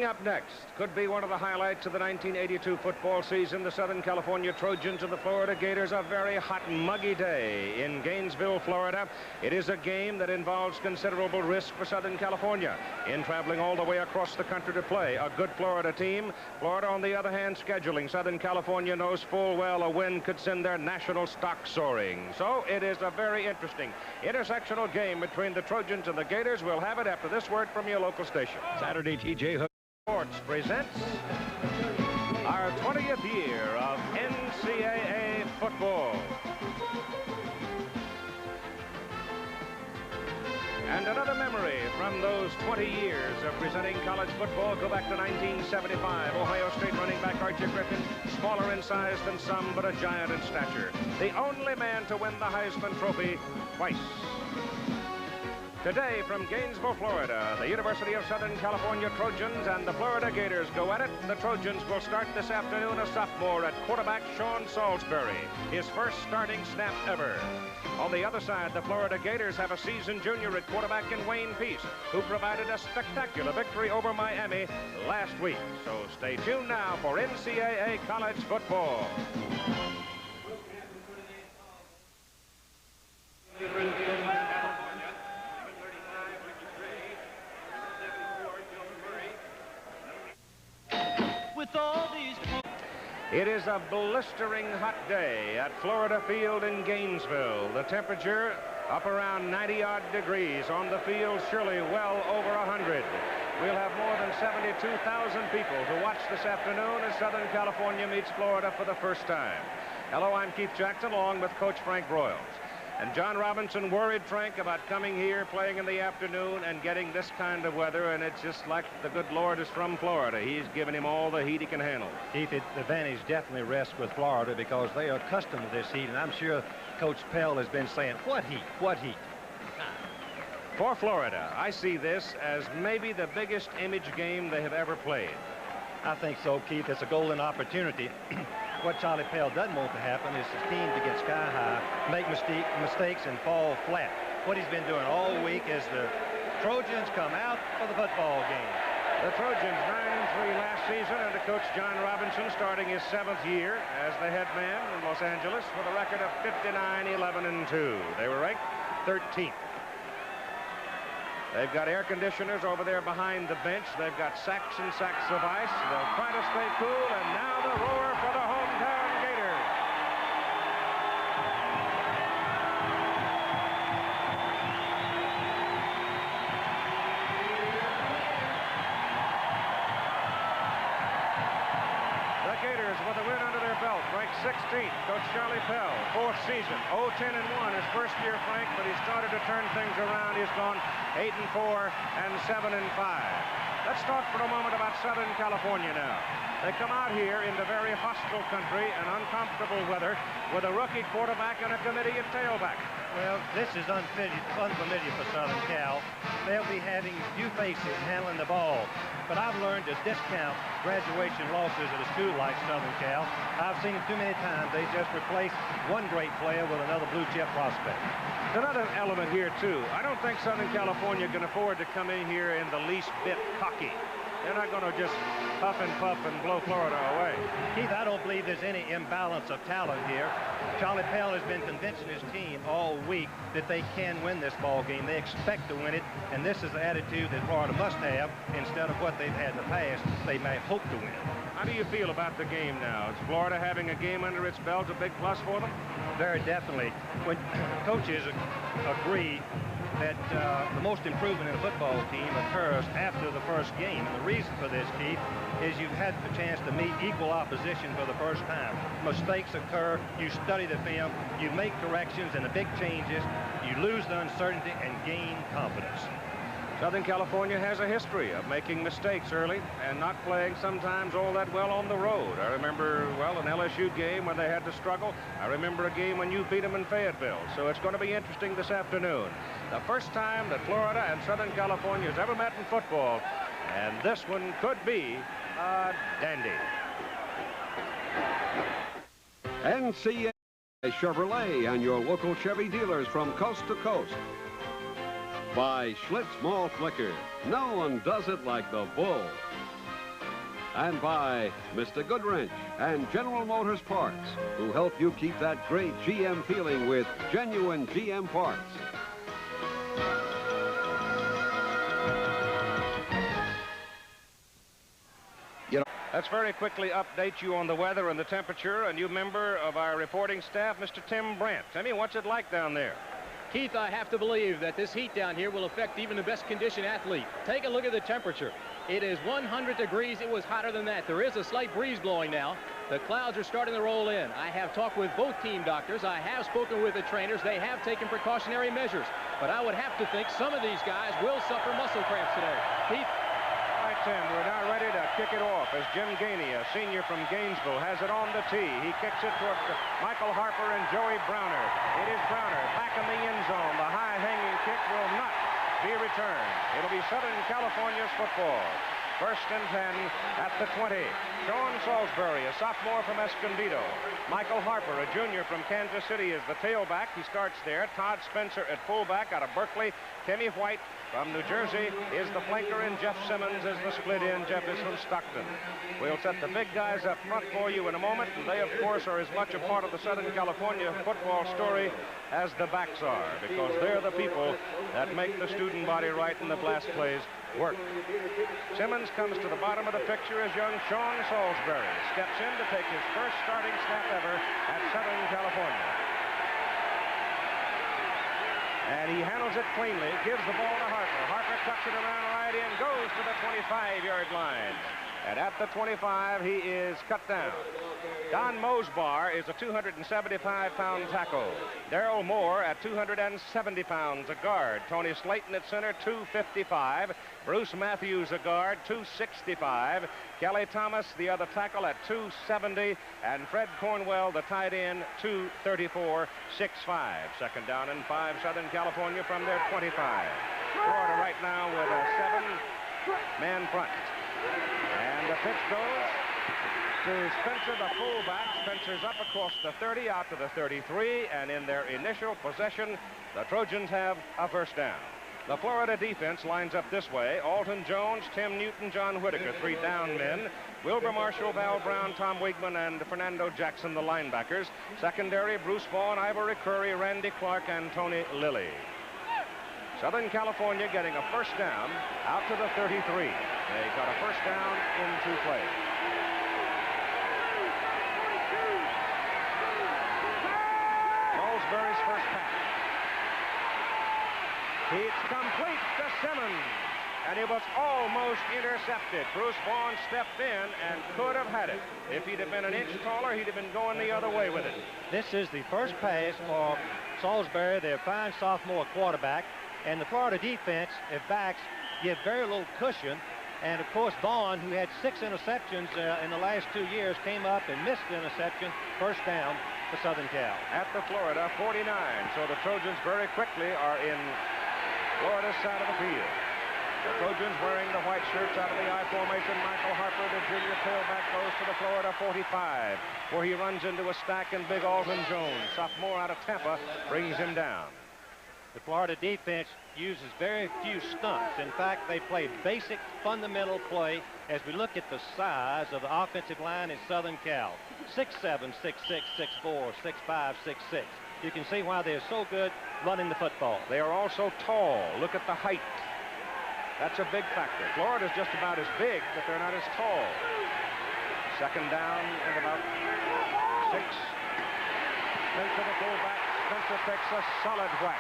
Coming up next, could be one of the highlights of the 1982 football season, the Southern California Trojans and the Florida Gators. A very hot, muggy day in Gainesville, Florida. It is a game that involves considerable risk for Southern California in traveling all the way across the country to play a good Florida team. Florida, on the other hand, scheduling. Southern California knows full well a win could send their national stock soaring. So it is a very interesting intersectional game between the Trojans and the Gators. We'll have it after this word from your local station. Saturday, T.J. Sports presents our 20th year of NCAA football. And another memory from those 20 years of presenting college football. Go back to 1975. Ohio State running back Archie Griffin, smaller in size than some, but a giant in stature. The only man to win the Heisman Trophy twice. Today from Gainesville, Florida, the University of Southern California Trojans and the Florida Gators go at it. The Trojans will start this afternoon a sophomore at quarterback Sean Salisbury, his first starting snap ever. On the other side, the Florida Gators have a seasoned junior at quarterback in Wayne Peace, who provided a spectacular victory over Miami last week. So stay tuned now for NCAA college football. It is a blistering hot day at Florida Field in Gainesville. The temperature up around 90-odd degrees. On the field, surely well over 100. We'll have more than 72,000 people to watch this afternoon as Southern California meets Florida for the first time. Hello, I'm Keith Jackson, along with Coach Frank Broyles. And John Robinson worried Frank about coming here, playing in the afternoon, and getting this kind of weather, and it's just like the good Lord is from Florida. He's given him all the heat he can handle. Keith, the advantage definitely rests with Florida because they are accustomed to this heat, and I'm sure Coach Pell has been saying, what heat, what heat? For Florida, I see this as maybe the biggest image game they have ever played. I think so, Keith. It's a golden opportunity. What Charlie Pell doesn't want to happen is his team to get sky high, make mistakes, and fall flat. What he's been doing all week is the Trojans come out for the football game. The Trojans 9-3 last season under Coach John Robinson, starting his 7th year as the head man in Los Angeles with a record of 59-11-2. They were ranked 13th. They've got air conditioners over there behind the bench. They've got sacks and sacks of ice. They'll try to stay cool, and now the roar for the hometown Gators. The Gators with a win under their belt, ranked 16th. Coach Charlie Pell, 4th season, 0-10-1, his first year, Frank, but he started to turn things around. He's gone 8-4 and 7-5. Let's talk for a moment about Southern California now. They come out here into very hostile country and uncomfortable weather with a rookie quarterback and a committee at tailback. Well, this is unfamiliar for Southern Cal. They'll be having few faces handling the ball. But I've learned to discount graduation losses at a school like Southern Cal. I've seen it too many times. They just replace one great player with another blue chip prospect. Another element here, too. I don't think Southern California can afford to come in here in the least bit cocky. They're not going to just puff and blow Florida away. Keith, I don't believe there's any imbalance of talent here. Charlie Pell has been convincing his team all week that they can win this ball game. They expect to win it, and this is the attitude that Florida must have instead of what they've had in the past. They may hope to win it. How do you feel about the game now? Is Florida having a game under its belt a big plus for them? Very definitely. When coaches agree that the most improvement in a football team occurs after the first game. And the reason for this, Keith, is you've had the chance to meet equal opposition for the first time. Mistakes occur, you study the film, you make corrections and the big changes, you lose the uncertainty and gain confidence. Southern California has a history of making mistakes early and not playing sometimes all that well on the road. I remember, well, an LSU game when they had to struggle. I remember a game when you beat them in Fayetteville. So it's going to be interesting this afternoon. The first time that Florida and Southern California has ever met in football. And this one could be a dandy. NCAA Chevrolet and your local Chevy dealers from coast to coast. By Schlitz Malt Liquor. No one does it like the Bull. And by Mr. Goodwrench and General Motors Parts, who help you keep that great GM feeling with genuine GM parts. Let's very quickly update you on the weather and the temperature. A new member of our reporting staff, Mr. Tim Brandt. Timmy, what's it like down there? Keith, I have to believe that this heat down here will affect even the best conditioned athlete. Take a look at the temperature. It is 100 degrees. It was hotter than that. There is a slight breeze blowing now. The clouds are starting to roll in. I have talked with both team doctors. I have spoken with the trainers. They have taken precautionary measures. But I would have to think some of these guys will suffer muscle cramps today. Keith? All right, Tim, we're now ready to kick it off as Jim Gainey, a senior from Gainesville, has it on the tee. He kicks it toward Michael Harper and Joey Browner. It is Browner back in the end zone. The high-hanging kick will not be returned. It'll be Southern California's football. First and 10 at the 20. Sean Salisbury, a sophomore from Escondido. Michael Harper, a junior from Kansas City, is the tailback. He starts there. Todd Spencer at fullback out of Berkeley. Timmy White from New Jersey is the flanker, and Jeff Simmons is the split end. Jeff is from Stockton. We'll set the big guys up front for you in a moment, and they, of course, are as much a part of the Southern California football story as the backs are, because they're the people that make the student body right and the blast plays work. Simmons comes to the bottom of the picture as young Sean Salisbury steps in to take his first starting snap ever at Southern California. And he handles it cleanly, gives the ball to Harper. Harper cuts it around right in, goes to the 25-yard line. And at the 25, he is cut down. Don Mosbar is a 275-pound tackle. Darrell Moore at 270 pounds, a guard. Tony Slayton at center, 255. Bruce Matthews, a guard, 265. Kelly Thomas, the other tackle, at 270. And Fred Cornwell, the tight end, 234, 6'5". Second down and 5, Southern California from their 25. Florida right now with a 7-man front. And the pitch goes to Spencer, the fullback. Spencer's up across the 30, out to the 33, and in their initial possession, the Trojans have a first down. The Florida defense lines up this way. Alton Jones, Tim Newton, John Whitaker, 3 down men. Wilbur Marshall, Val Brown, Tom Wiegman, and Fernando Jackson, the linebackers. Secondary, Bruce Vaughn, Ivory Curry, Randy Clark, and Tony Lilly. Southern California getting a first down out to the 33. They got a first down in 2 plays. Salisbury's first pass. It's complete to Simmons, and it was almost intercepted. Bruce Vaughn stepped in and could have had it. If he'd have been an inch taller, he'd have been going the other way with it. This is the first pass for Salisbury, their fine sophomore quarterback. And the Florida defense, if backs, give very little cushion. And, of course, Vaughn, who had 6 interceptions in the last 2 years, came up and missed the interception. First down for Southern Cal. At the Florida 49. So the Trojans very quickly are in Florida's side of the field. The Trojans wearing the white shirts out of the I formation. Michael Harper, the junior tailback, goes to the Florida 45, where he runs into a stack, and big Alton Jones, sophomore out of Tampa, brings him down. The Florida defense uses very few stunts. In fact, they play basic, fundamental play as we look at the size of the offensive line in Southern Cal. 6'7", 6'6", 6'4", 6'5", 6'6". You can see why they're so good running the football. They are also tall. Look at the height. That's a big factor. Florida's just about as big, but they're not as tall. Second down and about 6. Spencer, the fullback. Spencer takes a solid whack.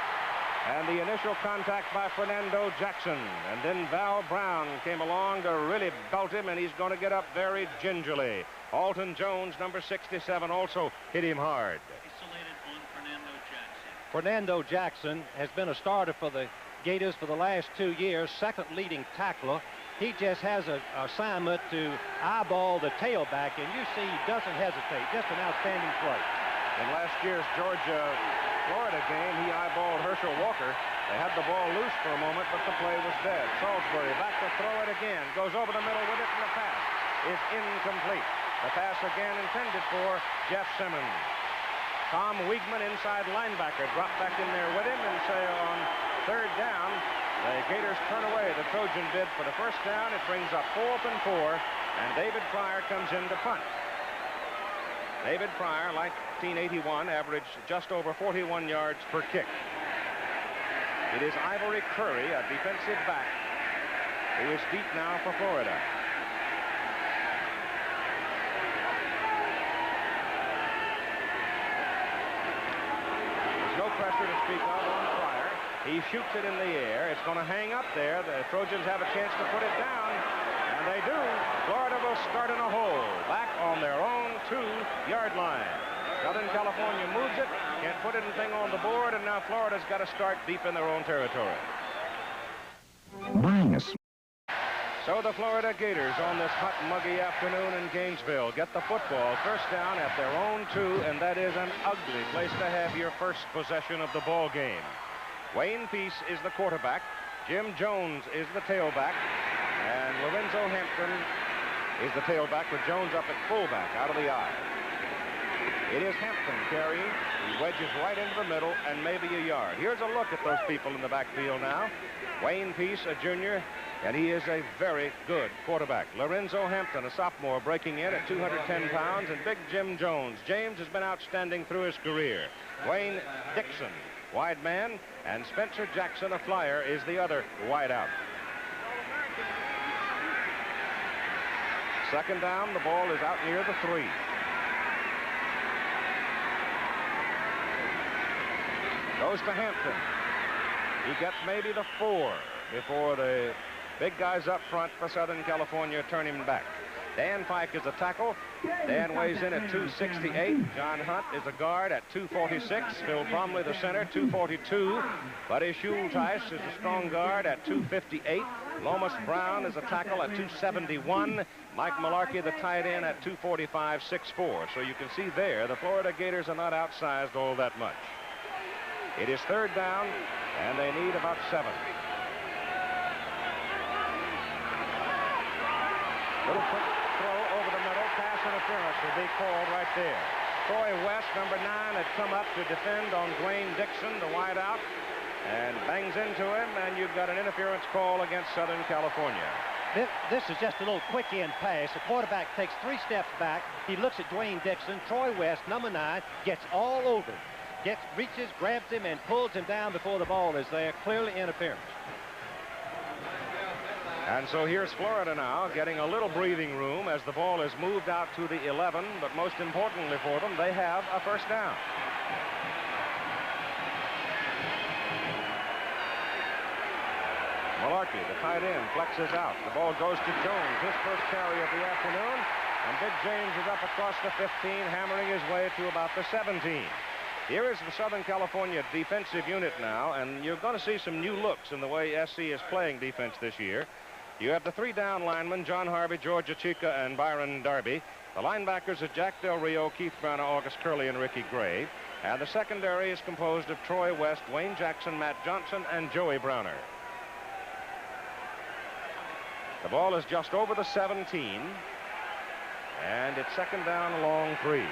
And the initial contact by Fernando Jackson. And then Val Brown came along to really belt him, and he's going to get up very gingerly. Alton Jones, number 67, also hit him hard. Isolated on Fernando Jackson. Fernando Jackson has been a starter for the Gators for the last 2 years, second leading tackler. He just has an assignment to eyeball the tailback, and you see he doesn't hesitate. Just an outstanding play. In last year's Georgia-Florida game, he eyeballed Herschel Walker. They had the ball loose for a moment, but the play was dead. Salisbury back to throw it again. Goes over the middle with it, and the pass is incomplete. The pass again intended for Jeff Simmons. Tom Wiegman, inside linebacker, dropped back in there with him, and say on third down, the Gators turn away the Trojan bid for the first down. It brings up 4th and 4 And David Pryor comes in to punt. David Pryor, like 1981, averaged just over 41 yards per kick. It is Ivory Curry, a defensive back, who is deep now for Florida. There's no pressure to speak of on Pryor. He shoots it in the air. It's going to hang up there. The Trojans have a chance to put it down, and they do. Florida will start in a hole, back on their own 2-yard line. Southern California moves it, can't put anything on the board, and now Florida's got to start deep in their own territory. So the Florida Gators on this hot, muggy afternoon in Gainesville get the football first down at their own 2, and that is an ugly place to have your first possession of the ball game. Wayne Peace is the quarterback. Jim Jones is the tailback. And Lorenzo Hampton is the tailback with Jones up at fullback out of the eye. It is Hampton carrying. He wedges right into the middle and maybe a yard. Here's a look at those people in the backfield now. Wayne Peace, a junior, and he is a very good quarterback. Lorenzo Hampton, a sophomore, breaking in at 210 pounds, and big Jim Jones. James has been outstanding through his career. Wayne Dixon, wide man, and Spencer Jackson, a flyer, is the other wide out. Second down, the ball is out near the 3. Goes to Hampton. He gets maybe the 4 before the big guys up front for Southern California turn him back. Dan Pike is a tackle. Dan weighs in at 268. John Hunt is a guard at 246. Phil Bromley, the center, 242. Buddy Schulteis is a strong guard at 258. Lomas Brown is a tackle at 271. Mike Malarkey, the tight end, at 245, 6'4". So you can see there, the Florida Gators are not outsized all that much. It is third down, and they need about 7. Little quick throw over the middle. Pass interference will be called right there. Troy West, number 9, had come up to defend on Dwayne Dixon, the wideout, and bangs into him, and you've got an interference call against Southern California. This is just a little quick end pass. The quarterback takes 3 steps back. He looks at Dwayne Dixon. Troy West, number 9, gets all over him. Reaches, grabs him, and pulls him down before the ball is there. Clearly interference. And so here's Florida now getting a little breathing room as the ball is moved out to the 11, but most importantly for them, they have a first down. Malarkey, the tight end, flexes out. The ball goes to Jones, his first carry of the afternoon, and Big James is up across the 15, hammering his way to about the 17. Here is the Southern California defensive unit now, and you're going to see some new looks in the way SC is playing defense this year. You have the 3 down linemen, John Harvey, George Achika, and Byron Darby. The linebackers are Jack Del Rio, Keith Browner, August Curley, and Ricky Gray. And the secondary is composed of Troy West, Wayne Jackson, Matt Johnson, and Joey Browner. The ball is just over the 17, and it's second down along 3.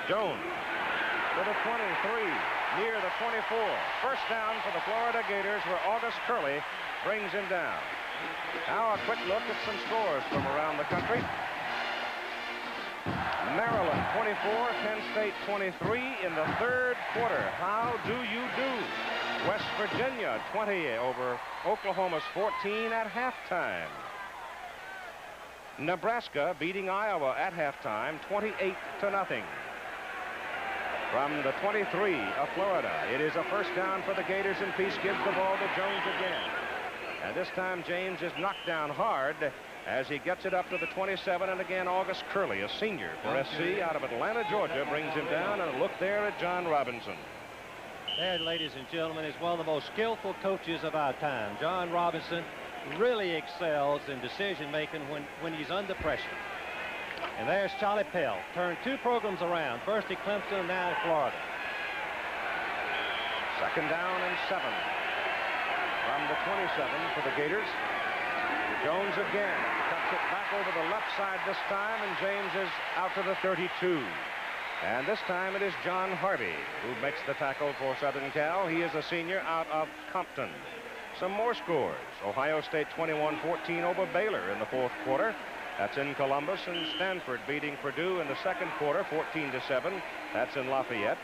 Jones to the 23, near the 24. First down for the Florida Gators, where August Curley brings him down. Now a quick look at some scores from around the country. Maryland 24, Penn State 23 in the third quarter. How do you do? West Virginia 20 over Oklahoma's 14 at halftime. Nebraska beating Iowa at halftime 28-0. From the 23 of Florida, it is a first down for the Gators, and Peace gives the ball to Jones again. And this time James is knocked down hard as he gets it up to the 27, and again August Curley, a senior for SC out of Atlanta, Georgia, brings him down, and a look there at John Robinson. There, ladies and gentlemen, is one of the most skillful coaches of our time. John Robinson really excels in decision-making when he's under pressure. And there's Charlie Pell, turned 2 programs around, first at Clemson and now at Florida. Second down and 7 from the 27 for the Gators. Jones again cuts it back over the left side this time, and James is out to the 32. And this time it is John Harvey who makes the tackle for Southern Cal. He is a senior out of Compton. Some more scores. Ohio State 21-14 over Baylor in the fourth quarter. That's in Columbus, and Stanford beating Purdue in the second quarter 14-7. That's in Lafayette.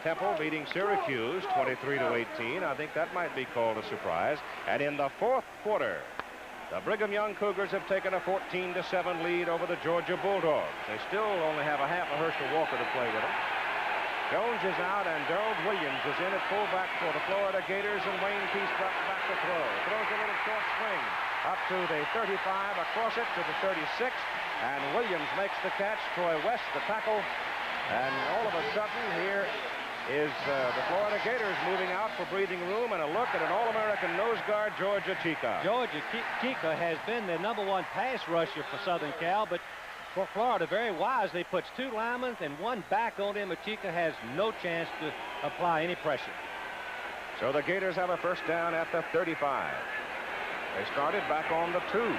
Temple beating Syracuse 23-18. I think that might be called a surprise. And in the fourth quarter, the Brigham Young Cougars have taken a 14-7 lead over the Georgia Bulldogs. They still only have a half a Herschel Walker to play with them. Jones is out, and Darrell Williams is in at fullback for the Florida Gators, and Wayne Peace drops back to throw. Throws a little short swing up to the 35, across it to the 36, and Williams makes the catch. Troy West, the tackle, and all of a sudden here is the Florida Gators moving out for breathing room, and a look at an All-American nose guard, George Achika. George Achika has been the #1 pass rusher for Southern Cal, but for Florida, very wisely puts 2 linemen and 1 back on him. Achika has no chance to apply any pressure. So the Gators have a first down at the 35. They started back on the 2.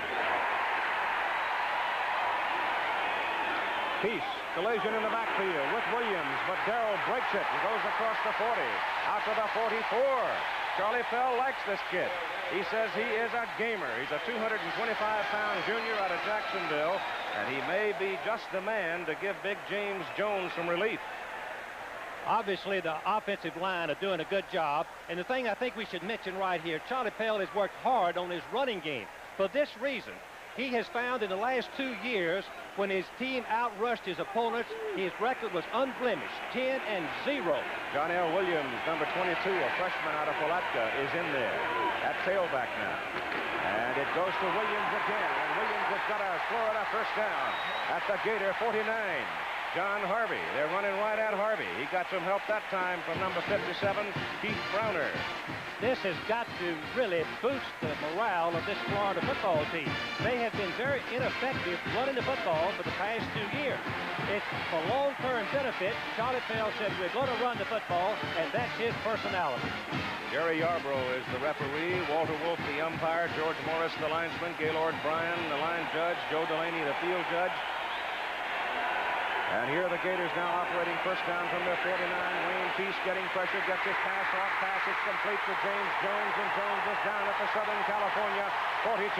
Peace, collision in the backfield with Williams, but Darrell breaks it and goes across the 40, out to the 44. Charlie Pell likes this kid. He says he is a gamer. He's a 225-pound junior out of Jacksonville, and he may be just the man to give big James Jones some relief. Obviously, the offensive line are doing a good job. And the thing I think we should mention right here, Charlie Pell has worked hard on his running game. For this reason, he has found in the last 2 years, when his team outrushed his opponents, his record was unblemished, 10-0. John L. Williams, number 22, a freshman out of Palatka, is in there at tailback now. And it goes to Williams again, and Williams has got a Florida first down at the Gator 49. John Harvey, they're running right at Harvey. He got some help that time from number 57, Keith Browner. This has got to really boost the morale of this Florida football team. They have been very ineffective running the football for the past 2 years. It's for long-term benefit. Charlie Pell said, we're going to run the football, and that's his personality. Jerry Yarbrough is the referee, Walter Wolf the umpire, George Morris the linesman, Gaylord Bryan the line judge, Joe Delaney the field judge. And here are the Gators now operating first down from their 49. Wayne Peace getting pressure, gets his pass off. Pass is complete to James Jones, and Jones is down at the Southern California 42.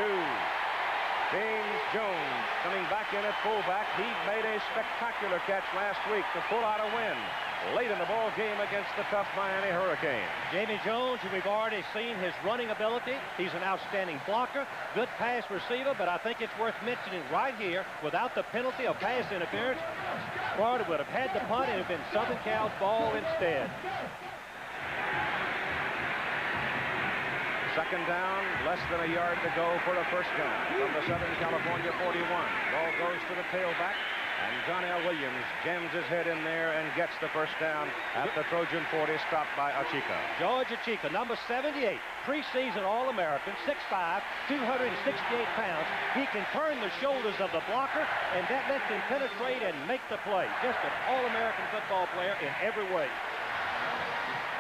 James Jones coming back in at fullback. He made a spectacular catch last week to pull out a win late in the ball game against the tough Miami Hurricane. Jamie Jones, who we've already seen his running ability. He's an outstanding blocker, good pass receiver, but I think it's worth mentioning right here, without the penalty of pass interference, Florida would have had the punt and it would have been Southern Cal's ball instead. Second down, less than a yard to go for a first down from the Southern California 41. Ball goes to the tailback, and John L. Williams jams his head in there and gets the first down at the Trojan 40, stopped by Achika. George Achika, number 78, preseason All-American, 6'5", 268 pounds. He can turn the shoulders of the blocker, and that lets him penetrate and make the play. Just an All-American football player in every way.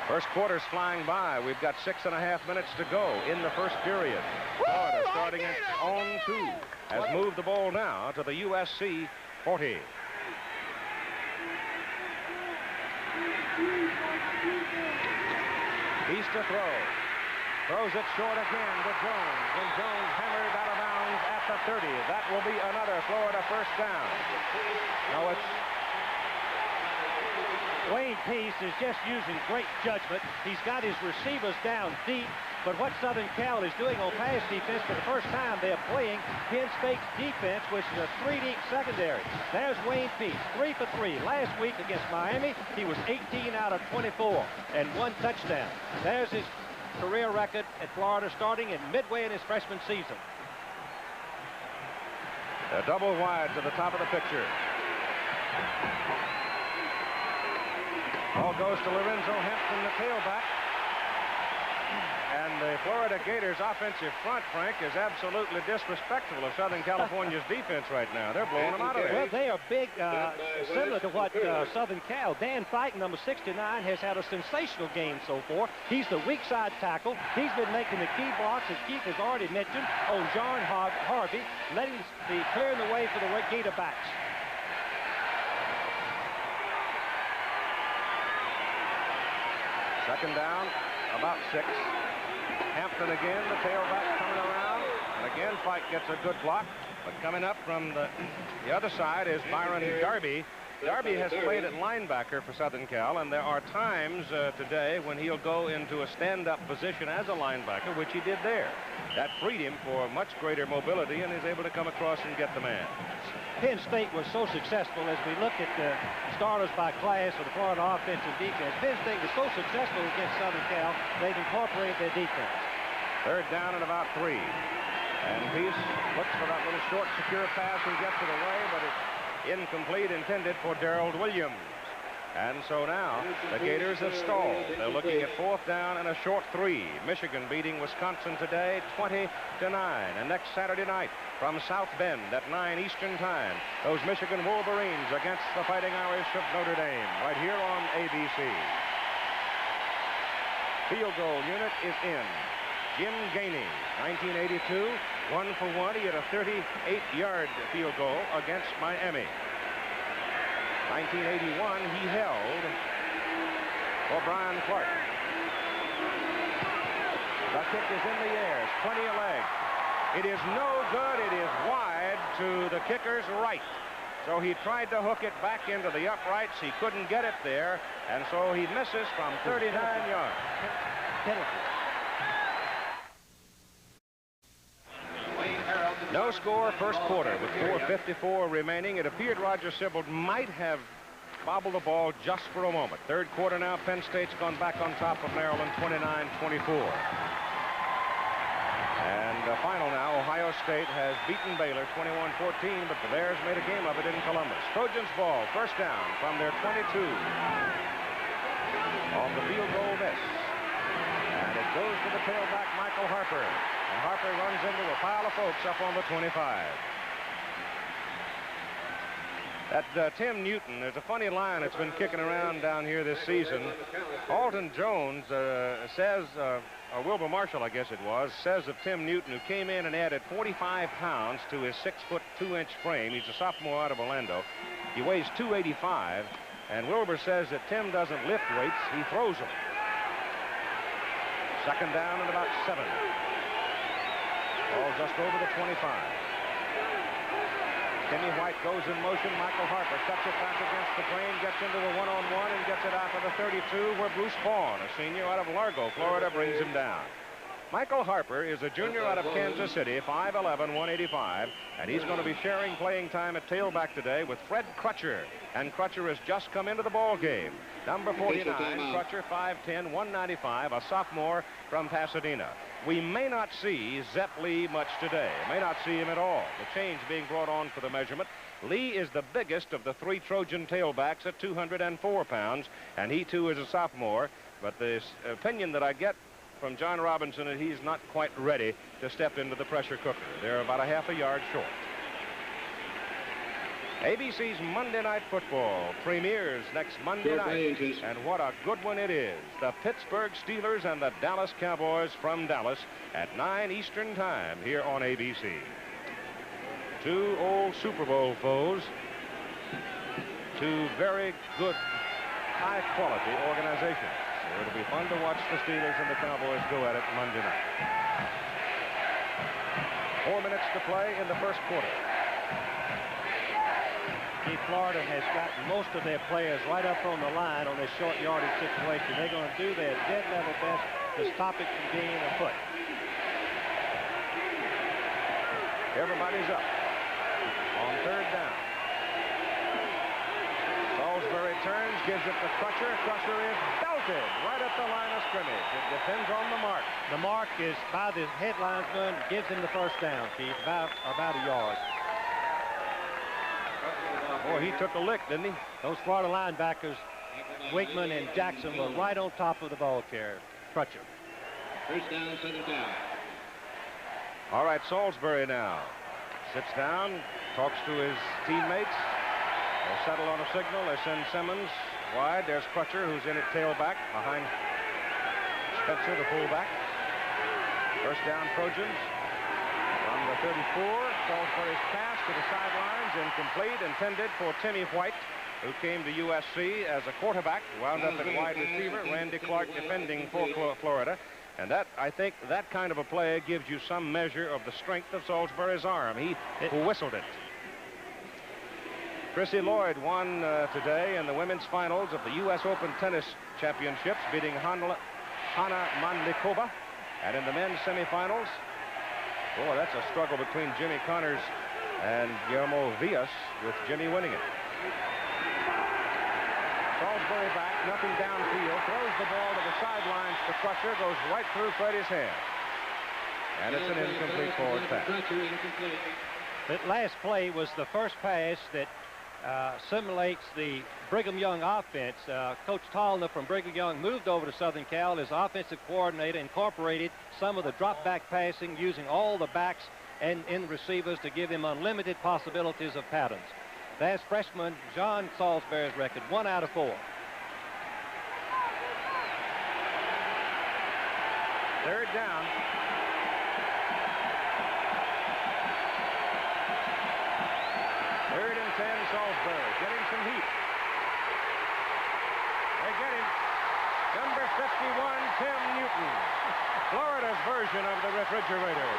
First quarter's flying by. We've got 6.5 minutes to go in the first period. Florida, starting at on 2, has moved the ball now to the USC 40. Peace to throw. Throws it short again to Jones, and Jones hammered out of bounds at the 30. That will be another Florida first down. Now it's Wayne Peace is just using great judgment. He's got his receivers down deep, but what Southern Cal is doing on pass defense for the first time, they're playing Penn State's defense, which is a 3-deep secondary. There's Wayne Peace, 3 for 3. Last week against Miami, he was 18 out of 24 and 1 touchdown. There's his career record at Florida starting in midway in his freshman season. A double wide to the top of the picture. Ball goes to Lorenzo Hampton, the tailback. And the Florida Gators offensive front, Frank, is absolutely disrespectful of Southern California's defense right now. They're blowing them out of there. Well, they are big, similar to what Southern Cal. Dan Fighton, number 69, has had a sensational game so far. He's the weak side tackle. He's been making the key blocks, as Keith has already mentioned, on John Harvey, clearing the way for the Gator backs. Second down, about 6. Hampton again, the tailback coming around. And again, Fike gets a good block. But coming up from the other side is Byron Darby. Darby has played at linebacker for Southern Cal, and there are times today when he'll go into a stand-up position as a linebacker, which he did there. That freed him for much greater mobility, and is able to come across and get the man. Penn State was so successful as we look at the starters by class of the Florida offense and defense. Penn State was so successful against Southern Cal, they've incorporated their defense. Third down and about 3. And Peace looks for that little short, secure pass and gets it away, but it's incomplete, intended for Darrell Williams. And so now the Gators have stalled. They're looking at 4th down and a short 3. Michigan beating Wisconsin today 20-9. And next Saturday night from South Bend at 9 Eastern time, those Michigan Wolverines against the Fighting Irish of Notre Dame right here on ABC. Field goal unit is in. Jim Gainey, 1982, 1 for 1. He had a 38-yard field goal against Miami. 1981, he held for Brian Clark. The kick is in the air. It's plenty of leg. It is no good. It is wide to the kicker's right. So he tried to hook it back into the uprights. He couldn't get it there, and so he misses from 39 yards. Penalty. No score, first quarter, with 4:54 remaining. It appeared Roger Sibbald might have bobbled the ball just for a moment. Third quarter now, Penn State's gone back on top of Maryland, 29-24. And final now, Ohio State has beaten Baylor 21-14, but the Bears made a game of it in Columbus. Trojans ball, first down from their 22 on the field goal miss. And it goes to the tailback, Michael Harper. And Harper runs into a pile of folks up on the 25. That Tim Newton, there's a funny line that's been kicking around down here this season. Alton Jones says, or Wilbur Marshall, I guess it was, says of Tim Newton, who came in and added 45 pounds to his 6'2" frame. He's a sophomore out of Orlando. He weighs 285, and Wilbur says that Tim doesn't lift weights, he throws them. Second down and about 7. Ball just over the 25. Timmy White goes in motion. Michael Harper cuts it back against the grain, gets into a one-on-one, and gets it out to the 32, where Bruce Vaughn, a senior out of Largo, Florida, brings him down. Michael Harper is a junior out of Kansas City, 5'11", 185, and he's going to be sharing playing time at tailback today with Fred Crutcher. And Crutcher has just come into the ball game. Number 49, Crutcher, 5'10", 195, a sophomore from Pasadena. We may not see Zepp Lee much today. May not see him at all. The change being brought on for the measurement. Lee is the biggest of the 3 Trojan tailbacks at 204 pounds, and he too is a sophomore. But the opinion that I get from John Robinson is he's not quite ready to step into the pressure cooker. They're about a half a yard short. ABC's Monday Night Football premieres next Monday night, and what a good one it is. The Pittsburgh Steelers and the Dallas Cowboys from Dallas at 9 Eastern time here on ABC. 2 old Super Bowl foes, 2 very good, high-quality organizations. So it'll be fun to watch the Steelers and the Cowboys go at it Monday night. 4 minutes to play in the first quarter. Florida has got most of their players right up on the line on this short yardage situation. They're going to do their dead level best to stop it from being a foot. Everybody's up on third down. Salisbury turns, gives it to Crutcher. Crutcher is belted right at the line of scrimmage. It depends on the mark. The mark is by the head linesman, gives him the first down, Chief, about a yard. Boy, he took a lick, didn't he? Those Florida linebackers, Wigman and Jackson, were right on top of the ball carrier, Crutcher. First down, second down. All right, Salisbury now sits down, talks to his teammates. They'll settle on a signal. They send Simmons wide. There's Crutcher, who's in at tailback behind Spencer, the fullback. First down, Trojans. From the 34, Salisbury's pass to the sidelines, incomplete, intended for Timmy White. who came to USC as a quarterback, wound up at wide receiver. Randy Clark defending for Florida. And that, I think, that kind of a play gives you some measure of the strength of Salisbury's arm. He whistled it. Chrissy Lloyd won today in the women's finals of the U.S. Open Tennis Championships, beating Hanna Mandlikova. And in the men's semifinals, boy, that's a struggle between Jimmy Connors and Guillermo Villas, with Jimmy winning it. Salisbury back, nothing downfield, throws the ball to the sidelines to Crusher, goes right through Freddie's hands. And it's an incomplete forward pass. That last play was the first pass that simulates the Brigham Young offense. Coach Tallner from Brigham Young moved over to Southern Cal as offensive coordinator, incorporated some of the drop back passing, using all the backs and in receivers to give him unlimited possibilities of patterns. That's freshman John Salisbury's record, 1 out of 4. Third down. Third and 10, Salisbury getting some heat. They get him. Number 51, Tim Newton. Florida's version of the refrigerator.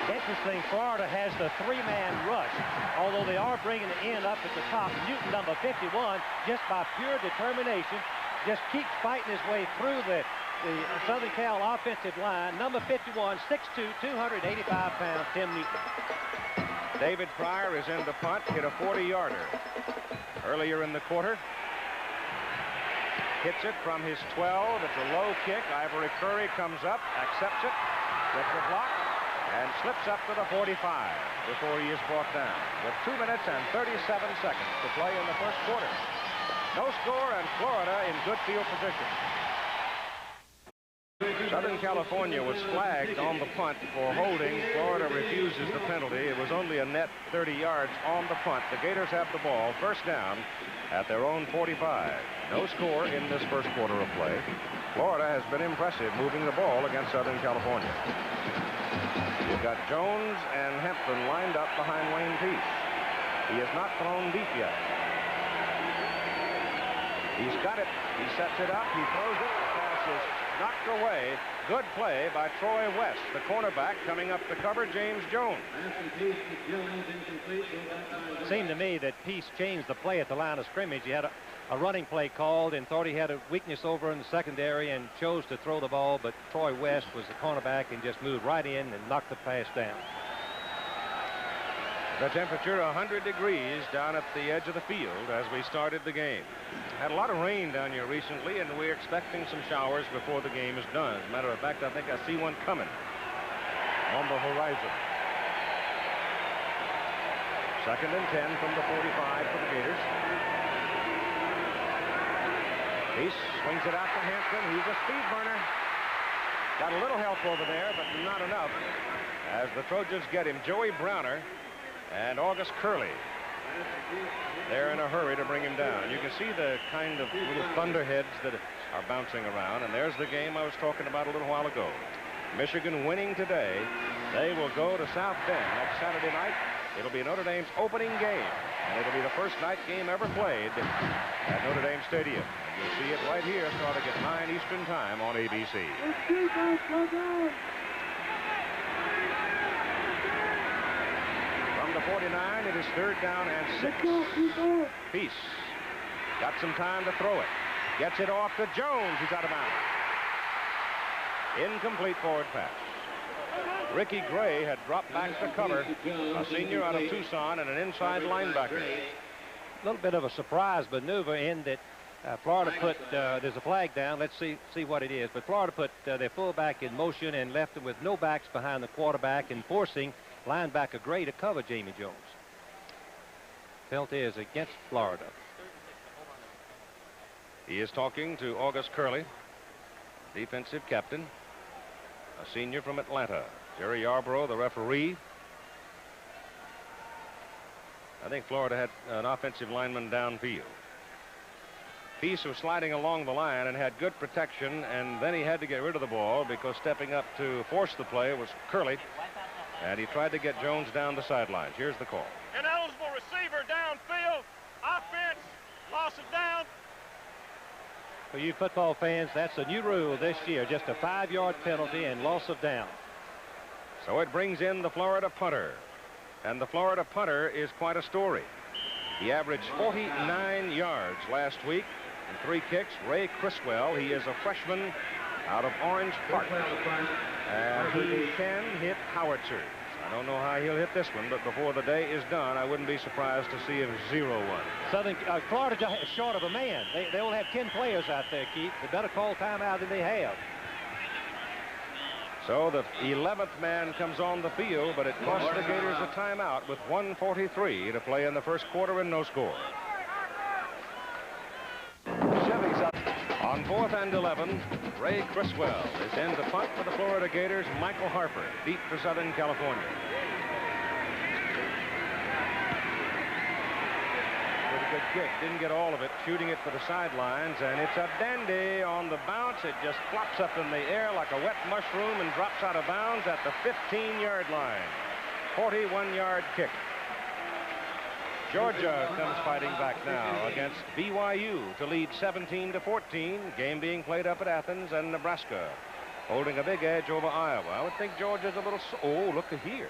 Interesting, Florida has the 3-man rush. Although they are bringing the end up at the top, Newton, number 51, just by pure determination, just keeps fighting his way through the Southern Cal offensive line. Number 51, 6'2", 285-pound Tim Newton. David Pryor is in the punt, hit a 40-yarder earlier in the quarter. Hits it from his 12. It's a low kick. Ivory Curry comes up, accepts it, gets a block, and slips up to the 45 before he is brought down. With 2 minutes and 37 seconds to play in the first quarter. No score, and Florida in good field position. Southern California was flagged on the punt for holding. Florida refuses the penalty. It was only a net 30 yards on the punt. The Gators have the ball, first down at their own 45. No score in this first quarter of play. Florida has been impressive moving the ball against Southern California. You've got Jones and Hempton lined up behind Wayne Peace. He has not thrown deep yet. He's got it. He sets it up. He throws it. The pass is knocked away. Good play by Troy West, the cornerback, coming up to cover James Jones. It seemed to me that Peace changed the play at the line of scrimmage. He had a running play called and thought he had a weakness over in the secondary and chose to throw the ball, but Troy West was the cornerback and just moved right in and knocked the pass down. The temperature 100 degrees down at the edge of the field as we started the game. Had a lot of rain down here recently, and we're expecting some showers before the game is done. As a matter of fact, I think I see one coming on the horizon. Second and 10 from the 45 for the Gators. Peace swings it out to Hampton. He's a speed burner. Got a little help over there, but not enough. As the Trojans get him, Joey Browner and August Curley. They're in a hurry to bring him down. You can see the kind of little thunderheads that are bouncing around, and there's the game I was talking about a little while ago. Michigan winning today. They will go to South Bend next Saturday night. It'll be Notre Dame's opening game, and it'll be the first night game ever played at Notre Dame Stadium. And you'll see it right here starting at 9 Eastern Time on ABC. From the 49, it is third down and 6. Peace got some time to throw it. Gets it off to Jones. He's out of bounds. Incomplete forward pass. Ricky Gray had dropped back to cover a senior out of Tucson and an inside linebacker. A little bit of a surprise maneuver in that Florida put, there's a flag down. Let's see what it is. But Florida put their fullback in motion and left him with no backs behind the quarterback and forcing linebacker Gray to cover Jamie Jones. Penalty is against Florida. He is talking to August Curley, defensive captain, a senior from Atlanta. Jerry Yarborough, the referee. I think Florida had an offensive lineman downfield. piece was sliding along the line and had good protection, and then he had to get rid of the ball because stepping up to force the play was Curley, and he tried to get Jones down the sidelines. Here's the call. Ineligible receiver downfield. Offense. Loss of down. For you football fans, that's a new rule this year. Just a 5-yard penalty and loss of down. So it brings in the Florida punter. And the Florida punter is quite a story. He averaged 49 yards last week and 3 kicks. Ray Criswell, he is a freshman out of Orange Park. And he can hit howitzers. I don't know how he'll hit this one, but before the day is done, I wouldn't be surprised to see a 0-1. Florida is short of a man. They only have 10 players out there, Keith. They better call timeout than they have. So the 11th man comes on the field, but it costs the Gators a timeout with 1:43 to play in the first quarter and no score. Chevy's up. On 4th and 11, Ray Criswell is in to punt for the Florida Gators. Michael Harper, deep for Southern California. Pretty good kick. Didn't get all of it. Shooting it for the sidelines, and it's a dandy on the bounce. It just flops up in the air like a wet mushroom and drops out of bounds at the 15-yard line. 41-yard kick. Georgia comes fighting back now against BYU to lead 17-14. Game being played up at Athens, and Nebraska holding a big edge over Iowa. I would think Georgia's a little... Oh, look at here.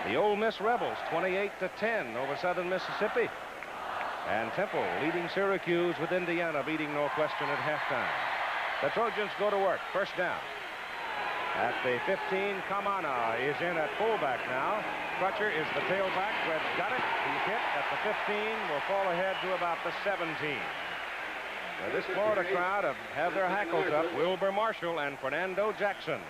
The Ole Miss Rebels 28-10 over Southern Mississippi. And Temple leading Syracuse with Indiana beating Northwestern at halftime. The Trojans go to work. First down. At the 15, Kamana is in at fullback now. Crutcher is the tailback. Fred's got it. He's hit at the 15. Will fall ahead to about the 17. Now this Florida crowd have their hackles up. Wilbur Marshall and Fernando Jackson.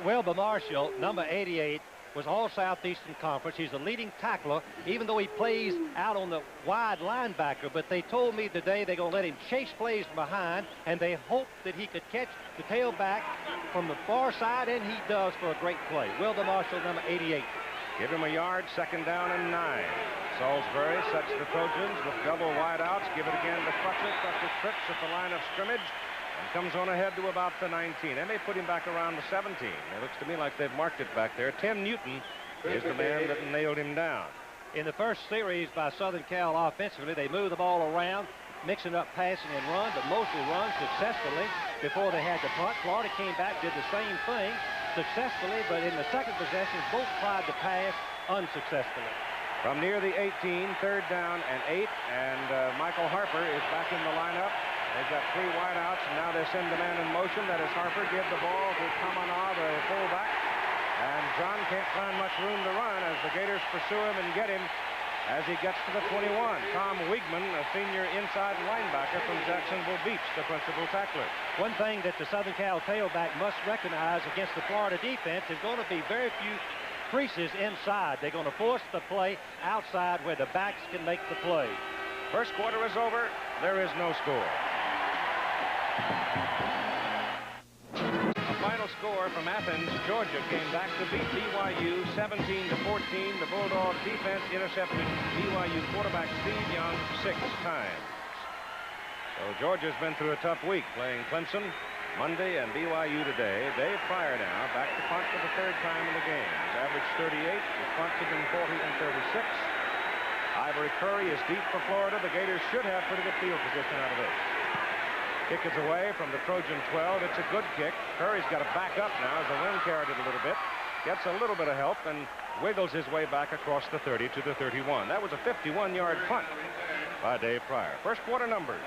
Wilbur Marshall, number 88, was all Southeastern Conference. He's a leading tackler, even though he plays out on the wide linebacker. But they told me today they're going to let him chase plays from behind, and they hope that he could catch the tailback from the far side, and he does for a great play. Wilbur Marshall, number 88. Give him a yard, 2nd down and 9. Salisbury sets the Trojans with double wideouts. Give it again to Crutcher. Crutcher trips at the line of scrimmage and comes on ahead to about the 19. And they put him back around the 17. It looks to me like they've marked it back there. Tim Newton is the man that nailed him down. In the first series by Southern Cal offensively, they moved the ball around, mixing up passing and run, but mostly run successfully before they had to punt. Florida came back, did the same thing successfully, but in the second possession, both tried to pass unsuccessfully. From near the 18, 3rd down and 8, and Michael Harper is back in the lineup. They've got 3 wideouts, and now they send the man in motion. That is Harper. Give the ball to Kamana, the fullback. And John can't find much room to run as the Gators pursue him and get him as he gets to the 21. Tom Wiegman, a senior inside linebacker from Jacksonville Beach, the principal tackler. One thing that the Southern Cal tailback must recognize against the Florida defense is going to be very few creases inside. They're going to force the play outside where the backs can make the play. First quarter is over. There is no score. A final score from Athens, Georgia came back to beat BYU 17-14. The Bulldog defense intercepted BYU quarterback Steve Young 6 times. So Georgia's been through a tough week playing Clemson Monday and BYU today. Dave Pryor now back to punt for the 3rd time in the game. He's averaged 38. His punts have been 40 and 36. Ivory Curry is deep for Florida. The Gators should have pretty good field position out of this. Kick is away from the Trojan 12. It's a good kick. Curry's got to back up now as the wind carried it a little bit. Gets a little bit of help and wiggles his way back across the 30 to the 31. That was a 51-yard punt by Dave Pryor. First quarter numbers.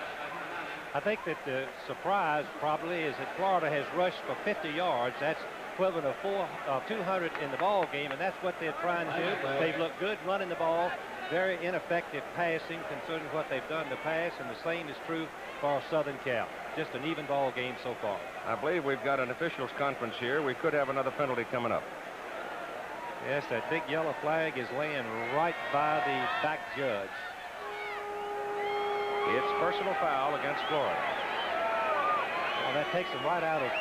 I think that the surprise probably is that Florida has rushed for 50 yards. That's equivalent of 200 in the ball game, and that's what they're trying to do. They've looked good running the ball. Very ineffective passing considering what they've done to pass, and the same is true for Southern Cal. Just an even ball game so far. I believe we've got an officials conference here. We could have another penalty coming up. Yes, that big yellow flag is laying right by the back judge. It's personal foul against Florida. Well, that takes them right out of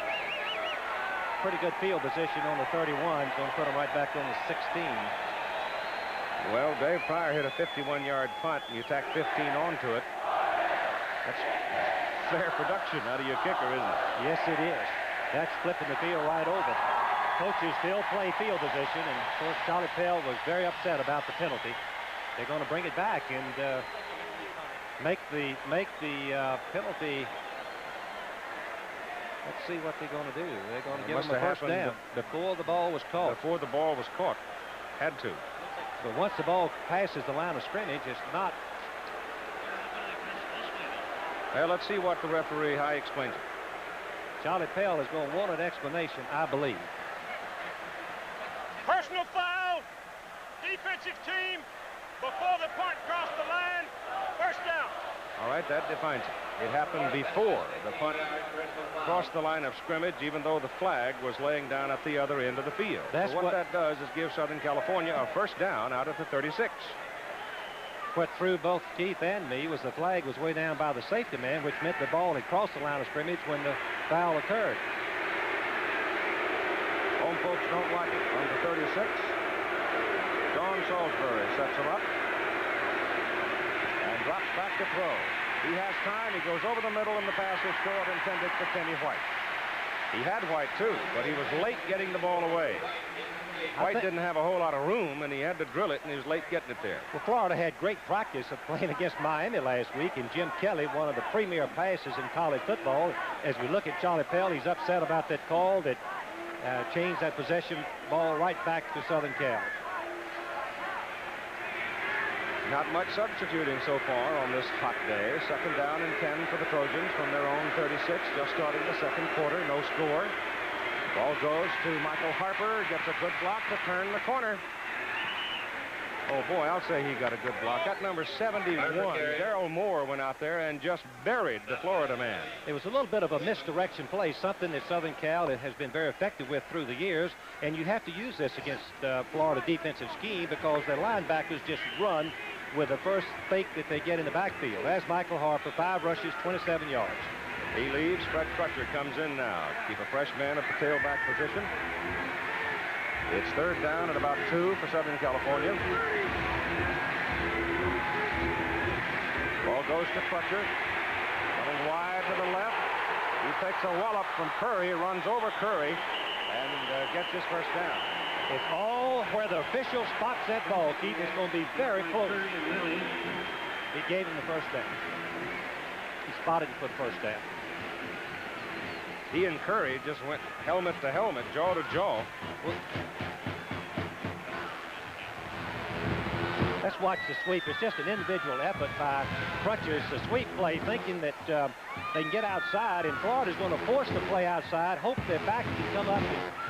pretty good field position on the 31. It's going to put them right back on the 16. Well, Dave Pryor hit a 51-yard punt, and you tack 15 onto it. That's fair production out of your kicker, isn't it? Yes, it is. That's flipping the field right over. Coaches still play field position, and of course Charlie Pell was very upset about the penalty. They're going to bring it back and make the penalty. Let's see what they're going to do. They're going to give them a first down before the ball was caught. Before the ball was caught. Had to. But once the ball passes the line of scrimmage, it's not. Well, let's see what the referee, how he explains it. Charlie Pell is going to want an explanation, I believe. Personal foul. Defensive team before the punt crossed the line. First down. All right, that defines it. It happened before the punt crossed the line of scrimmage, even though the flag was laying down at the other end of the field. That's so what that does is give Southern California a first down out of the 36. What threw both Keith and me was the flag was way down by the safety man, which meant the ball had crossed the line of scrimmage when the foul occurred. Home folks don't like it. On the 36, John Salisbury sets him up and drops back to throw. He has time. He goes over the middle, and the pass is short, intended for Kenny White. He had White, too, but he was late getting the ball away. White didn't have a whole lot of room, and he had to drill it, and he was late getting it there. Well, Florida had great practice of playing against Miami last week, and Jim Kelly, one of the premier passes in college football. As we look at Charlie Pell, he's upset about that call that changed that possession ball right back to Southern Cal. Not much substituting so far on this hot day. Second down and 10 for the Trojans from their own 36, just starting the second quarter, no score. Ball goes to Michael Harper, gets a good block to turn the corner. Oh, boy, I'll say he got a good block. That number 71, Darrell Moore, went out there and just buried the Florida man. It was a little bit of a misdirection play, something that Southern Cal has been very effective with through the years, and you have to use this against Florida defensive scheme because their linebackers just run with the first fake that they get in the backfield. That's Michael Harper, 5 rushes, 27 yards. He leaves. Fred Crutcher comes in now. Keep a fresh man at the tailback position. It's third down and about 2 for Southern California. Ball goes to Crutcher. Running wide to the left. He takes a wallop from Curry, runs over Curry, and gets his first down. It's all where the official spots that ball, Keith. It's going to be very close. He gave him the first down. He spotted him for the first down. He and Curry just went helmet to helmet, jaw to jaw. Let's watch the sweep. It's just an individual effort by Crutcher. It's a sweep play, thinking that they can get outside, and Florida's going to force the play outside, hope their back can come up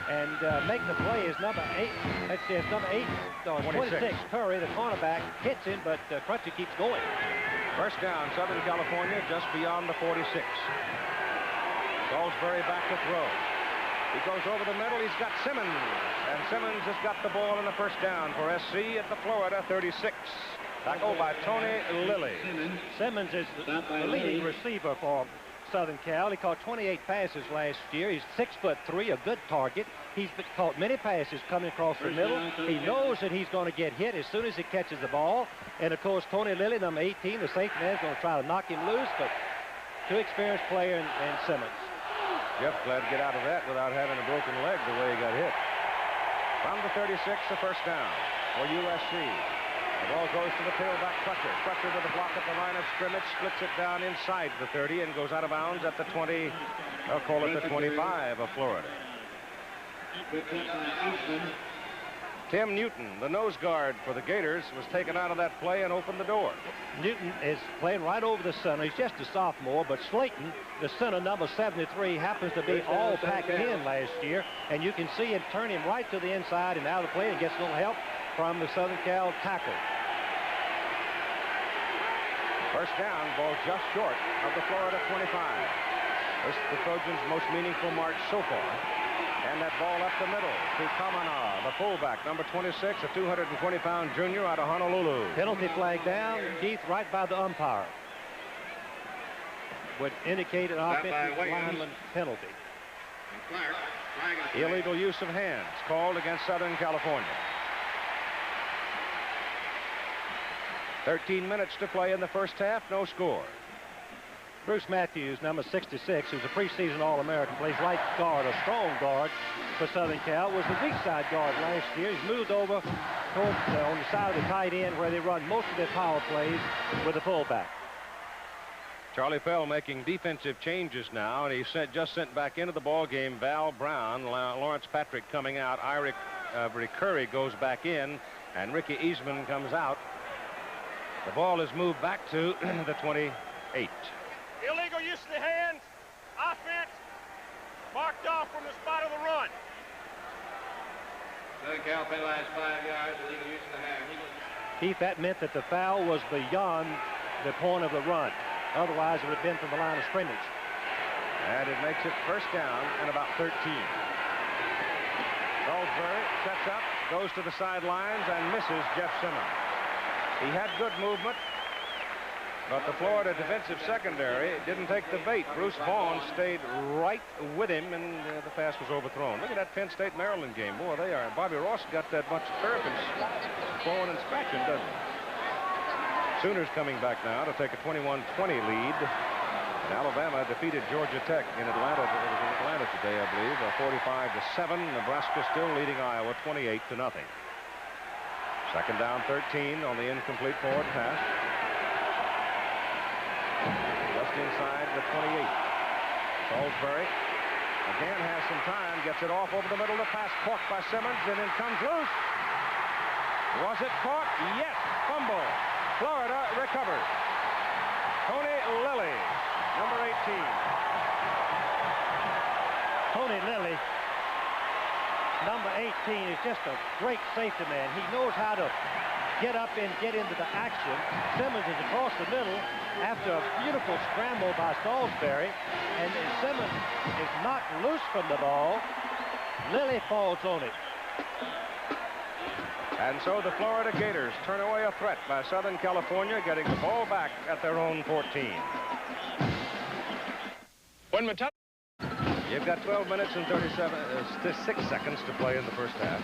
and make the play. Is number 8. Let's see, it's number 8, 26. Curry, the cornerback, hits him, but Crutcher keeps going. First down, Southern California, just beyond the 46. Salisbury back to throw. He goes over the middle. He's got Simmons. And Simmons has got the ball in the first down for SC at the Florida 36. Tackled by Tony Lilly. Simmons is the leading receiver for Southern Cal. He caught 28 passes last year. He's 6'3", a good target. He's caught many passes coming across the middle. He knows that he's going to get hit as soon as he catches the ball. And, of course, Tony Lilly, number 18, the safety man, is going to try to knock him loose. But too experienced player and Simmons. Jeff glad to get out of that without having a broken leg the way he got hit. From the 36, a first down for USC. The ball goes to the tailback, Crutcher. Crutcher with a block at the line of scrimmage, splits it down inside the 30 and goes out of bounds at the 20, I'll call it the 25 of Florida. Tim Newton, the nose guard for the Gators, was taken out of that play and opened the door. Newton is playing right over the center. He's just a sophomore, but Slayton, the center, number 73, happens to be all packed in last year, and you can see him turn him right to the inside and out of the play and gets a little help from the Southern Cal tackle. First down, ball just short of the Florida 25. This is the Trojans' most meaningful march so far. And that ball up the middle to Kamana, the fullback, number 26, a 220-pound junior out of Honolulu. Penalty flag down, Keith, right by the umpire. Would indicate an offensive lineman penalty. Illegal use of hands called against Southern California. 13 minutes to play in the first half, no score. Bruce Matthews, number 66, who's a preseason All-American, plays right guard, a strong guard for Southern Cal, was the weak side guard last year. He's moved over towards on the side of the tight end where they run most of their power plays with the fullback. Charlie Pell making defensive changes now, and he just sent back into the ball game Val Brown, Lawrence Patrick coming out, Irick Curry goes back in, and Ricky Eastman comes out. The ball is moved back to the 28. Illegal use of the hands. Offense marked off from the spot of the run. Southern Cal penalized 5 yards. Illegal use of the hands. Keith, that meant that the foul was beyond the point of the run. Otherwise, it would have been from the line of scrimmage. And it makes it first down and about 13. Salisbury sets up, goes to the sidelines, and misses Jeff Simmons. He had good movement, but the Florida defensive secondary didn't take the bait. Bruce Vaughn stayed right with him, and the pass was overthrown. Look at that Penn State-Maryland game. Boy, they are. Bobby Ross got that bunch of turf and blowing and scratching, doesn't he? Sooners coming back now to take a 21-20 lead. And Alabama defeated Georgia Tech in Atlanta. It was in Atlanta today, I believe, 45-7. Nebraska still leading Iowa 28-0. Second down, 13 on the incomplete forward pass. Just inside the 28. Salisbury again has some time, gets it off over the middle. The pass caught by Simmons, and then comes loose. Was it caught? Yes. Fumble. Florida recovers. Tony Lilly, number 18. Tony Lilly, number 18, is just a great safety man. He knows how to get up and get into the action. Simmons is across the middle after a beautiful scramble by Salisbury, and Simmons is knocked loose from the ball. Lilly falls on it. And so the Florida Gators turn away a threat by Southern California, getting the ball back at their own 14. When Mattel You've got 12 minutes and 6 seconds to play in the first half.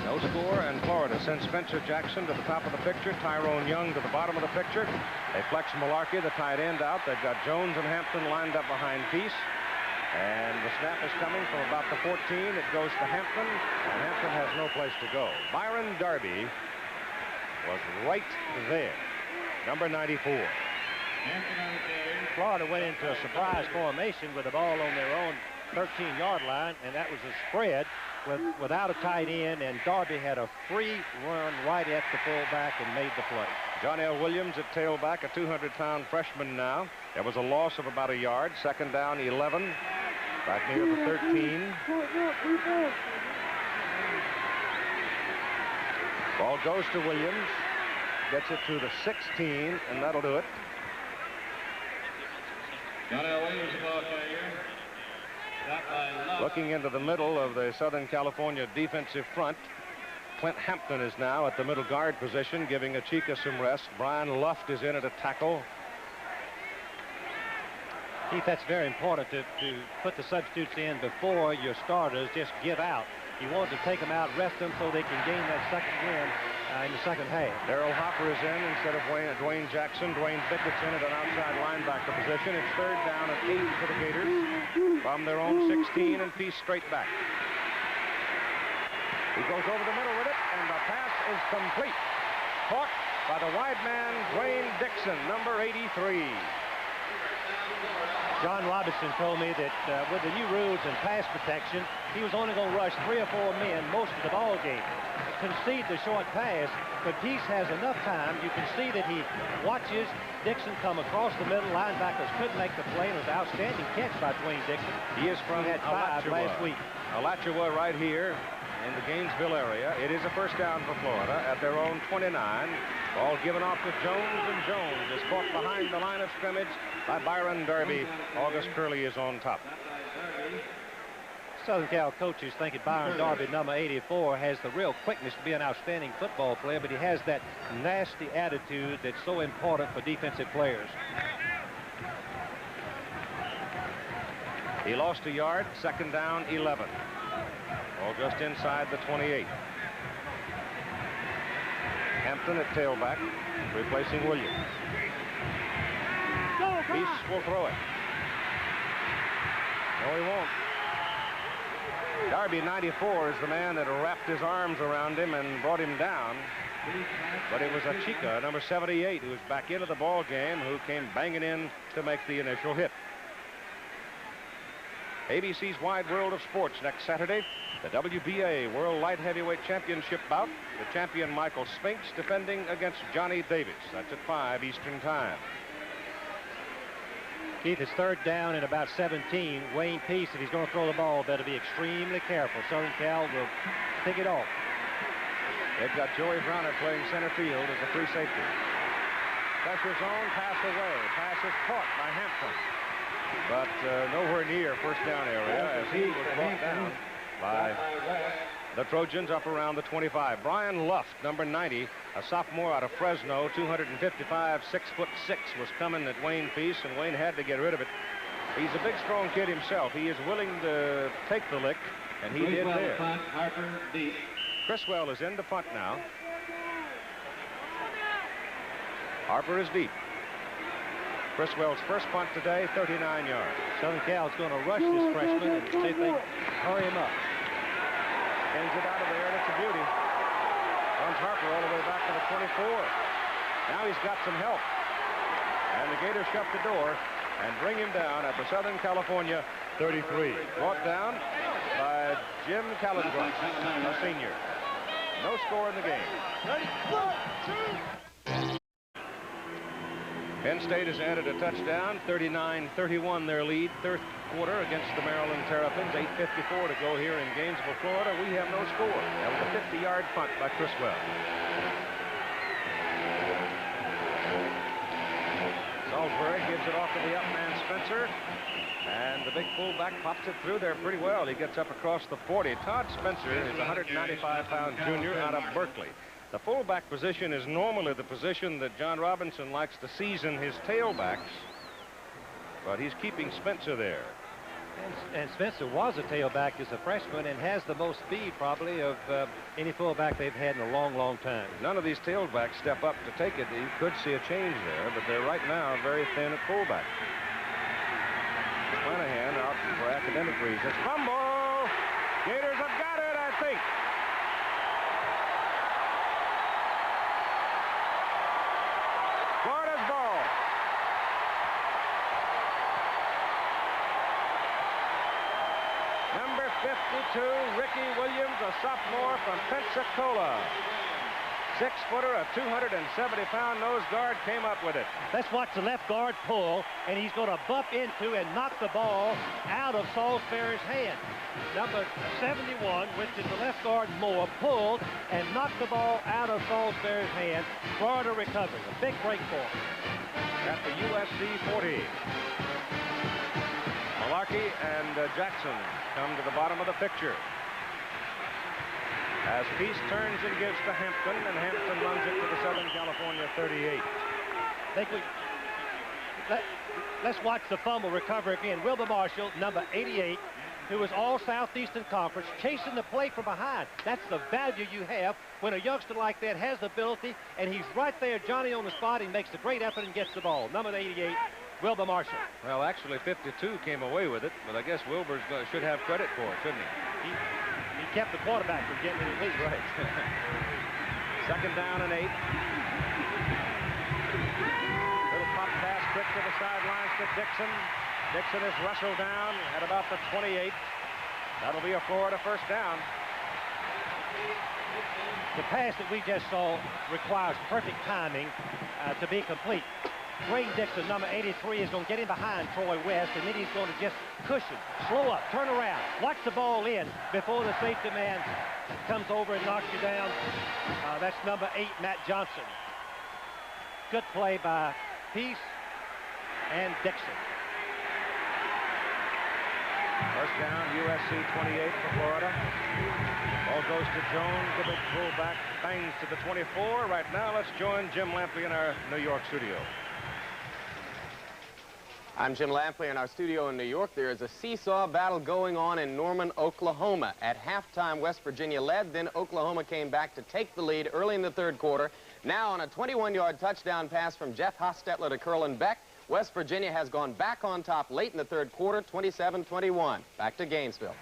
No score, and Florida sends Spencer Jackson to the top of the picture, Tyrone Young to the bottom of the picture. They flex Malarkey, the tight end, out. They've got Jones and Hampton lined up behind Peace. And the snap is coming from about the 14. It goes to Hampton, and Hampton has no place to go. Byron Darby was right there, number 94. Florida went into a surprise formation with the ball on their own 13-yard line, and that was a spread without a tight end, and Darby had a free run right at the fullback and made the play. John L. Williams at tailback, a 200-pound freshman now. There was a loss of about a yard. Second down, 11. Back near the 13. Ball goes to Williams. Gets it to the 16, and that'll do it. John L. Williams, the ball carrier. Looking into the middle of the Southern California defensive front, Clint Hampton is now at the middle guard position, giving Achika some rest. Brian Luft is in at a tackle. Keith, that's very important to put the substitutes in before your starters just give out. You want to take them out, rest them so they can gain that second win in the second half. Darrell Hopper is in instead of Dwayne Jackson. Dwayne Bickett's in at an outside linebacker position. It's third down and 8 for the Gators from their own 16, and Peace straight back. He goes over the middle with it, and the pass is complete. Caught by the wide man, Dwayne Dixon, number 83. John Robinson told me that with the new rules and pass protection, he was only going to rush 3 or 4 men most of the ball game. Concede the short pass, but Peace has enough time. You can see that he watches Dixon come across the middle. Linebackers couldn't make the play. It was an outstanding catch by Dwayne Dixon. He is from Alachua last week. Alachua right here in the Gainesville area. It is a first down for Florida at their own 29. Ball given off to Jones, and Jones is caught behind the line of scrimmage by Byron Darby. August Curley is on top. Southern Cal coaches think that Byron Darby, number 84, has the real quickness to be an outstanding football player, but he has that nasty attitude that's so important for defensive players. He lost a yard. Second down, 11. Ball just inside the 28. Hampton at tailback, replacing Williams. Peace will throw it. No, he won't. Darby 94 is the man that wrapped his arms around him and brought him down. But it was Achika, number 78, who was back into the ball game, who came banging in to make the initial hit. ABC's Wide World of Sports next Saturday. The WBA World Light Heavyweight Championship bout. The champion Michael Spinks defending against Johnny Davis. That's at 5 Eastern Time. Keith, it's third down and about 17. Wayne Peace, if he's going to throw the ball, better be extremely careful. Southern Cal will pick it off. They've got Joey Browner playing center field as a free safety. Pressure zone, pass away. Pass is caught by Hampton. But nowhere near first down area as he was brought down by the Trojans up around the 25. Brian Luft, number 90, a sophomore out of Fresno, 255, 6'6", was coming at Wayne Peace, and Wayne had to get rid of it. He's a big, strong kid himself. He is willing to take the lick, and he did there. Criswell is in to punt now. Harper is deep. Criswell's first punt today, 39 yards. Southern Cal is going to rush this freshman and see if they hurry him up. Sends it out of there, and it's a beauty. Runs Harper all the way back to the 24. Now he's got some help. And the Gators shut the door and bring him down at the Southern California 33. Brought down by Jim Calendruck, a senior. No score in the game. Ready? 1, 2. Penn State has added a touchdown, 39-31 their lead, third quarter against the Maryland Terrapins, 8:54 to go here in Gainesville, Florida. We have no score. That was a 50-yard punt by Criswell. Salisbury gives it off to the up man Spencer, and the big fullback pops it through there pretty well. He gets up across the 40. Todd Spencer is a 195-pound junior out of Berkeley. The fullback position is normally the position that John Robinson likes to season his tailbacks, but he's keeping Spencer there. And Spencer was a tailback as a freshman and has the most speed probably of any fullback they've had in a long, long time. None of these tailbacks step up to take it. You could see a change there, but they're right now very thin at fullback. Flanahan out for academic reasons. Fumble! Gators have got it, I think. Florida's ball. Number 52, Ricky Williams, a sophomore from Pensacola. 6-footer, a 270-pound nose guard came up with it. Let's watch the left guard pull, and he's going to bump into and knock the ball out of Salisbury's hand. Number 71, which is the left guard Moore, pulled and knocked the ball out of Salisbury's hand. Florida recovering. A big break for him. At the USC 40. Malarkey and Jackson come to the bottom of the picture. As Peace turns and gives to Hampton, and Hampton runs it to the Southern California 38. Let's watch the fumble recover again. Wilbur Marshall, number 88, who was all Southeastern Conference, chasing the play from behind. That's the value you have when a youngster like that has the ability, and he's right there, Johnny on the spot. He makes a great effort and gets the ball. Number 88, Wilbur Marshall. Well, actually, 52 came away with it, but I guess Wilbur should have credit for it, shouldn't he? He kept the quarterback from getting in the lead. Right. Second down and 8. Little pop pass quick to the sidelines to Dixon. Dixon is wrestled down at about the 28. That'll be a Florida first down. The pass that we just saw requires perfect timing to be complete. Dwayne Dixon, number 83, is going to get in behind Troy West, and then he's going to just cushion, slow up, turn around, watch the ball in before the safety man comes over and knocks you down. That's number 8, Matt Johnson. Good play by Peace and Dixon. First down, USC 28 for Florida. Ball goes to Jones, the big fullback, bangs to the 24. Right now, let's join Jim Lampley in our New York studio. I'm Jim Lampley in our studio in New York. There is a seesaw battle going on in Norman, Oklahoma. At halftime, West Virginia led, then Oklahoma came back to take the lead early in the third quarter. Now on a 21-yard touchdown pass from Jeff Hostetler to Curlin Beck, West Virginia has gone back on top late in the third quarter, 27-21. Back to Gainesville.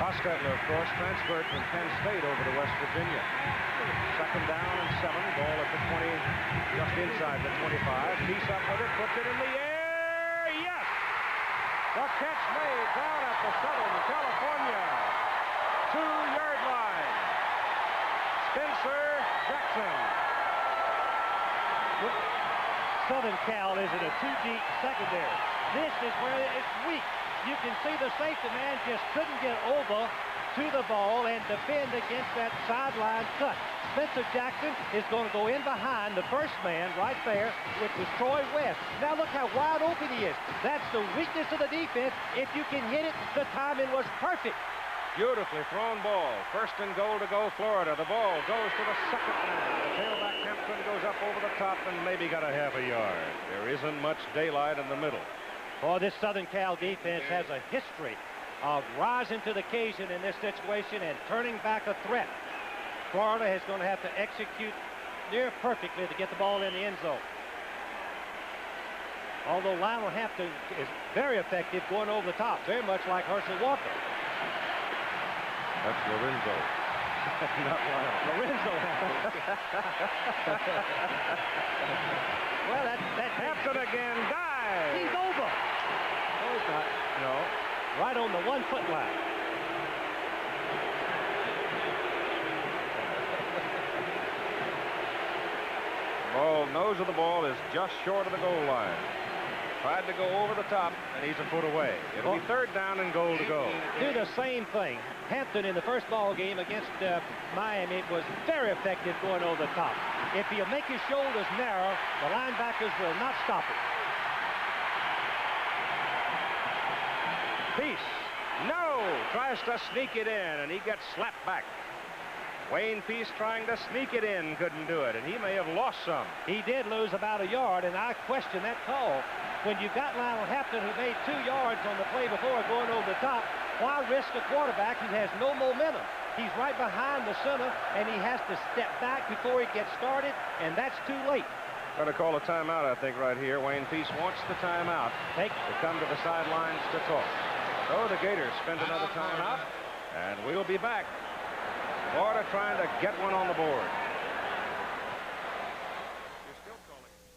Hostetler, of course, transferred from Penn State over to West Virginia. Second down and 7. Ball at the 20, just inside the 25. Peace up with it, puts it in the air. Yes! The catch made down at the Southern California 2-yard line. Spencer Jackson. Southern Cal is in a too-deep secondary. This is where it's weak. You can see the safety man just couldn't get over to the ball and defend against that sideline cut. Spencer Jackson is going to go in behind the first man right there, which was Troy West. Now look how wide open he is. That's the weakness of the defense. If you can hit it, the timing was perfect. Beautifully thrown ball. First and goal to go, Florida. The ball goes to the second man. The tailback Hampton goes up over the top and maybe got a half a yard. There isn't much daylight in the middle. Boy, this Southern Cal defense has a history of rising to the occasion in this situation and turning back a threat. Florida is going to have to execute near perfectly to get the ball in the end zone. Although Lionel Hampton is very effective going over the top, very much like Herschel Walker. That's Lorenzo. Not Lionel. Lorenzo. Well, that Hampton again. Dive. He's over. No, he's not. No. Right on the 1-foot line. Ball, nose of the ball is just short of the goal line. Tried to go over the top, and he's a foot away. It'll be third down and goal to go. Do the same thing. Hampton in the first ball game against Miami was very effective going over the top. If he'll make his shoulders narrow, the linebackers will not stop it. Peace. No! Tries to sneak it in, and he gets slapped back. Wayne Peace trying to sneak it in, couldn't do it, and he may have lost some. He did lose about a yard, and I question that call. When you've got Lionel Hampton, who made 2 yards on the play before going over the top, why risk a quarterback who has no momentum? He's right behind the center, and he has to step back before he gets started, and that's too late. Going to call a timeout, I think, right here. Wayne Peace wants the timeout to come to the sidelines to talk. So the Gators spend another timeout, and we'll be back. Florida trying to get one on the board.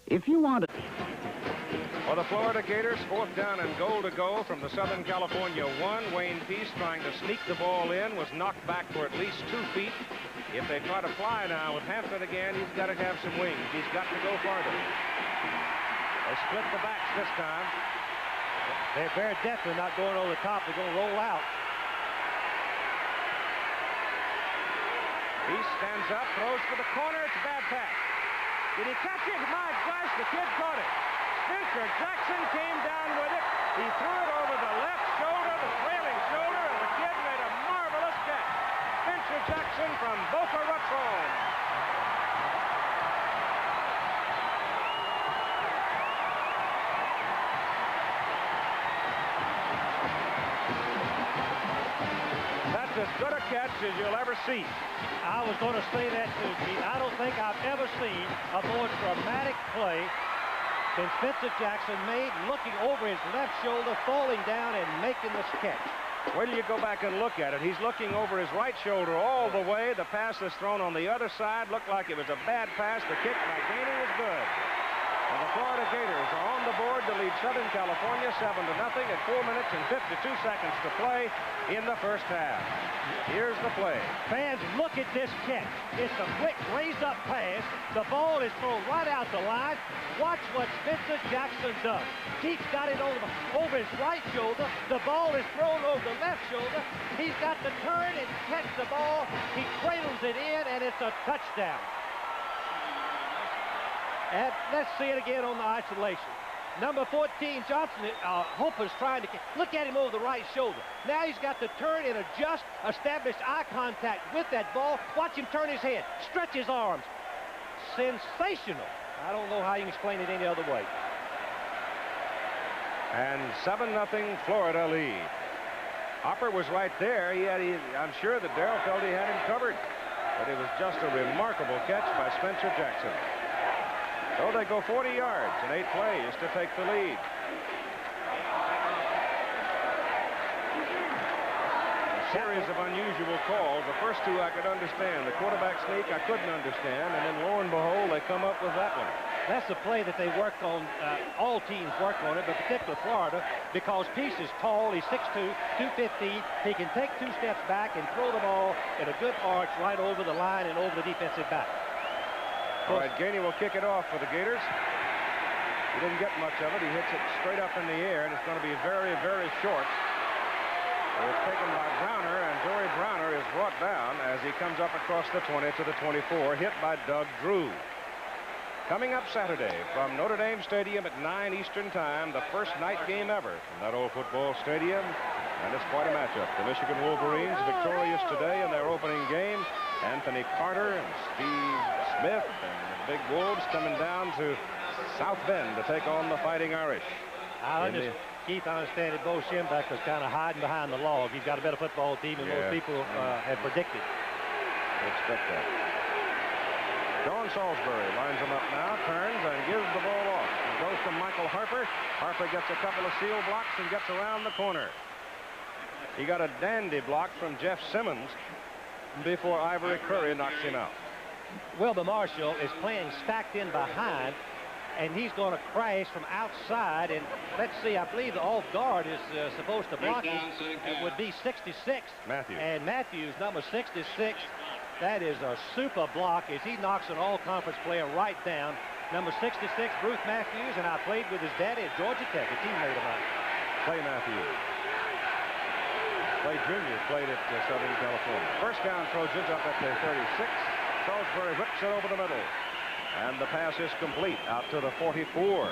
If you want to... For the Florida Gators, fourth down and goal to go from the Southern California 1. Wayne Peace trying to sneak the ball in, was knocked back for at least 2 feet. If they try to fly now with Hampton again, he's got to have some wings. He's got to go farther. They split the backs this time. They're very definitely not going over the top. They're going to roll out. Peace stands up, throws for the corner. It's a bad pass. Did he catch it? My gosh, the kid caught it. Spencer Jackson came down with it. He threw it over the left shoulder, the trailing shoulder, and the kid made a marvelous catch. Spencer Jackson from Boca Raton. That's as good a catch as you'll ever see. I was going to say that too, Pete. I don't think I've ever seen a more dramatic play than Spencer Jackson made, looking over his left shoulder, falling down, and making this catch. Wait till you go back and look at it. He's looking over his right shoulder all the way. The pass is thrown on the other side. Looked like it was a bad pass. The kick by Gainey was good. And the Florida Gators are on the board to lead Southern California 7-0 at 4 minutes and 52 seconds to play in the first half. Here's the play. Fans, look at this catch. It's a quick raised-up pass. The ball is thrown right out the line. Watch what Spencer Jackson does. He's got it over his right shoulder. The ball is thrown over the left shoulder. He's got to turn and catch the ball. He cradles it in, and it's a touchdown. And let's see it again on the isolation. Number 14, Johnson, Hoper's trying to look at him over the right shoulder. Now he's got to turn and adjust, establish eye contact with that ball. Watch him turn his head, stretch his arms. Sensational. I don't know how you can explain it any other way. And 7-0 Florida lead. Hopper was right there. I'm sure that Darrell felt he had him covered. But it was just a remarkable catch by Spencer Jackson. So they go 40 yards in 8 plays to take the lead. A series of unusual calls. The first two I could understand. The quarterback sneak I couldn't understand, and then lo and behold, they come up with that one. That's the play that they worked on. All teams work on it, but particularly Florida, because Peace is tall. He's 6'2", 215. He can take 2 steps back and throw the ball at a good arch right over the line and over the defensive back. All right, Gainey will kick it off for the Gators. He didn't get much of it. He hits it straight up in the air, and it's going to be very, very short. It's taken by Browner, and Joey Browner is brought down as he comes up across the 20 to the 24, hit by Doug Drew. Coming up Saturday from Notre Dame Stadium at 9 Eastern Time, the first night game ever from that old football stadium, and it's quite a matchup. The Michigan Wolverines victorious today in their opening game. Anthony Carter and Steve Smith and the Big Wolves coming down to South Bend to take on the Fighting Irish. Keith, I understand that Bo Schembech was kind of hiding behind the log. He's got a better football team than most people have predicted. I expect that. John Salisbury lines him up now, turns and gives the ball off. It goes to Michael Harper. Harper gets a couple of seal blocks and gets around the corner. He got a dandy block from Jeff Simmons before Ivory Curry knocks him out. Wilbur Marshall is playing stacked in behind, and he's going to crash from outside. And let's see, I believe the off guard is supposed to block him. It would be 66. Matthews. And Matthews, number 66. That is a super block as he knocks an all-conference player right down. Number 66, Bruce Matthews, and I played with his daddy at Georgia Tech, a teammate of mine. Clay Matthews. Clay Jr. played at Southern California. First down, Trojans up at the 36. Salisbury whips it over the middle. And the pass is complete out to the 44.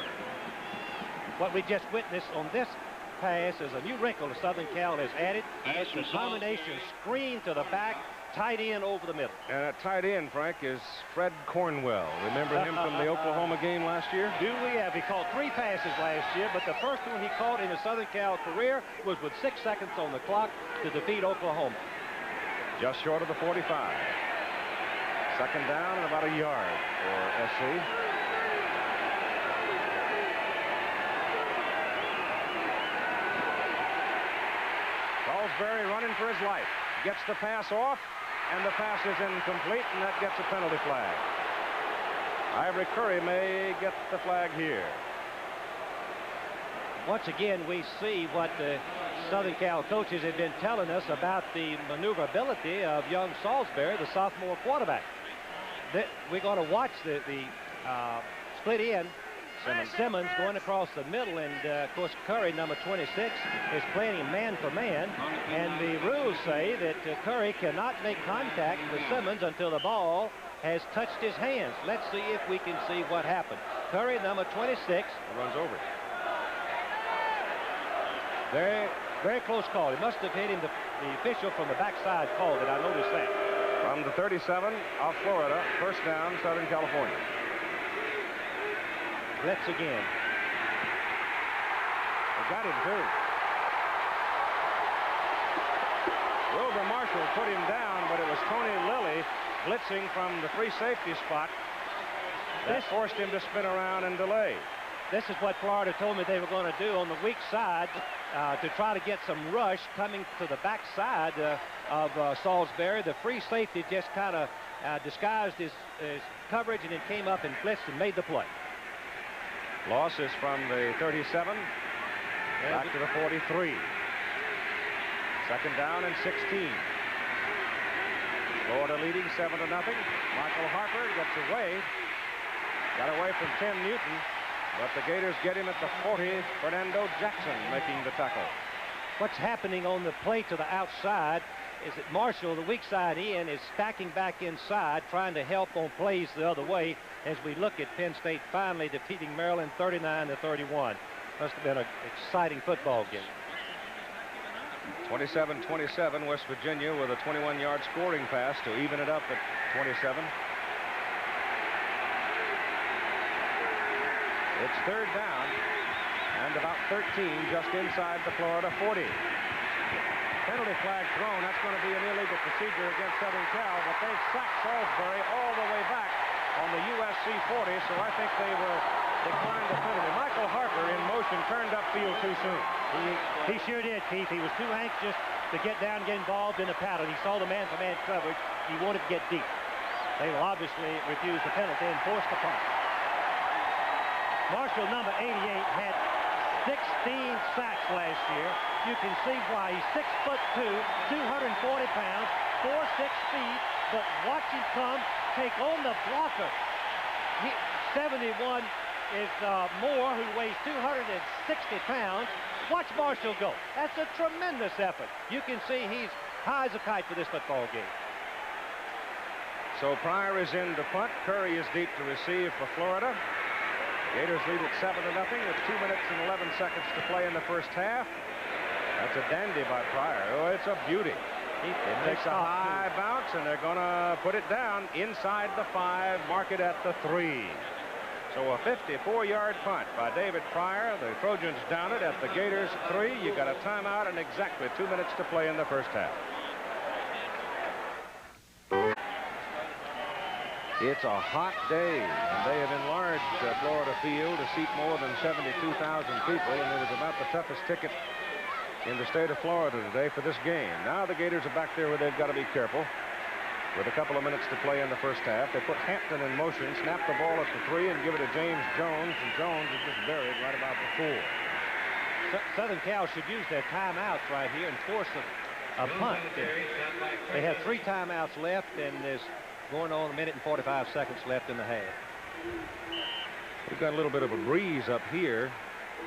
What we just witnessed on this pass is a new wrinkle that Southern Cal has added. It's a combination screen to the back, tight end over the middle. And at tight end, Frank, is Fred Cornwell. Remember him from the Oklahoma game last year? Do we have? He caught 3 passes last year, but the first one he caught in his Southern Cal career was with 6 seconds on the clock to defeat Oklahoma. Just short of the 45. Second down and about a yard for SC. Salisbury running for his life. Gets the pass off, and the pass is incomplete, and that gets a penalty flag. Ivory Curry may get the flag here. Once again, we see what the Southern Cal coaches have been telling us about the maneuverability of young Salisbury, the sophomore quarterback. We're going to watch the split in. Simmons going across the middle, and of course Curry, number 26, is playing man for man, and the rules say that Curry cannot make contact with Simmons until the ball has touched his hands. Let's see if we can see what happened. Curry, number 26, runs over it. Very, very close call. He must have hit him. The official from the backside called it. I noticed that. From the 37 of Florida, first down, Southern California. Blitz again. They got him, too. Wilbur Marshall put him down, but it was Tony Lilly blitzing from the free safety spot that forced him to spin around and delay. This is what Florida told me they were going to do on the weak side to try to get some rush coming to the backside of Salisbury. The free safety just kind of disguised his coverage, and it came up and blitzed and made the play. Loss is from the 37 back to the 43. Second down and 16. Florida leading 7-0. Michael Harper gets away. Got away from Ken Newton, but the Gators get him at the 40. Fernando Jackson making the tackle. What's happening on the play to the outside is that Marshall, the weak side in, is stacking back inside, trying to help on plays the other way as we look at Penn State finally defeating Maryland 39-31. Must have been an exciting football game. 27-27, West Virginia with a 21-yard scoring pass to even it up at 27. It's third down and about 13 just inside the Florida 40. Penalty flag thrown. That's going to be an illegal procedure against Southern Cal, but they've sacked Salisbury all the way back on the USC 40, so I think they will decline the penalty. Michael Harper in motion turned upfield too soon. He sure did, Keith. He was too anxious to get down and get involved in the paddle. He saw the man-to-man coverage. He wanted to get deep. They will obviously refuse the penalty and force the punt. Marshall, number 88, had 16 sacks last year. You can see why. He's 6'2", 240 pounds, 4'6" speed, but watch him come, take on the blocker. 71 is Moore, who weighs 260 pounds. Watch Marshall go. That's a tremendous effort. You can see he's high as a kite for this football game. So Pryor is in to punt. Curry is deep to receive for Florida. Gators lead at 7-0 with 2 minutes and 11 seconds to play in the first half. That's a dandy by Pryor. Oh, it's a beauty. It takes a high bounce, and they're going to put it down inside the 5, mark it at the 3. So a 54-yard punt by David Pryor. The Trojans down it at the Gators 3. You got a timeout and exactly 2 minutes to play in the first half. It's a hot day, and they have enlarged Florida Field to seat more than 72,000 people, and it is about the toughest ticket in the state of Florida today for this game. Now the Gators are back there where they've got to be careful. With a couple of minutes to play in the first half, they put Hampton in motion, snap the ball at the 3, and give it to James Jones, and Jones is just buried right about the 4. Southern Cal should use their timeouts right here and force a punt. They have 3 timeouts left, and there's going on 1 minute and 45 seconds left in the half. We've got a little bit of a breeze up here.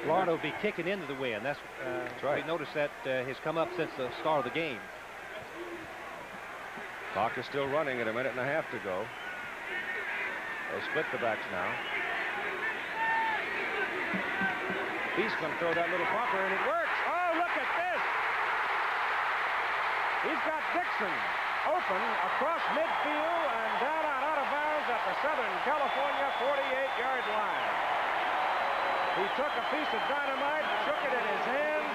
Florida will be kicking into the wind. That's right. We noticed that has come up since the start of the game. Clock is still running at 1.5 minutes to go. They split the backs now. He's going to throw that little popper, and it works. Oh, look at this. He's got Dixon open across midfield and down out of bounds at the Southern California 48-yard line. He took a piece of dynamite, shook it in his hands,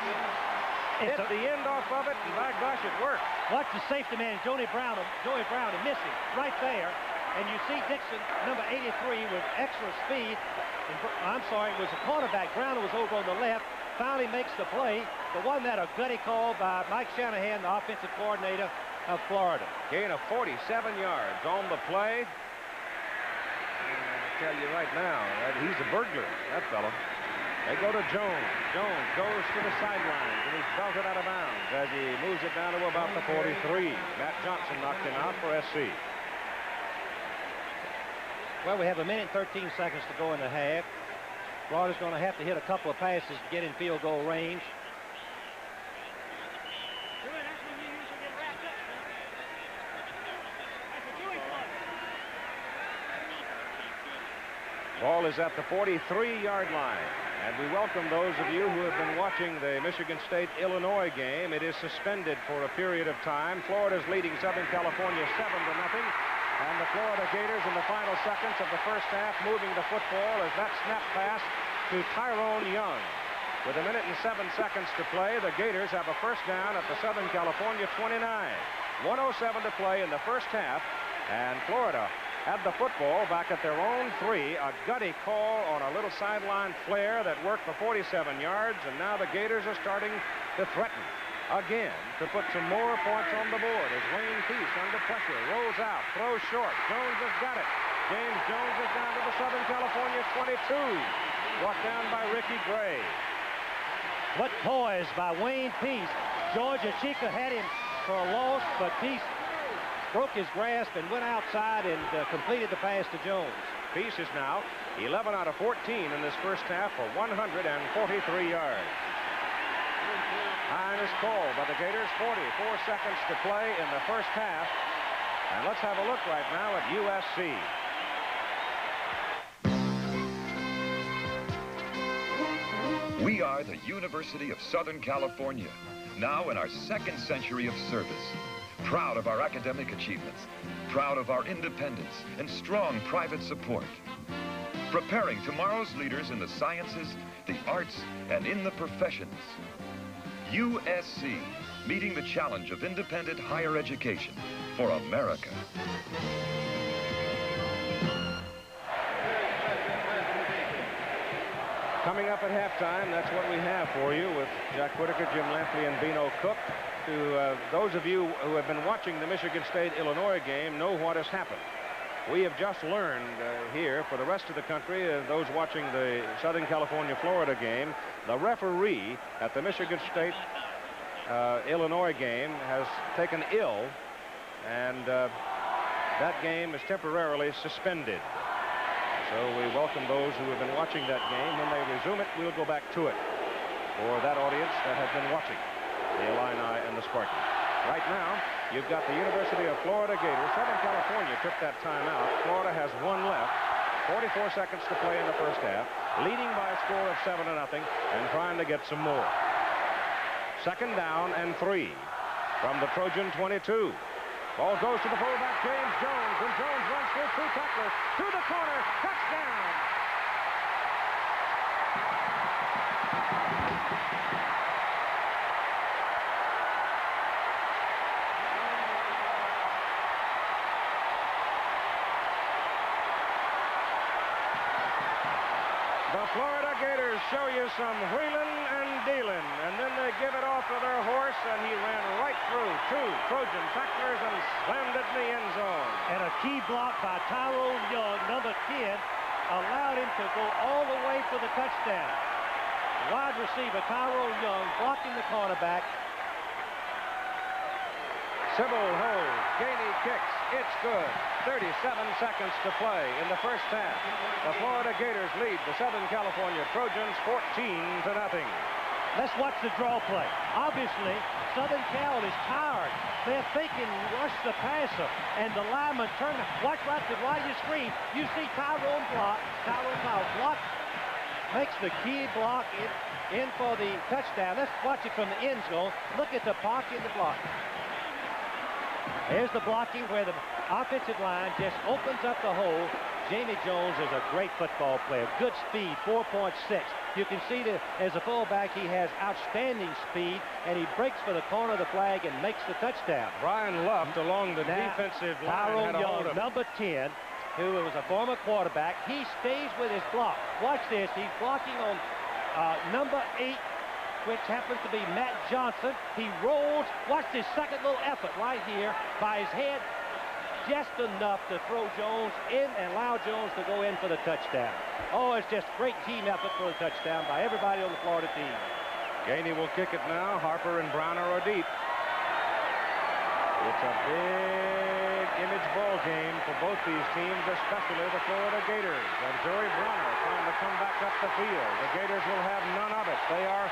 hit the end off of it, and by gosh, it worked. Watch the safety man, Joey Brown, and miss him right there. And you see Dixon, number 83, with extra speed. I'm sorry, it was a cornerback. Brown was over on the left. Finally makes the play. The one that a gutty call by Mike Shanahan, the offensive coordinator of Florida. Gain of 47 yards on the play. I tell you right now, he's a burglar, that fellow. They go to Jones. Jones goes to the sidelines, and he's belted out of bounds as he moves it down to about the 43. Matt Johnson knocked him out for SC. Well, we have 1 minute and 13 seconds to go in the half. Florida's going to have to hit a couple of passes to get in field goal range. Ball is at the 43-yard line. And we welcome those of you who have been watching the Michigan State-Illinois game. It is suspended for a period of time. Florida's leading Southern California 7-0. And the Florida Gators in the final seconds of the first half moving the football as that snap pass to Tyrone Young. With 1 minute and 7 seconds to play, the Gators have a first down at the Southern California 29. 1:07 to play in the first half. And Florida had the football back at their own 3. A gutty call on a little sideline flare that worked for 47 yards, and now the Gators are starting to threaten again to put some more points on the board as Wayne Peace under pressure rolls out, throws short. Jones has got it. James Jones is down to the Southern California 22. Brought down by Ricky Gray. What poise by Wayne Peace. Georgia Chica had him for a loss, but Peace broke his grasp and went outside and completed the pass to Jones. Peace is now 11 out of 14 in this first half for 143 yards. Time is called by the Gators. 44 seconds to play in the first half. And let's have a look right now at USC. We are the University of Southern California, now in our 2nd century of service. Proud of our academic achievements, proud of our independence and strong private support. Preparing tomorrow's leaders in the sciences, the arts, and in the professions. USC, meeting the challenge of independent higher education for America. Coming up at halftime, that's what we have for you with Jack Whitaker, Jim Lampley, and Beano Cook. To those of you who have been watching the Michigan State-Illinois game know what has happened. We have just learned here, for the rest of the country, those watching the Southern California-Florida game, the referee at the Michigan State-Illinois game has taken ill, and that game is temporarily suspended. So we welcome those who have been watching that game. When they resume it, we'll go back to it for that audience that has been watching the Illini and the Spartans. Right now, you've got the University of Florida Gators. Southern California took that timeout. Florida has one left. 44 seconds to play in the first half, leading by a score of 7-0 and trying to get some more. 2nd down and 3 from the Trojan 22. Ball goes to the fullback, James Jones, and Jones runs through 2 tacklers to the corner. Touchdown! The Florida Gators show you some wheeling and dealing, and then they give it off to their horse, and he ran right through 2 Trojan tacklers and slammed it in the end zone. And a key block by Tyrone Young, number 10, allowed him to go all the way for the touchdown. Wide receiver Tyrone Young blocking the cornerback. Sybil holds, Gainey kicks, it's good. 37 seconds to play in the first half. The Florida Gators lead the Southern California Trojans 14-0. Let's watch the draw play. Obviously, Southern Cal is tired. They're thinking rush the passer, and the lineman turn. Watch right to right of your screen. You see Tyrone block. Tyrone Powell block, makes the key block in for the touchdown. Let's watch it from the end zone. Look at the block in the block. Here's the blocking where the offensive line just opens up the hole. Jamie Jones is a great football player. Good speed, 4.6. You can see that as a fullback, he has outstanding speed, and he breaks for the corner of the flag and makes the touchdown. Brian Luft along the defensive line. Tyrone Young, number 10, who was a former quarterback, he stays with his block. Watch this. He's blocking on number 8, which happens to be Matt Johnson. He rolls. Watch this second little effort right here by his head. Just enough to throw Jones in and allow Jones to go in for the touchdown. Oh, it's just great team effort for the touchdown by everybody on the Florida team. Gainey will kick it now. Harper and Browner are deep. It's a big image ball game for both these teams, especially the Florida Gators. And Joey Browner trying to come back up the field. The Gators will have none of it. They are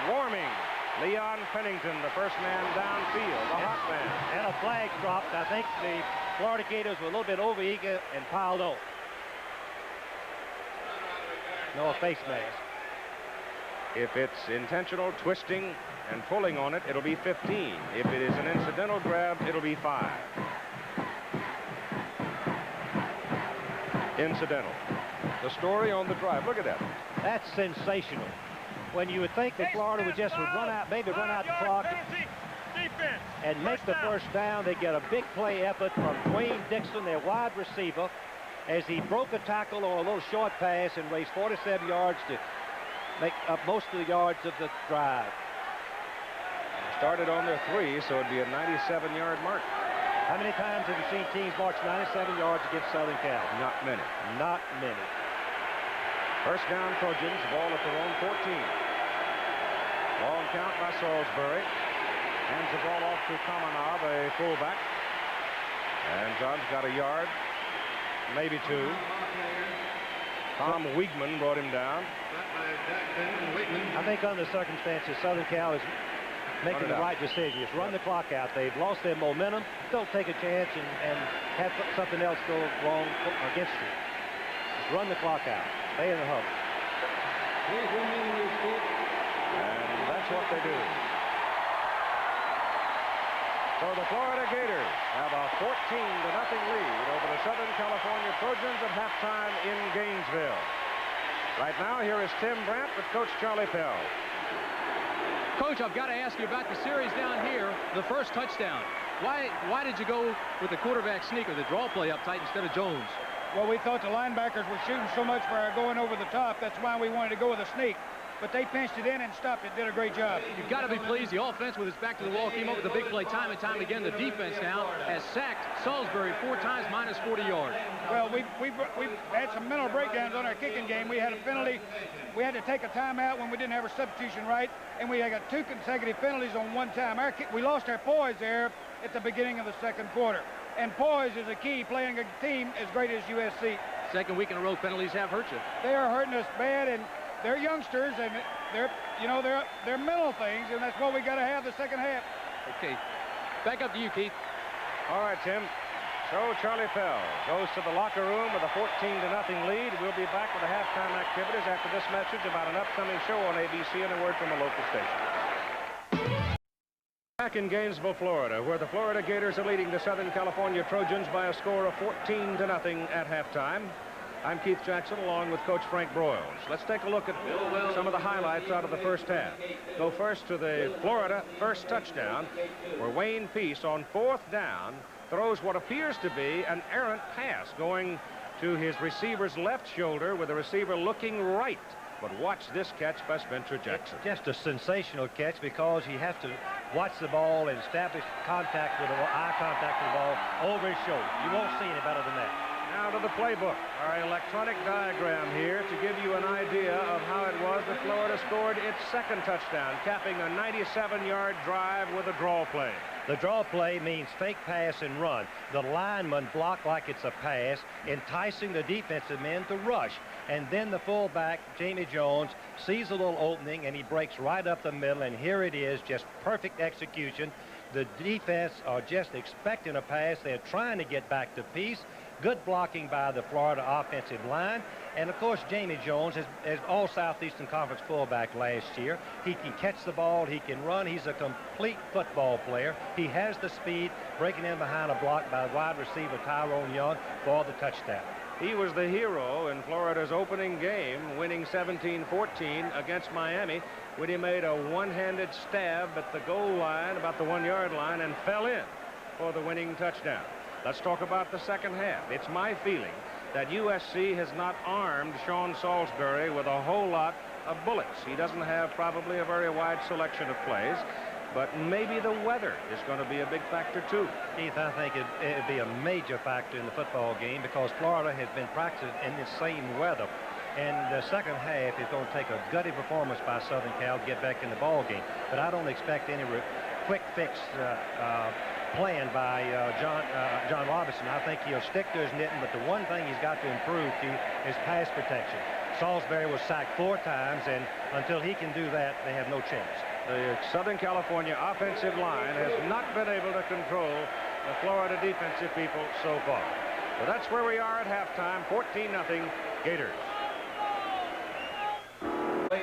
swarming Leon Pennington, the first man downfield, the hot man. And a flag dropped. I think the Florida Gators were a little bit overeager and piled on. No, a face mask. If it's intentional twisting and pulling on it, it'll be 15. If it is an incidental grab, it'll be 5. Incidental. The story on the drive. Look at that. That's sensational. When you would think that Florida would just run out, maybe run out the clock and make the first down, they get a big play effort from Dwayne Dixon, their wide receiver, as he broke a tackle on a little short pass and raised 47 yards to make up most of the yards of the drive. Started on their 3, so it'd be a 97-yard mark. How many times have you seen teams march 97 yards against Southern Cal? Not many. Not many. First down, Trojans, ball at their own 14. Long count by Salisbury. Hands the ball off to Kamenov, a fullback. And John's got a yard, maybe 2. Tom Wiegman brought him down. I think under the circumstances, Southern Cal is making the right decision. Just run the clock out. They've lost their momentum. Don't take a chance and have something else go wrong against you. Just run the clock out. Stay in the huddle. And that's what they do. So the Florida Gators have a 14-0 lead over the Southern California Trojans at halftime in Gainesville. Right now, here is Tim Brandt with Coach Charlie Pell. Coach, I've got to ask you about the series down here, the first touchdown. Why did you go with the quarterback sneak or the draw play up tight instead of Jones? Well, we thought the linebackers were shooting so much for our going over the top. That's why we wanted to go with a sneak. But they pinched it in and stopped it, did a great job. You've got to be pleased. The offense, with its back to the wall, came up with a big play time and time again. The defense now has sacked Salisbury 4 times, minus 40 yards. Well, we've had some mental breakdowns on our kicking game. We had a penalty. We had to take a timeout when we didn't have our substitution right, and we got 2 consecutive penalties on one time. We lost our poise there at the beginning of the second quarter. And poise is a key playing a team as great as USC. Second week in a row, penalties have hurt you. They are hurting us bad, and they're youngsters, and they're mental things, and that's what we got to have the second half. Okay, back up to you, Keith. All right, Tim. So Charlie Pell goes to the locker room with a 14-0 lead. We'll be back with the halftime activities after this message about an upcoming show on ABC and a word from a local station. Back in Gainesville, Florida, where the Florida Gators are leading the Southern California Trojans by a score of 14-0 at halftime. I'm Keith Jackson along with Coach Frank Broyles. Let's take a look at some of the highlights out of the first half. Go first to the Florida first touchdown, where Wayne Peace on 4th down throws what appears to be an errant pass going to his receiver's left shoulder with the receiver looking right. But watch this catch by Spencer Jackson. Just a sensational catch because you have to watch the ball and establish contact with the eye contact with the ball over his shoulder. You won't see any better than that. Now to the playbook, our electronic diagram here to give you an idea of how it was that Florida scored its second touchdown, capping a 97-yard drive with a draw play. The draw play means fake pass and run. The lineman block like it's a pass, enticing the defensive men to rush. And then the fullback, Jamie Jones, sees a little opening, and he breaks right up the middle, and here it is, just perfect execution. The defense are just expecting a pass. They're trying to get back to Peace. Good blocking by the Florida offensive line. And, of course, Jamie Jones is all Southeastern Conference fullback last year. He can catch the ball. He can run. He's a complete football player. He has the speed, breaking in behind a block by wide receiver Tyrone Young for the touchdown. He was the hero in Florida's opening game, winning 17-14 against Miami, when he made a one-handed stab at the goal line, about the 1-yard line, and fell in for the winning touchdown. Let's talk about the second half. It's my feeling that USC has not armed Sean Salisbury with a whole lot of bullets. He doesn't have probably a very wide selection of plays, but maybe the weather is going to be a big factor too. Keith, I think it'd be a major factor in the football game because Florida has been practicing in the same weather. And the second half is going to take a gutty performance by Southern Cal to get back in the ball game. But I don't expect any quick fix plan by John Robinson. I think he'll stick to his knitting, but the one thing he's got to improve, Keith, is pass protection. Salisbury was sacked 4 times, and until he can do that, they have no chance. The Southern California offensive line has not been able to control the Florida defensive people so far. So that's where we are at halftime, 14-0 Gators.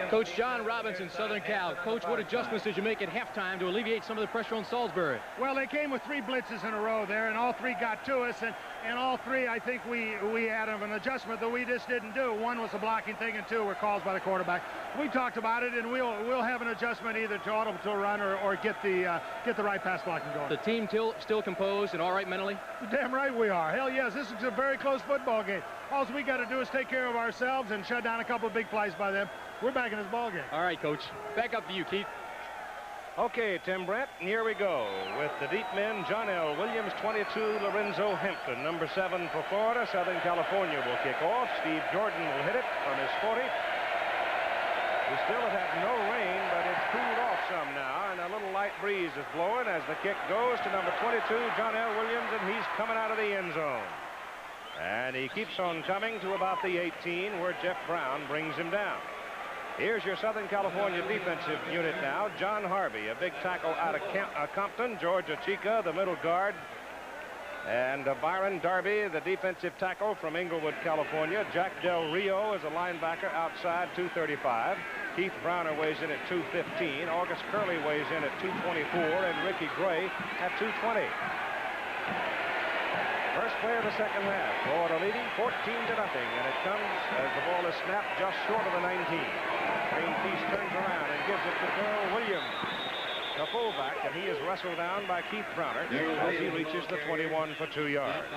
Coach John Robinson, Southern Cal. Coach, what adjustments did you make at halftime to alleviate some of the pressure on Salisbury? Well, they came with 3 blitzes in a row there, and all 3 got to us, and all 3, I think we had an adjustment that we just didn't do. 1 was a blocking thing, and 2 were calls by the quarterback. We talked about it, and we'll have an adjustment either to auto to run or get the right pass blocking going. The team still composed and all right mentally? Damn right we are. Hell yes, this is a very close football game. All we got to do is take care of ourselves and shut down a couple of big plays by them. We're back in this ball game. All right, Coach. Back up to you, Keith. Okay, Tim Brent, here we go with the deep men. John L. Williams, 22, Lorenzo Hampton, number 7 for Florida. Southern California will kick off. Steve Jordan will hit it from his 40. We still have had no rain, but it's cooled off some now, and a little light breeze is blowing as the kick goes to number 22, John L. Williams, and he's coming out of the end zone. And he keeps on coming to about the 18, where Jeff Brown brings him down. Here's your Southern California defensive unit now. John Harvey, a big tackle out of Compton. George Chica, the middle guard. And Byron Darby, the defensive tackle from Inglewood, California. Jack Del Rio is a linebacker outside, 235. Keith Browner weighs in at 215. August Curley weighs in at 224. And Ricky Gray at 220. First play of the second half. Florida leading 14-0, and it comes as the ball is snapped just short of the 19. Green Peace turns around and gives it to Darrell Williams. the fullback, and he is wrestled down by Keith Browner as he reaches the 21 for 2 yards.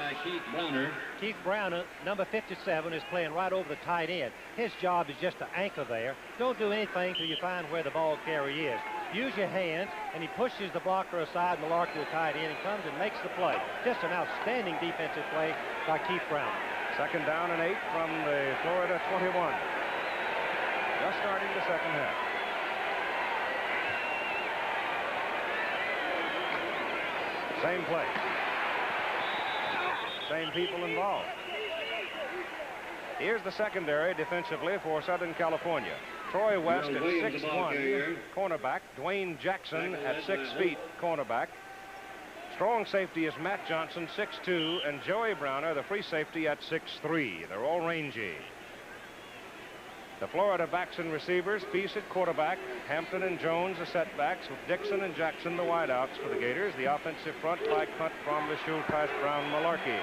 Keith Browner, number 57, is playing right over the tight end. His job is just to anchor there. Don't do anything till you find where the ball carry is. Use your hands, and he pushes the blocker aside, Malarkey, the tight end, and comes and makes the play. Just an outstanding defensive play by Keith Browner. 2nd down and 8 from the Florida 21. Just starting the second half. Same play. Same people involved. Here's the secondary defensively for Southern California. Troy West at 6'1", cornerback. Dwayne Jackson at 6 feet, cornerback. Strong safety is Matt Johnson, 6'2", and Joey Browner, the free safety, at 6'3". They're all rangy. The Florida backs and receivers, Peace at quarterback, Hampton and Jones the setbacks, with Dixon and Jackson the wideouts for the Gators. The offensive front, Pike, Hunt, Bromley, Schulteis, Brown, Malarkey.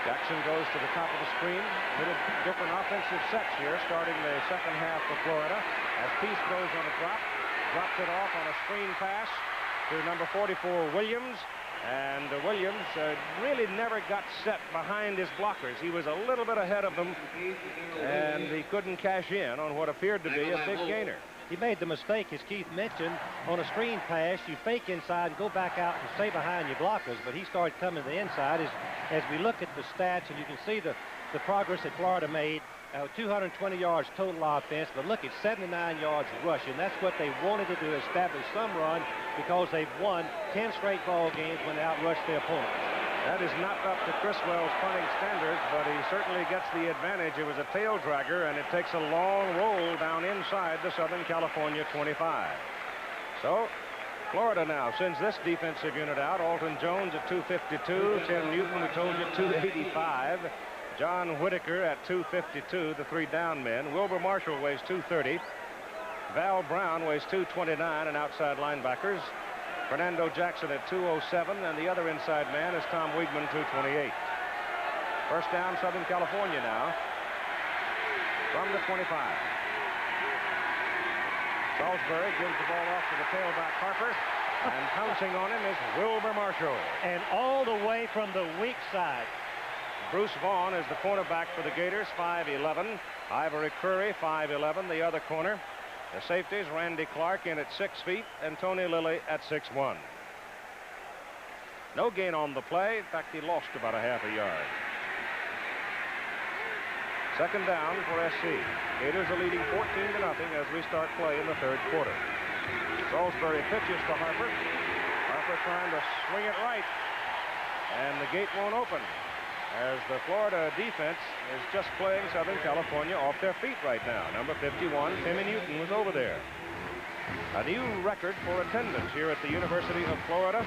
Jackson goes to the top of the screen. Little different offensive sets here, starting the second half for Florida. As Peace goes on a drop, drops it off on a screen pass to number 44, Williams. And Williams really never got set behind his blockers. He was a little bit ahead of them, and he couldn't cash in on what appeared to be a big gainer. He made the mistake, as Keith mentioned, on a screen pass. You fake inside and go back out and stay behind your blockers, but he started coming to the inside. As we look at the stats, and you can see the progress that Florida made, 220 yards total offense, but look at 79 yards rushing. That's what they wanted to do, establish some run, because they've won 10 straight ball games when they outrushed their opponents. That is not up to Criswell's punting standards, but he certainly gets the advantage. It was a tail dragger, and it takes a long roll down inside the Southern California 25. So Florida now sends this defensive unit out. Alton Jones at 252. Tim Newton, we told you, 285. John Whitaker at 252, the 3 down men. Wilbur Marshall weighs 230. Val Brown weighs 229, and outside linebackers. Fernando Jackson at 207, and the other inside man is Tom Weigman, 228. First down, Southern California now from the 25. Salisbury gives the ball off to the tailback Harper, and pouncing on him is Wilbur Marshall. And all the way from the weak side. Bruce Vaughn is the cornerback for the Gators, 5'11". Ivory Curry, 5'11", the other corner. The safeties, Randy Clark in at 6 feet, and Tony Lilly at 6'1". No gain on the play. In fact, he lost about a half a yard. Second down for SC. Gators are leading 14-0 as we start play in the third quarter. Salisbury pitches to Harper. Harper trying to swing it right, and the gate won't open, as the Florida defense is just playing Southern California off their feet right now. Number 51, Timmy Newton, was over there. A new record for attendance here at the University of Florida,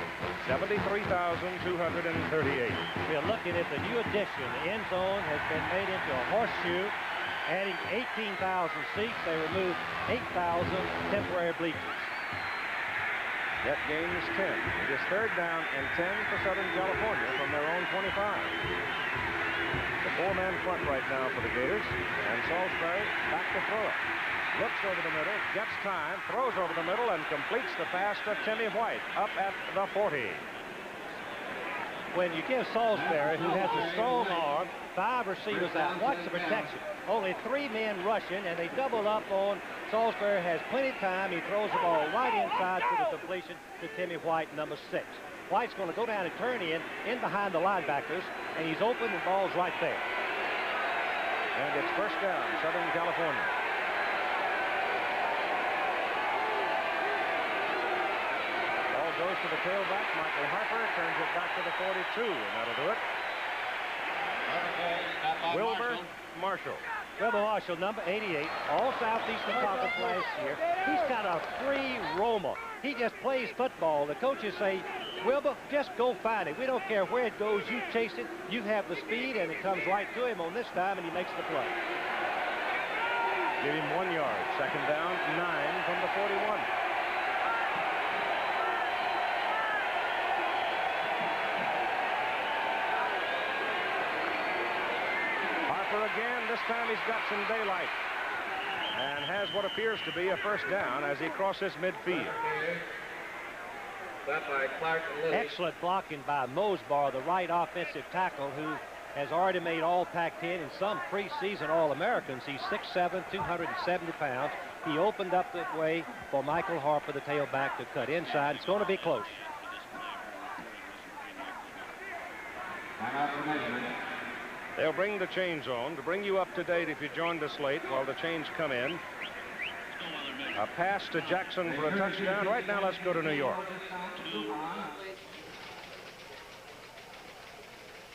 73,238. We are looking at the new addition. The end zone has been made into a horseshoe, adding 18,000 seats. They removed 8,000 temporary bleachers. That gain is 10. It is third down and 10 for Southern California from their own 25. The 4-man front right now for the Gators, and Salisbury back to throw it. Looks over the middle, gets time, throws over the middle, and completes the pass to Timmy White up at the 40. When you give Salisbury, who has a strong arm, 5 receivers out, watch the protection. Only 3 men rushing, and they double up on Salisbury. Has plenty of time. He throws the ball right inside for the completion to Timmy White, number 6. White's going to go down and turn in behind the linebackers, and he's open. The ball's right there. And it's first down, Southern California. Ball goes to the tailback, Michael Harper, turns it back to the 42, and that'll do it. Wilbur Marshall. Wilbur Marshall, number 88, all Southeastern Conference last year. He's got a free roamer. He just plays football. The coaches say, Wilbur, just go find it. We don't care where it goes. You chase it. You have the speed, and it comes right to him on this time, and he makes the play. Give him 1 yard. Second down, 9 from the 41. Again, this time he's got some daylight. and has what appears to be a first down as he crosses midfield. Excellent blocking by Mosbar, the right offensive tackle, who has already made all Pac-10 and some preseason All-Americans. He's 6'7", 270 pounds. He opened up the way for Michael Harper, the tailback, to cut inside. It's going to be close. They'll bring the chains on to bring you up to date if you joined us late while the chains come in. A pass to Jackson for a touchdown. Right now, let's go to New York.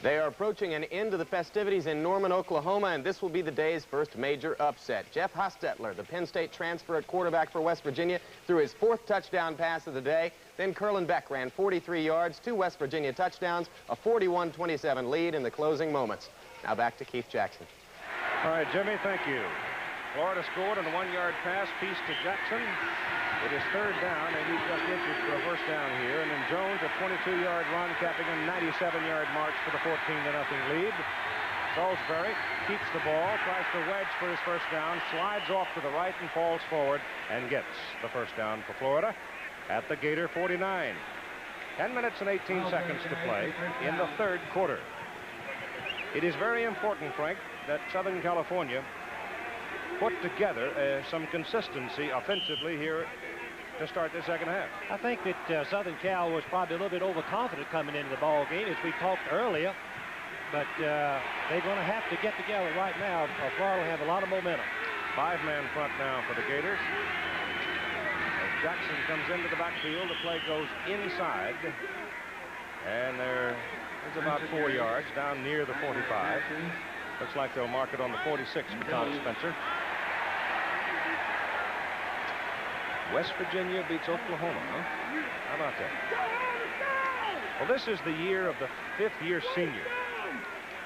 They are approaching an end to the festivities in Norman, Oklahoma, and this will be the day's first major upset. Jeff Hostetler, the Penn State transfer at quarterback for West Virginia, threw his 4th touchdown pass of the day. Then Curlin Beck ran 43 yards, 2 West Virginia touchdowns, a 41-27 lead in the closing moments. Now back to Keith Jackson. All right, Jimmy, thank you. Florida scored on a 1-yard pass piece to Jackson. It is 3rd down. They need just inches for a first down here. And then Jones, a 22-yard run, capping a 97-yard march for the 14-0 lead. Salisbury keeps the ball, tries to wedge for his first down, slides off to the right and falls forward and gets the first down for Florida at the Gator 49. 10 minutes and 18 seconds to play in the 3rd quarter. It is very important, Frank, that Southern California put together some consistency offensively here to start the second half. I think that Southern Cal was probably a little bit overconfident coming into the ball game, as we talked earlier. But they're going to have to get together right now. Florida will have a lot of momentum. 5-man front now for the Gators. As Jackson comes into the backfield, the play goes inside. And there is about 4 yards down near the 45. Looks like they'll mark it on the 46 for Tom Spencer. West Virginia beats Oklahoma, huh? How about that? Well, this is the year of the 5th-year senior,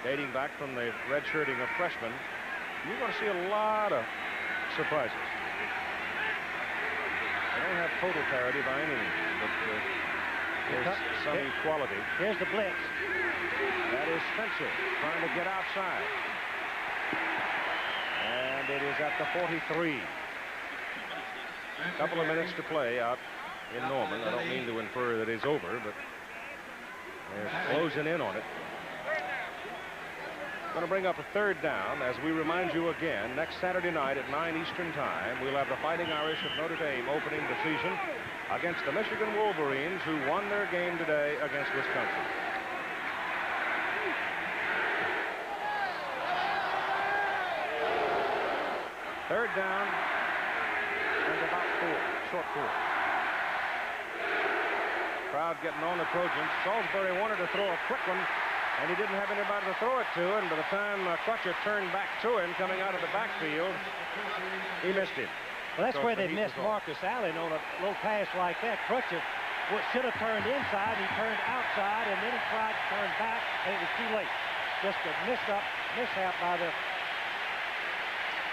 dating back from the redshirting of freshmen. You're going to see a lot of surprises. They don't have total parity by any means, but there's some equality. Here's the blitz. That is Spencer trying to get outside. And it is at the 43. A couple of minutes to play out in Norman. I don't mean to infer that it's over, but they're closing in on it. Going to bring up a 3rd down as we remind you again, next Saturday night at 9 Eastern Time, we'll have the Fighting Irish of Notre Dame opening the season against the Michigan Wolverines, who won their game today against Wisconsin. Third down and about 4, short 4. Crowd getting on the Trojans. Salisbury wanted to throw a quick one, and he didn't have anybody to throw it to, and by the time Crutcher turned back to him coming out of the backfield, he missed him. Well, that's where they missed Marcus Allen on a little pass like that. Crutcher should have turned inside. He turned outside, and then he tried to turn back, and it was too late. Just a mishap by the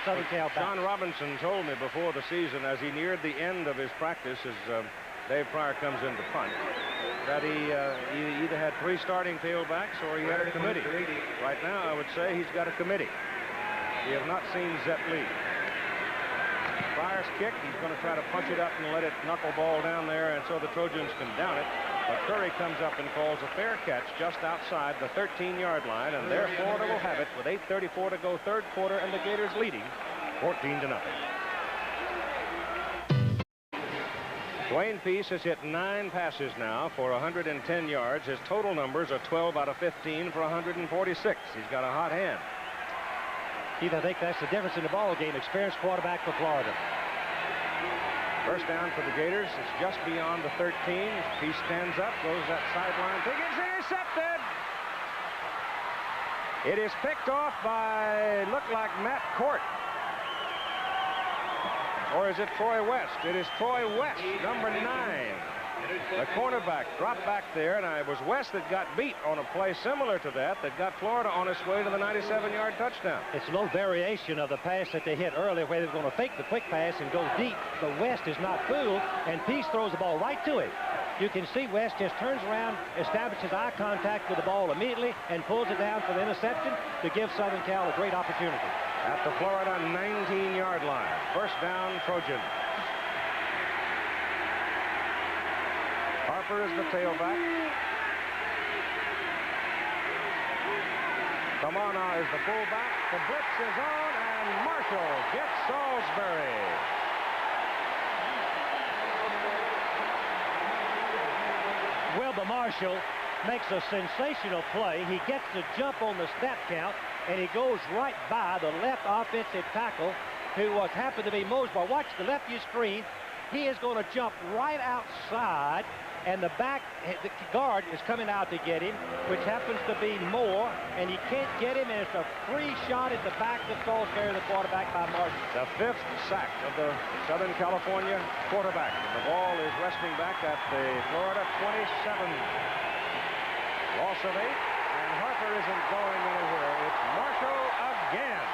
Southern Cal back. John Robinson told me before the season, as he neared the end of his practice, as Dave Pryor comes in to punt, that he either had 3 starting tailbacks or he had a committee. Right now, I would say he's got a committee. We have not seen Zep Lee. Pryor's kick, he's going to try to punch it up and let it knuckleball down there, and so the Trojans can down it. But Curry comes up and calls a fair catch just outside the 13-yard line, and there Florida will have it with 8:34 to go, 3rd quarter, and the Gators leading 14-0. Dwayne Peace has hit 9 passes now for 110 yards. His total numbers are 12 out of 15 for 146. He's got a hot hand. Keith, I think that's the difference in the ball game. Experienced quarterback for Florida. First down for the Gators. It's just beyond the 13. Peace stands up, goes that sideline. Pick is intercepted. It is picked off by, looked like Matt Court. Or is it Troy West? It is Troy West, number 9. The cornerback dropped back there, and it was West that got beat on a play similar to that got Florida on its way to the 97-yard touchdown. It's a little variation of the pass that they hit earlier, where they were going to fake the quick pass and go deep. But West is not fooled, and Peace throws the ball right to him. You can see West just turns around, establishes eye contact with the ball immediately, and pulls it down for the interception to give Southern Cal a great opportunity. At the Florida 19-yard line. First down, Trojan. Harper is the tailback. Kamana is the fullback. The blitz is on, and Marshall gets Salisbury. Wilbur Marshall makes a sensational play. He gets the jump on the snap count, and he goes right by the left offensive tackle, who happened to be Mosbar. Watch the left view screen. He is going to jump right outside, and the guard is coming out to get him, which happens to be Moore, and he can't get him, and it's a free shot at the back of Salisbury, the quarterback, by Marshall. The 5th sack of the Southern California quarterback. And the ball is resting back at the Florida 27. Loss of 8, and Harper isn't going anywhere. It's Marshall again.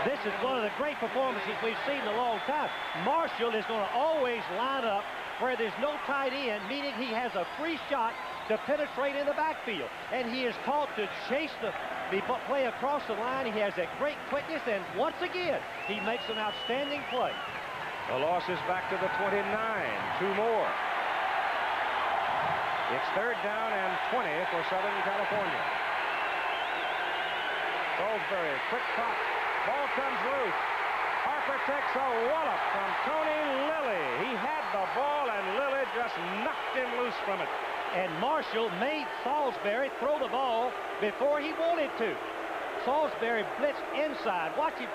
This is one of the great performances we've seen in a long time. Marshall is going to always line up where there's no tight end, meaning he has a free shot to penetrate in the backfield. And he is taught to chase the play across the line. He has that great quickness, and once again, he makes an outstanding play. The loss is back to the 29. 2 more. It's 3rd down and 20 for Southern California. Salisbury, quick pop. Ball comes loose. Harper takes a wallop from Tony Lilly. He had the ball, and Lilly just knocked him loose from it. And Marshall made Salisbury throw the ball before he wanted to. Salisbury blitzed inside. Watch him,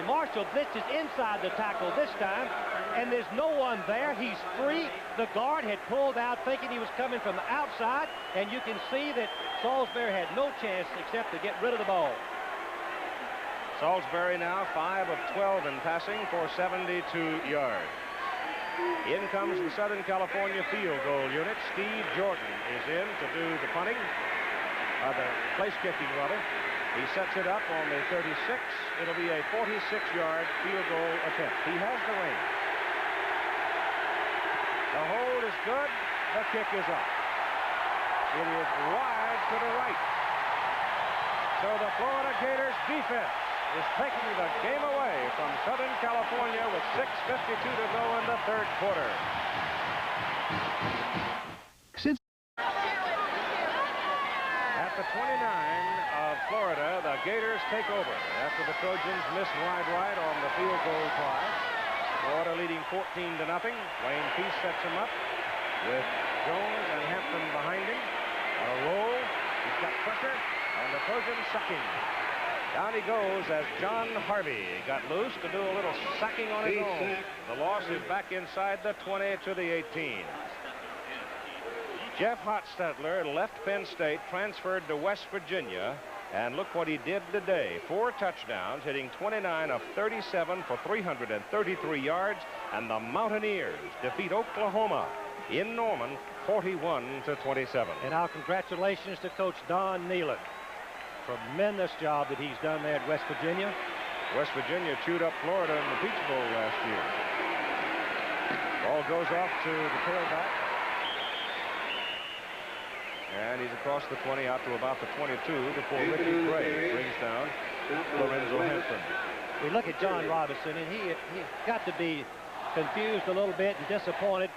Marshall blitzes inside the tackle this time, and there's no one there. He's free. The guard had pulled out thinking he was coming from the outside, and you can see that Salisbury had no chance except to get rid of the ball. Salisbury now 5 of 12 in passing for 72 yards. In comes the Southern California field goal unit. Steve Jordan is in to do the punting, the place kicking rather. He sets it up on the 36. It'll be a 46-yard field goal attempt. He has the range. The hold is good. The kick is up. It is wide to the right. So the Florida Gators defense is taking the game away from Southern California with 6:52 to go in the 3rd quarter. At the 29 of Florida, the Gators take over after the Trojans miss wide right on the field goal try. Florida leading 14-0. Wayne Peace sets him up with Jones and Hampton behind him. On a roll, he's got pressure, and the Trojans sucking. Down he goes as John Harvey got loose to do a little sacking on his own. The loss is back inside the 20 to the 18. Jeff Hostetler left Penn State, transferred to West Virginia, and look what he did today. 4 touchdowns, hitting 29 of 37 for 333 yards, and the Mountaineers defeat Oklahoma in Norman 41-27. And our congratulations to Coach Don Nealon. Tremendous job that he's done there at West Virginia. West Virginia chewed up Florida in the Peach Bowl last year. Ball goes off to the tailback. And he's across the 20 out to about the 22 before Ricky Gray brings down Lorenzo Hampton. We look at John Robinson, and he's got to be confused a little bit and disappointed.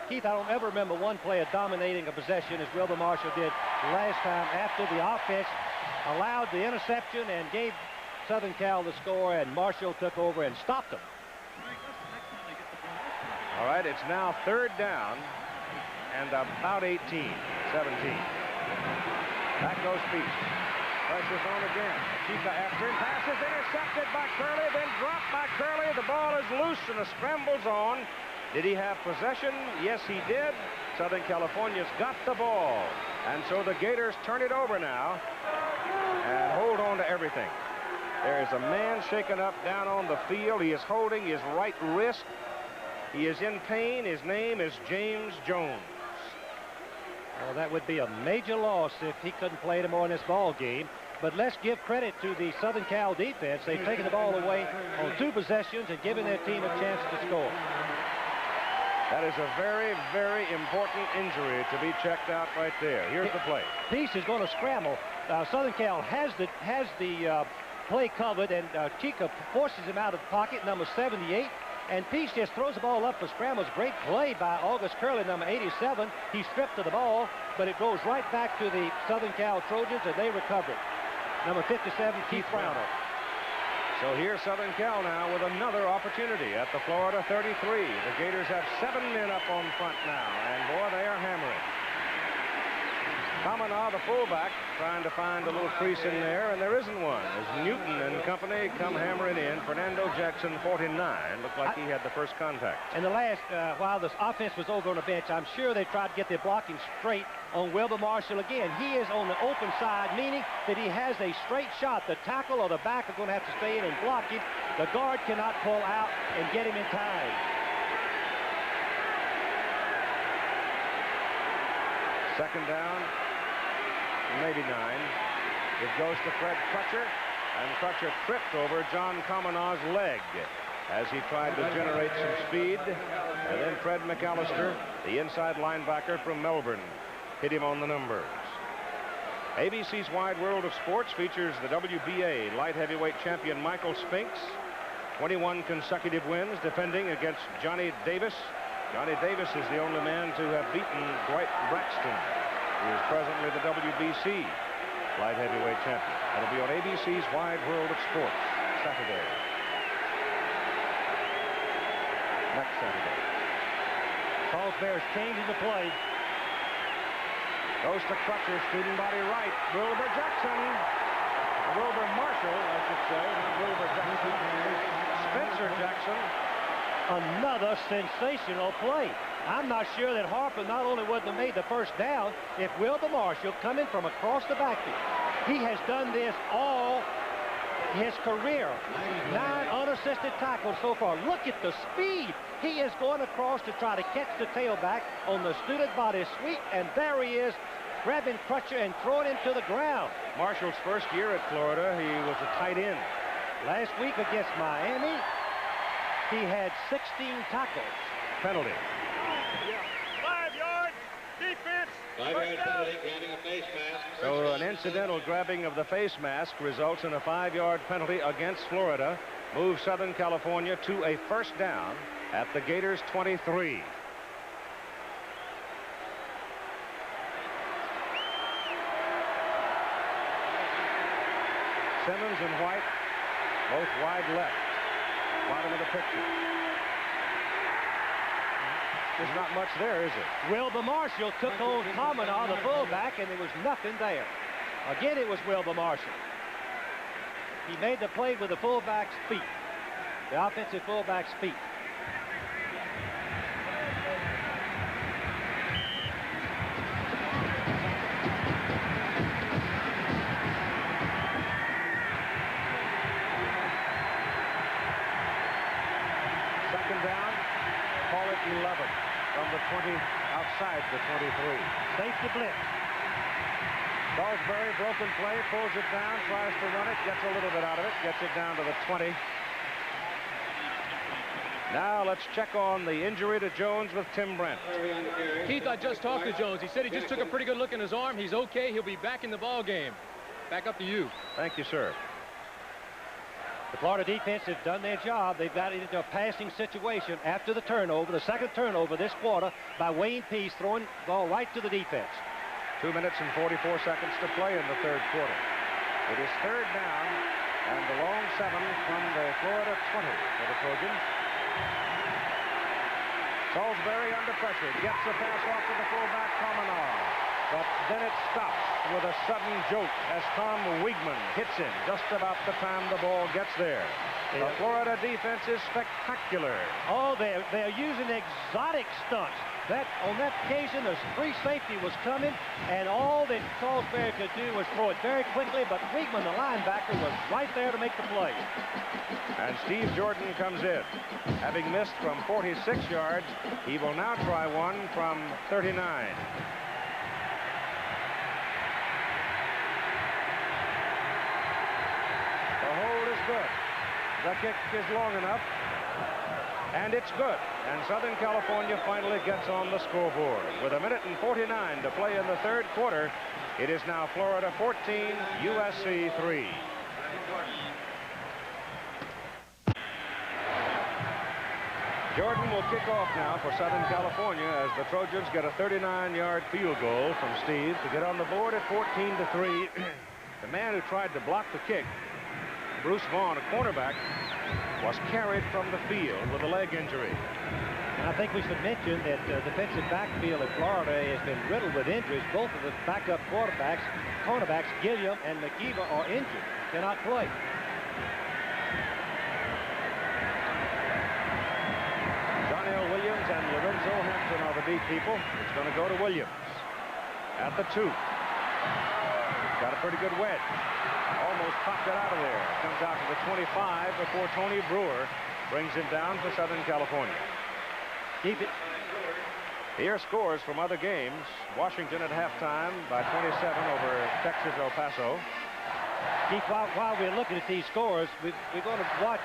Keith, I don't ever remember one player dominating a possession as Wilbur Marshall did last time after the offense allowed the interception and gave Southern Cal the score, and Marshall took over and stopped them. All right, it's now 3rd down and about 17. Back goes Peace. Pressure's on again. Chica after him. Pass is intercepted by Curley, then dropped by Curley. The ball is loose and the scramble's on. Did he have possession? Yes, he did. Southern California's got the ball. And so the Gators turn it over now and hold on to everything. There is a man shaken up down on the field. He is holding his right wrist. He is in pain. His name is James Jones. Well, that would be a major loss if he couldn't play anymore in this ball game. But let's give credit to the Southern Cal defense. They've taken the ball away on 2 possessions and given their team a chance to score. That is a very, very important injury to be checked out right there. Here's the play. Peace is going to scramble. Southern Cal has the play covered, and Chica forces him out of the pocket, number 78. And Peace just throws the ball up for scrambles. Great play by August Curley, number 87. He stripped to the ball, but it goes right back to the Southern Cal Trojans, and they recover it. Number 57, Keith Browner. So here's Southern Cal now with another opportunity at the Florida 33. The Gators have 7 men up on front now, and boy, they are hammering. Kamana, the fullback, trying to find a little crease in there, and there isn't one. As Newton and company come hammering in, Fernando Jackson, 49, looked like he had the first contact. And the last, while this offense was over on the bench, I'm sure they tried to get their blocking straight on Wilbur Marshall again. He is on the open side, meaning that he has a straight shot. The tackle or the back are going to have to stay in and block him. The guard cannot pull out and get him in time. Second down, maybe 9. It goes to Fred Crutcher, and Crutcher tripped over John Kamanaw's leg as he tried to generate some speed. And then Fred McAllister, the inside linebacker from Melbourne, hit him on the numbers. ABC's Wide World of Sports features the WBA light heavyweight champion Michael Spinks. 21 consecutive wins, defending against Johnny Davis. Johnny Davis is the only man to have beaten Dwight Braxton, who is presently the WBC light heavyweight champion. That'll be on ABC's Wide World of Sports Saturday. Next Saturday. Salisbury's changing the play. Goes to Crutcher, student body right. Wilbur Jackson. Wilbur Marshall, I should say, not Wilbur Jackson. Spencer Jackson. Another sensational play. I'm not sure that Harper not only wouldn't have made the first down if Wilbur Marshall coming from across the backfield. He has done this all his career. 9 unassisted tackles so far. Look at the speed. He is going across to try to catch the tailback on the student body sweep, and there he is, grabbing Crutcher and throwing him to the ground. Marshall's first year at Florida, he was a tight end. Last week against Miami, he had 16 tackles. Penalty. 5-yard defense. 5-yard penalty, grabbing a face mask. So an incidental grabbing of the face mask results in a 5-yard penalty against Florida. Moves Southern California to a first down at the Gators 23. Simmons and White, both wide left. Bottom of the picture. There's not much there, is it? Wilbur Marshall took on Kamanaw, the fullback, and there was nothing there. Again, it was Wilbur Marshall. He made the play with the fullback's feet, the offensive fullback's feet. Second down, call it 11 from the 20 outside the 23. Safety blitz. Salisbury, broken play, pulls it down, tries to run it, gets a little bit out of it, gets it down to the 20. Now let's check on the injury to Jones with Tim Brent. Keith, I just talked to Jones. He said he just took a pretty good look in his arm. He's okay. He'll be back in the ball game. Back up to you. Thank you, sir. The Florida defense has done their job. They've got it into a passing situation after the turnover, the second turnover this quarter by Wayne Peace, throwing the ball right to the defense. 2 minutes and 44 seconds to play in the third quarter. It is third down and the long 7 from the Florida 20 for the Trojans. Salisbury under pressure, gets the pass off to the fullback, Kamanaw. But then it stops with a sudden jolt as Tom Wiegman hits him just about the time the ball gets there. The Florida defense is spectacular. Oh, they're using exotic stunts. On that occasion, the free safety was coming, and all that Salisbury could do was throw it very quickly, but Wiegman, the linebacker, was right there to make the play. And Steve Jordan comes in. Having missed from 46 yards, he will now try one from 39. The hold is good. The kick is long enough. And it's good. And Southern California finally gets on the scoreboard. With 1:49 to play in the third quarter, it is now Florida 14, USC 3. Jordan will kick off now for Southern California as the Trojans get a 39-yard field goal from Steve to get on the board at 14-3. The man who tried to block the kick, Bruce Vaughn, a cornerback, was carried from the field with a leg injury. And I think we should mention that the defensive backfield at Florida has been riddled with injuries. Both of the backup cornerbacks, Gilliam and McGeeva, are injured, cannot play. And Lorenzo Hampton are the deep people. It's going to go to Williams at the 2. Got a pretty good wedge. Almost popped it out of there. Comes out to the 25 before Tony Brewer brings him down for Southern California. Keep it. Here scores from other games. Washington at halftime by 27 over Texas El Paso. Keith, while we're looking at these scores, we're going to watch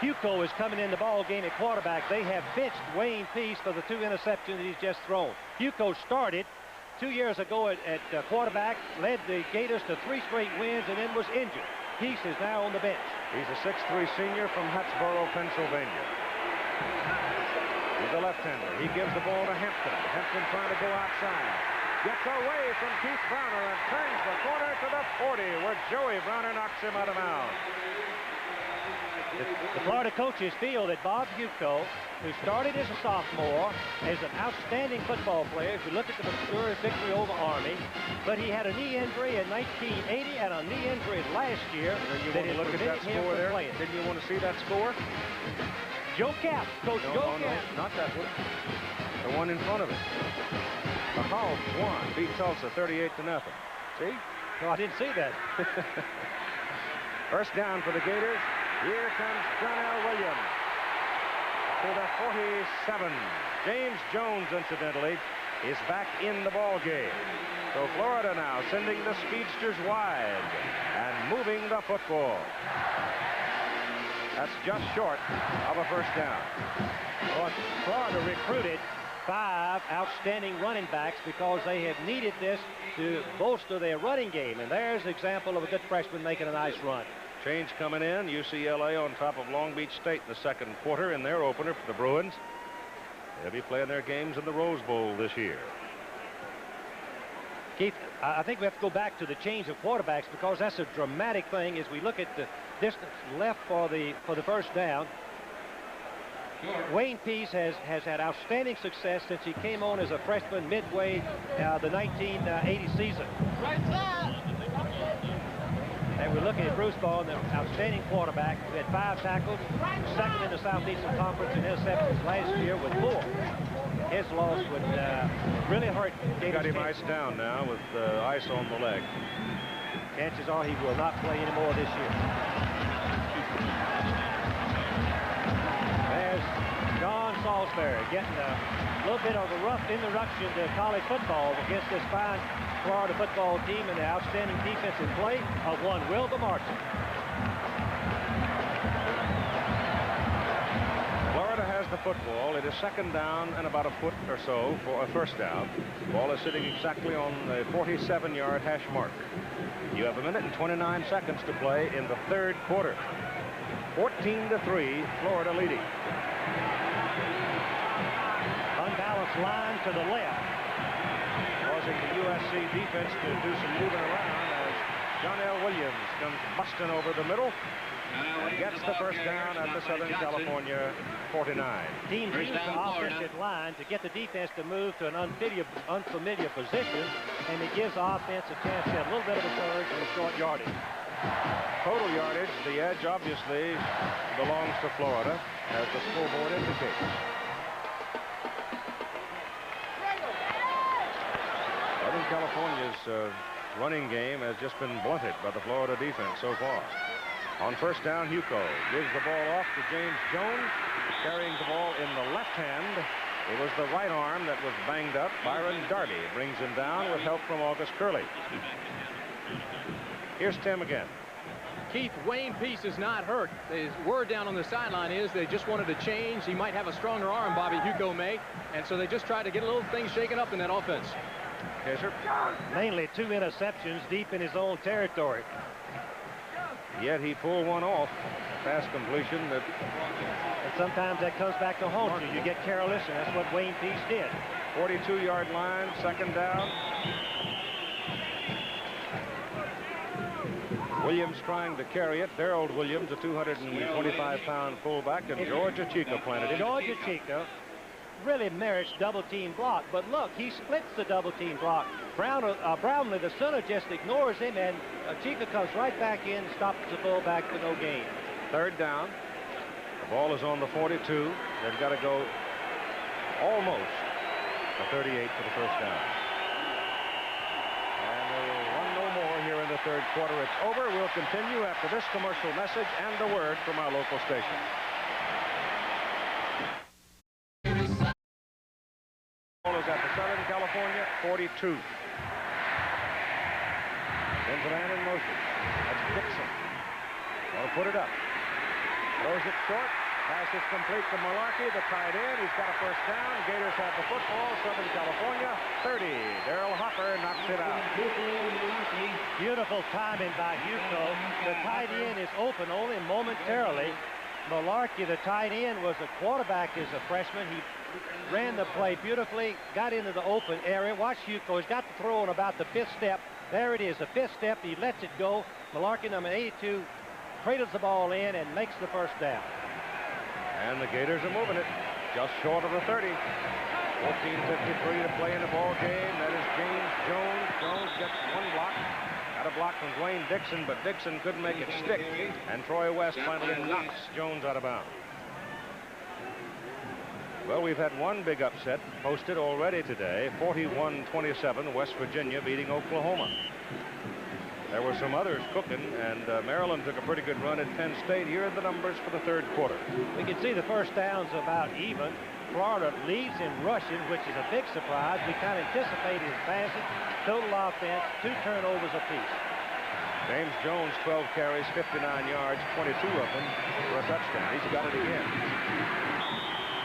Hugo is coming in the ball game at quarterback. They have benched Wayne Peace for the 2 interceptions he's just thrown. Hugo started 2 years ago at quarterback, led the Gators to 3 straight wins, and then was injured. Peace is now on the bench. He's a 6'3" senior from Hatboro, Pennsylvania. He's a left-hander. He gives the ball to Hampton. Hampton trying to go outside. Gets away from Keith Browner and turns the corner to the 40, where Joey Browner knocks him out of bounds. The Florida coaches feel that Bob Hugo, who started as a sophomore, is an outstanding football player. If you look at the Missouri victory over Army, but he had a knee injury in 1980 and a knee injury last year. Then you want to look at that score there? Didn't you want to see that score? Joe Cap, Coach Joe Cap. No, not that one. The one in front of it. The Hawks won, beat Tulsa 38-0. See? No, I didn't see that. First down for the Gators. Here comes John L. Williams to the 47. James Jones, incidentally, is back in the ball game. So Florida now sending the speedsters wide and moving the football. That's just short of a first down. Well, Florida recruited 5 outstanding running backs because they have needed this to bolster their running game. And there's an example of a good freshman making a nice run. Change coming in. UCLA on top of Long Beach State in the second quarter in their opener for the Bruins. They'll be playing their games in the Rose Bowl this year. Keith, I think we have to go back to the change of quarterbacks because that's a dramatic thing as we look at the distance left for the first down. Wayne Peace has had outstanding success since he came on as a freshman midway the 1980 season. And we're looking at Bruce Vaughn, the outstanding quarterback, who had 5 tackles, second in the Southeastern Conference in interceptions last year with 4. His loss would really hurt Gators. Got him iced down now with ice on the leg. Chances are he will not play anymore this year. There's John Salisbury getting a little bit of a rough introduction to college football against this fine Florida football team and the outstanding defensive play of one Wilbur Martin. Florida has the football. It is second down and about a foot or so for a first down. Ball is sitting exactly on the 47-yard hash mark. You have 1 minute and 29 seconds to play in the third quarter. 14-3, Florida leading. Unbalanced line to the left. Causing the USC defense to do some moving around as John L. Williams comes busting over the middle and gets the first down at the Southern California 49. Teams use the offensive line to get the defense to move to an unfamiliar position, and it gives the offense a chance to have a little bit of a surge and short yardage. Total yardage, the edge obviously belongs to Florida, as the scoreboard indicates. Southern California's running game has just been blunted by the Florida defense so far. On first down, Hugo gives the ball off to James Jones, carrying the ball in the left hand. It was the right arm that was banged up. Byron Darby brings him down with help from August Curley. Here's Tim again. Keith, Wayne Peace is not hurt. The word down on the sideline is they just wanted to change. He might have a stronger arm, Bobby Hugo may, and so they just tried to get a little thing shaken up in that offense. Yes, sir. Mainly 2 interceptions deep in his own territory. Yet he pulled one off. A pass completion that... And sometimes that comes back to haunt you. You get careless, and that's what Wayne Peace did. 42-yard line, second down. Williams trying to carry it. Darrell Williams, a 225-pound fullback, and George Chica planted it. George Chica really merits double-team block, but look, he splits the double-team block. Brownlee, the center, just ignores him, and Chica comes right back in, stops the fullback for no gain. Third down. The ball is on the 42. They've got to go almost a 38 for the first down. And they will run no more here in the third quarter. It's over. We'll continue after this commercial message and a word from our local station. Ball is at the Southern California 42. Sends a man in motion. That's Dixon. Well, put it up. Throws it short. Pass is complete to Malarkey, the tight end. He's got a first down. Gators have the football. Southern California 30. Darrell Hopper knocks it out. Beautiful timing by Hugo. The tight end is open only momentarily. Malarkey, the tight end, was a quarterback as a freshman. He ran the play beautifully, got into the open area. Watch Hugo. He's got the throw on about the 5th step. There it is, the 5th step. He lets it go. Malarkey, number 82, cradles the ball in and makes the first down. And the Gators are moving it just short of the 30. 14:53 to play in the ball game. That is James Jones. Jones gets one block. Got a block from Dwayne Dixon, but Dixon couldn't make it stick. And Troy West finally knocks Jones out of bounds. Well, we've had one big upset posted already today. 41-27, West Virginia beating Oklahoma. There were some others cooking, and Maryland took a pretty good run at Penn State. Here are the numbers for the third quarter. We can see the first downs about even. Florida leads in rushing, which is a big surprise. We kind of anticipated his passing. Total offense, 2 turnovers apiece. James Jones, 12 carries, 59 yards, 22 of them for a touchdown. He's got it again.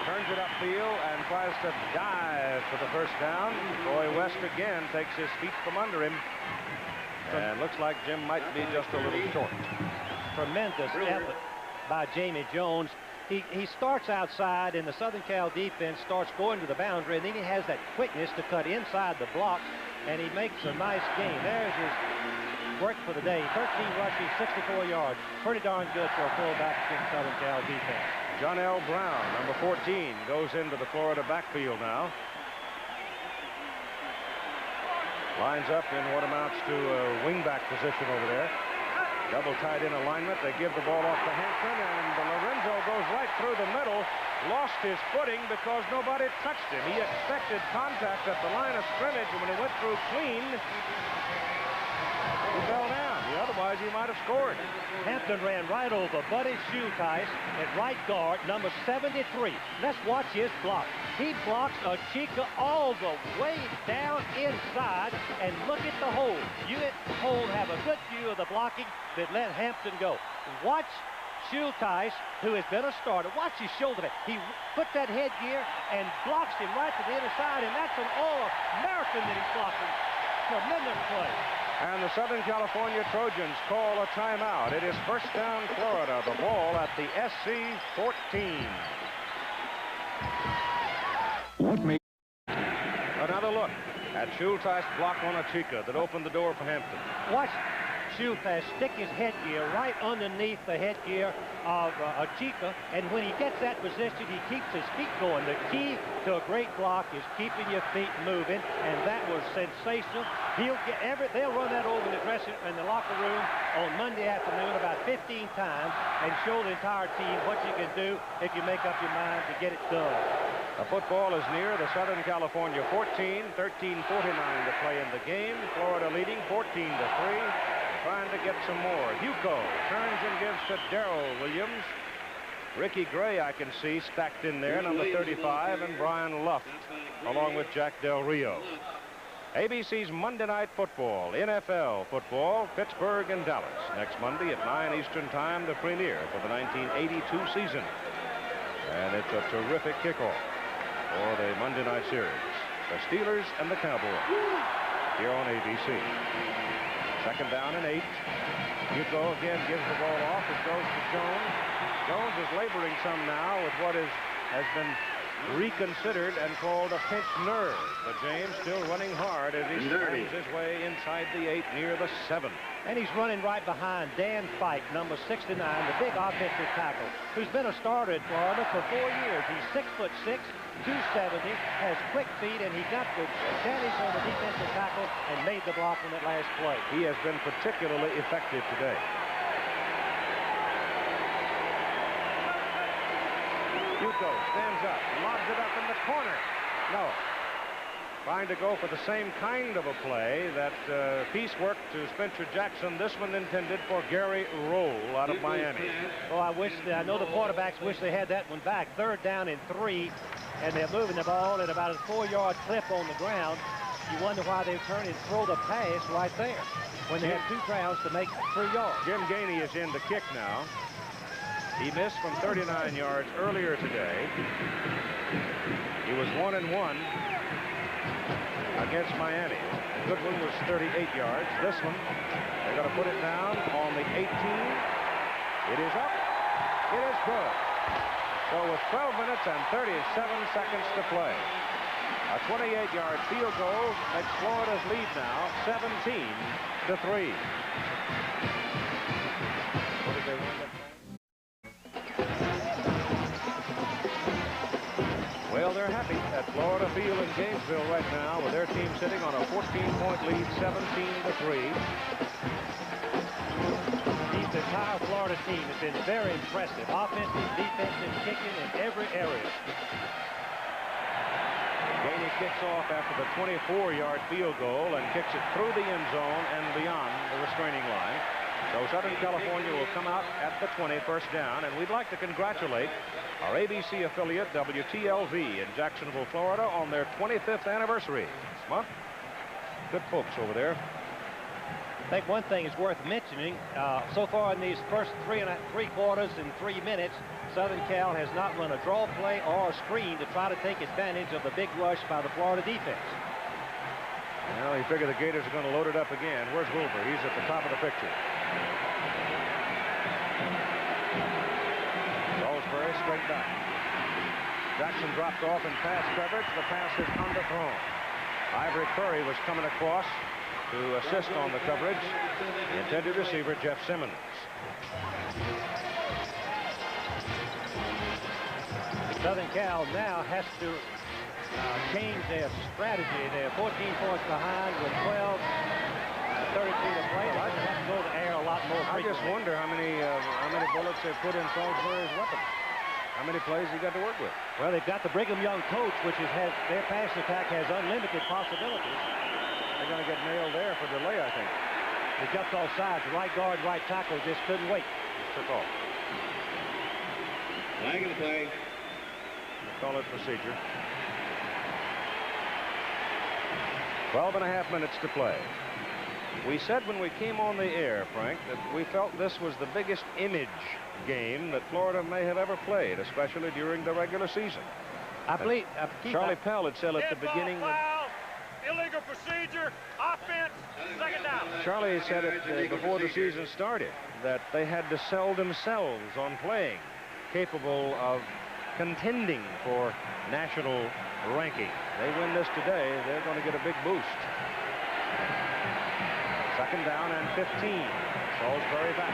Turns it upfield and tries to dive for the first down. Troy West again takes his feet from under him. And looks like Jim might be just a little short. Tremendous effort by Jamie Jones. He starts outside, and the Southern Cal defense starts going to the boundary, and then he has that quickness to cut inside the block, and he makes a nice gain. There's his work for the day. 13 rushing, 64 yards. Pretty darn good for a fullback against Southern Cal defense. John L. Brown, number 14, goes into the Florida backfield now. Lines up in what amounts to a wingback position over there. Double tight end alignment. They give the ball off to Hampton, and Lorenzo goes right through the middle. Lost his footing because nobody touched him. He expected contact at the line of scrimmage, and when he went through clean, he fell down. Otherwise, he might have scored. Hampton ran right over Buddy Schulteis at right guard, number 73. Let's watch his block. He blocks a Chica all the way down inside, and look at the hole. You at home have a good view of the blocking that let Hampton go. Watch Schulteis, who has been a starter. Watch his shoulder. He puts that headgear and blocks him right to the inner side, and that's an All-American that he's blocking. Tremendous play. And the Southern California Trojans call a timeout. It is first down, Florida. The ball at the SC 14. Another look at Schulteis' block on a Chica that opened the door for Hampton. Watch Schulteis stick his headgear right underneath the headgear of a Chica, and when he gets that position, he keeps his feet going. The key to a great block is keeping your feet moving, and that was sensational. They'll run that over in the locker room on Monday afternoon about 15 times and show the entire team what you can do if you make up your mind to get it done. The football is near the Southern California 14, 13:49 to play in the game. Florida leading 14-3. Trying to get some more. Hugo turns and gives to Darrell Williams. Ricky Gray, I can see, stacked in there, number 35, and Brian Luft, along with Jack Del Rio. ABC's Monday Night Football, NFL football, Pittsburgh and Dallas. Next Monday at 9 Eastern Time, the premiere for the 1982 season. And it's a terrific kickoff for the Monday night series. The Steelers and the Cowboys here on ABC. Second down and 8. Hugo again gives the ball off. It goes to Jones. Jones is laboring some now with what has been reconsidered and called a pinched nerve. But James still running hard as he slams his way inside the 8 near the 7. And he's running right behind Dan Fike, number 69, the big offensive tackle, who's been a starter at Florida for 4 years. He's 6'6", 270, has quick feet, and he got the advantage on the defensive tackle and made the block on that last play. He has been particularly effective today. Hugo stands up, lobs it up in the corner. No. Trying to go for the same kind of a play, that piecework to Spencer Jackson. This one intended for Gary Roll out of Miami. Oh, I know the quarterbacks wish they had that one back. 3rd down and 3, and they're moving the ball at about a 4-yard clip on the ground. You wonder why they turn and throw the pass right there when they have 2 crowds to make 3 yards. Jim Gainey is in the kick now. He missed from 39 yards earlier today. He was 1-1 against Miami. Goodwin was 38 yards. This one, they're going to put it down on the 18. It is up. It is good. So with 12 minutes and 37 seconds to play, a 28-yard field goal makes Florida's lead now 17-3. What did they win? Well, they're happy at Florida Field in Gainesville right now with their team sitting on a 14-point lead, 17-3. The entire Florida team has been very impressive. Offensive, defensive, kicking in every area. Gainey kicks off after the 24-yard field goal and kicks it through the end zone and beyond the restraining line. So Southern California will come out at the 20, first down, and we'd like to congratulate our ABC affiliate, WTLV, in Jacksonville, Florida, on their 25th anniversary this month. Good folks over there. I think one thing is worth mentioning. So far in these first 3 3/4 and 3 minutes, Southern Cal has not run a draw play or a screen to try to take advantage of the big rush by the Florida defense. Well, you figure the Gators are going to load it up again. Where's Wilbur? He's at the top of the picture. Salisbury straight back. Jackson dropped off in pass coverage. The pass is underthrown. Ivory Curry was coming across to assist on the coverage. The intended receiver, Jeff Simmons. Southern Cal now has to change their strategy. They're 14 points behind with 32 to play. They're going to have to go to the air a lot more frequently. I just wonder how many bullets they put in Salisbury's weapon. How many plays he got to work with? Well, they've got the Brigham Young coach, which has their pass attack has unlimited possibilities. They're going to get nailed there for delay, I think. They jumped off sides. Right guard, right tackle just couldn't wait. Just took off. Flag of the play. Call it procedure. 12.5 minutes to play. We said when we came on the air, Frank, that we felt this was the biggest image game that Florida may have ever played, especially during the regular season. I believe Charlie Pell had said at the beginning. Illegal procedure, offense, second down. Charlie said it before the season started that they had to sell themselves on playing, capable of contending for national ranking. They win this today, they're going to get a big boost. Second down and 15. Salisbury back.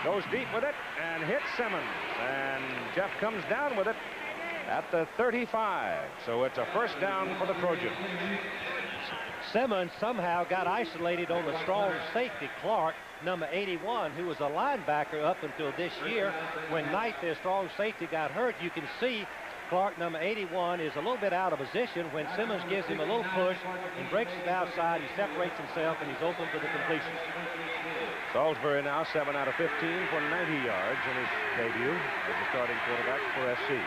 Goes deep with it and hits Simmons. And Jeff comes down with it at the 35. So it's a first down for the Trojans. Simmons somehow got isolated on the strong safety, Clark, number 81, who was a linebacker up until this year. When Knight, their strong safety, got hurt, you can see Clark, number 81, is a little bit out of position. When Simmons gives him a little push and breaks it outside, he separates himself, and he's open for the completion. Salisbury now 7 out of 15 for 90 yards in his debut as the starting quarterback for SC.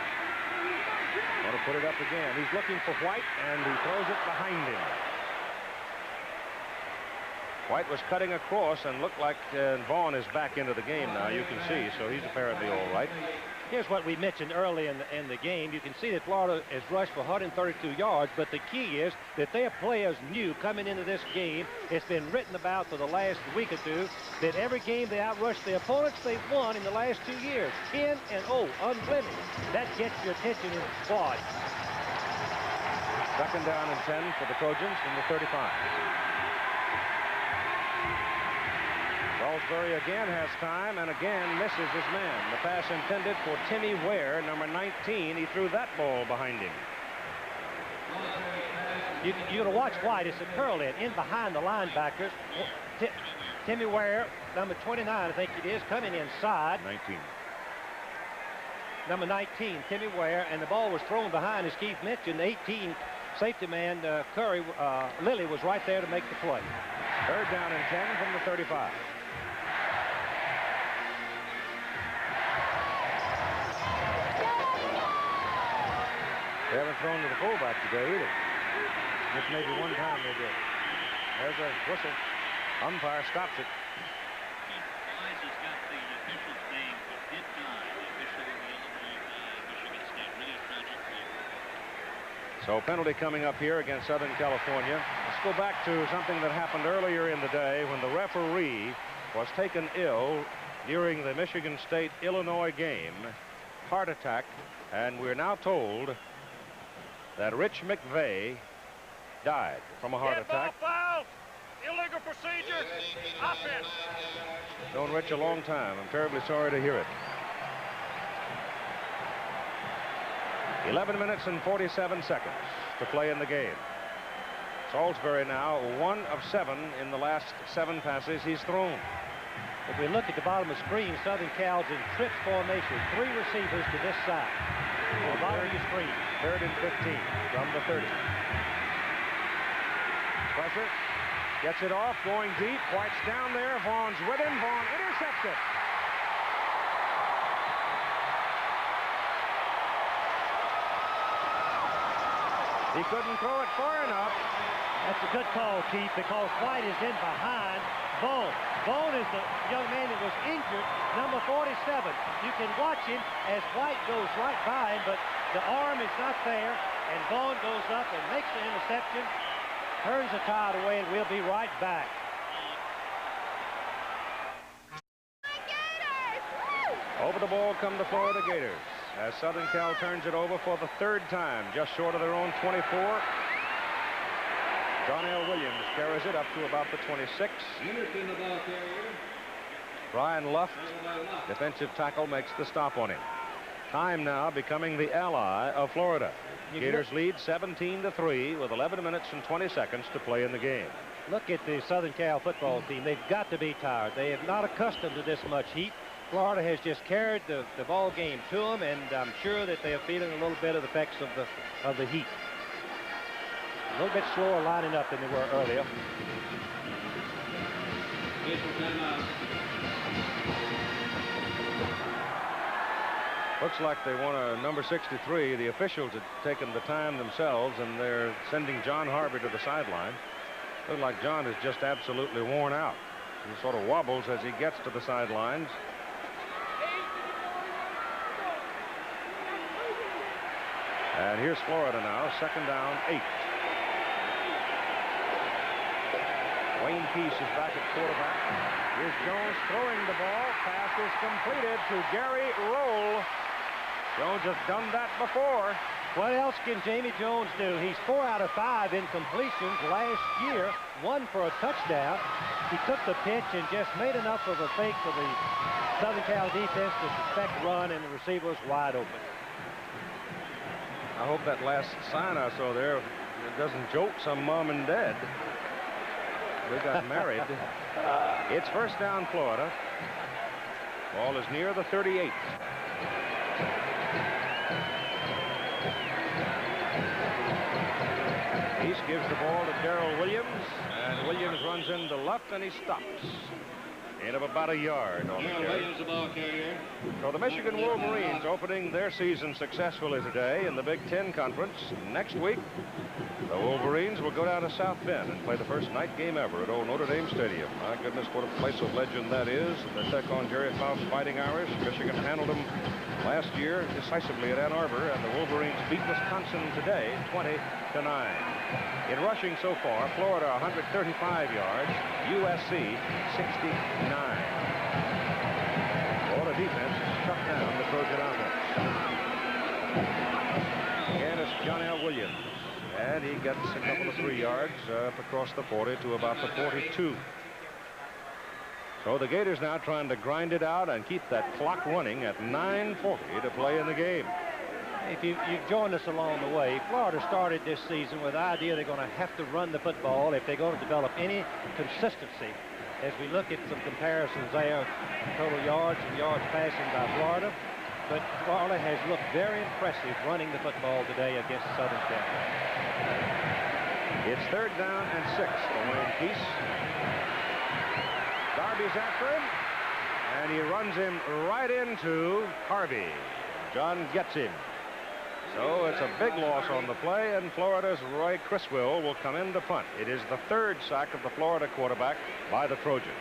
Going to put it up again. He's looking for White, and he throws it behind him. White was cutting across and looked like Vaughn is back into the game now. You can see, so he's apparently all right. Here's what we mentioned early in the game. You can see that Florida has rushed for 132 yards, but the key is that their players knew coming into this game, it's been written about for the last week or two, that every game they outrushed their opponents, they've won in the last 2 years. 10-0, unblemished. That gets your attention in the squad. Second down and 10 for the Trojans from the 35. Salisbury again has time and again misses his man. The pass intended for Timmy Ware, number 19. He threw that ball behind him. You're going to watch White. It's a curl in behind the linebackers. Timmy Ware, number 29, I think it is, coming inside. 19. Number 19, Timmy Ware, and the ball was thrown behind, as Keith mentioned. 18 safety man Lilly was right there to make the play. Third down and 10 from the 35. They haven't thrown to the fullback today either. Just maybe one time they did. There's a whistle. Umpire stops it. So penalty coming up here against Southern California. Let's go back to something that happened earlier in the day when the referee was taken ill during the Michigan State-Illinois game. Heart attack. And we're now told that Rich McVeigh died from a heart attack. Foul! Illegal procedure! Offense! Known Rich a long time. I'm terribly sorry to hear it. 11 minutes and 47 seconds to play in the game. Salisbury now 1 of 7 in the last 7 passes he's thrown. If we look at the bottom of the screen, Southern Cal's in trips formation. 3 receivers to this side. On the bottom of the screen. 3rd and 15 from the 30. Pressure. Gets it off, going deep. White's down there. Vaughn's with him. Vaughn intercepts it. He couldn't throw it far enough. That's a good call, Chief, because White is in behind Vaughn. Vaughn is the young man that was injured, number 47. You can watch him as White goes right by him, but the arm is not there, and Vaughn goes up and makes the interception, turns the tide away, and we'll be right back. Over the ball come the Florida Gators as Southern Cal turns it over for the 3rd time, just short of their own 24. John L. Williams carries it up to about the 26. Brian Luft, defensive tackle, makes the stop on him. Time now becoming the ally of Florida. Gators lead 17-3 with 11 minutes and 20 seconds to play in the game. Look at the Southern Cal football team. They've got to be tired. They are not accustomed to this much heat. Florida has just carried the ball game to them, and I'm sure that they are feeling a little bit of the effects of the heat. A little bit slower lining up than they were earlier. Looks like they want a number 63. The officials had taken the time themselves, and they're sending John Harvey to the sideline. Looks like John is just absolutely worn out. He sort of wobbles as he gets to the sidelines. And here's Florida now, 2nd down, 8. Wayne Peace is back at quarterback. Here's Jones throwing the ball. Pass is completed to Gary Roll. Jones has done that before. What else can Jamie Jones do? He's 4 out of 5 incompletions last year, 1 for a touchdown. He took the pitch and just made enough of a fake for the Southern Cal defense to suspect run, and the receiver was wide open. I hope that last sign I saw there doesn't joke some mom and dad. They got married. It's 1st down, Florida. Ball is near the 38. East gives the ball to Darrell Williams, and Williams runs into Luft, and he stops. gain of about a yard on the carry. Williams, the ball carrier. So the Michigan Wolverines opening their season successfully today in the Big Ten Conference. Next week, the Wolverines will go down to South Bend and play the first night game ever at old Notre Dame Stadium. My goodness, what a place of legend that is. They take on Jerry Faust's Fighting Irish. Michigan handled them last year decisively at Ann Arbor, and the Wolverines beat Wisconsin today 20-9. In rushing so far, Florida 135 yards, USC 69. Florida defense shut down the Trojan offense. Again, it's John L. Williams, and he gets a couple of 3 yards up across the 40 to about the 42. So the Gators now trying to grind it out and keep that clock running at 9:40 to play in the game. If you've joined us along the way, Florida started this season with the idea they're going to have to run the football if they're going to develop any consistency. As we look at some comparisons there, total yards and yards passing by Florida. But Florida has looked very impressive running the football today against Southern Cal. It's 3rd down and 6 for Wayne Peace. Darby's after him, and he runs him right into Harvey. John gets him. So it's a big loss on the play, and Florida's Roy Criswell will come in to punt. It is the 3rd sack of the Florida quarterback by the Trojans.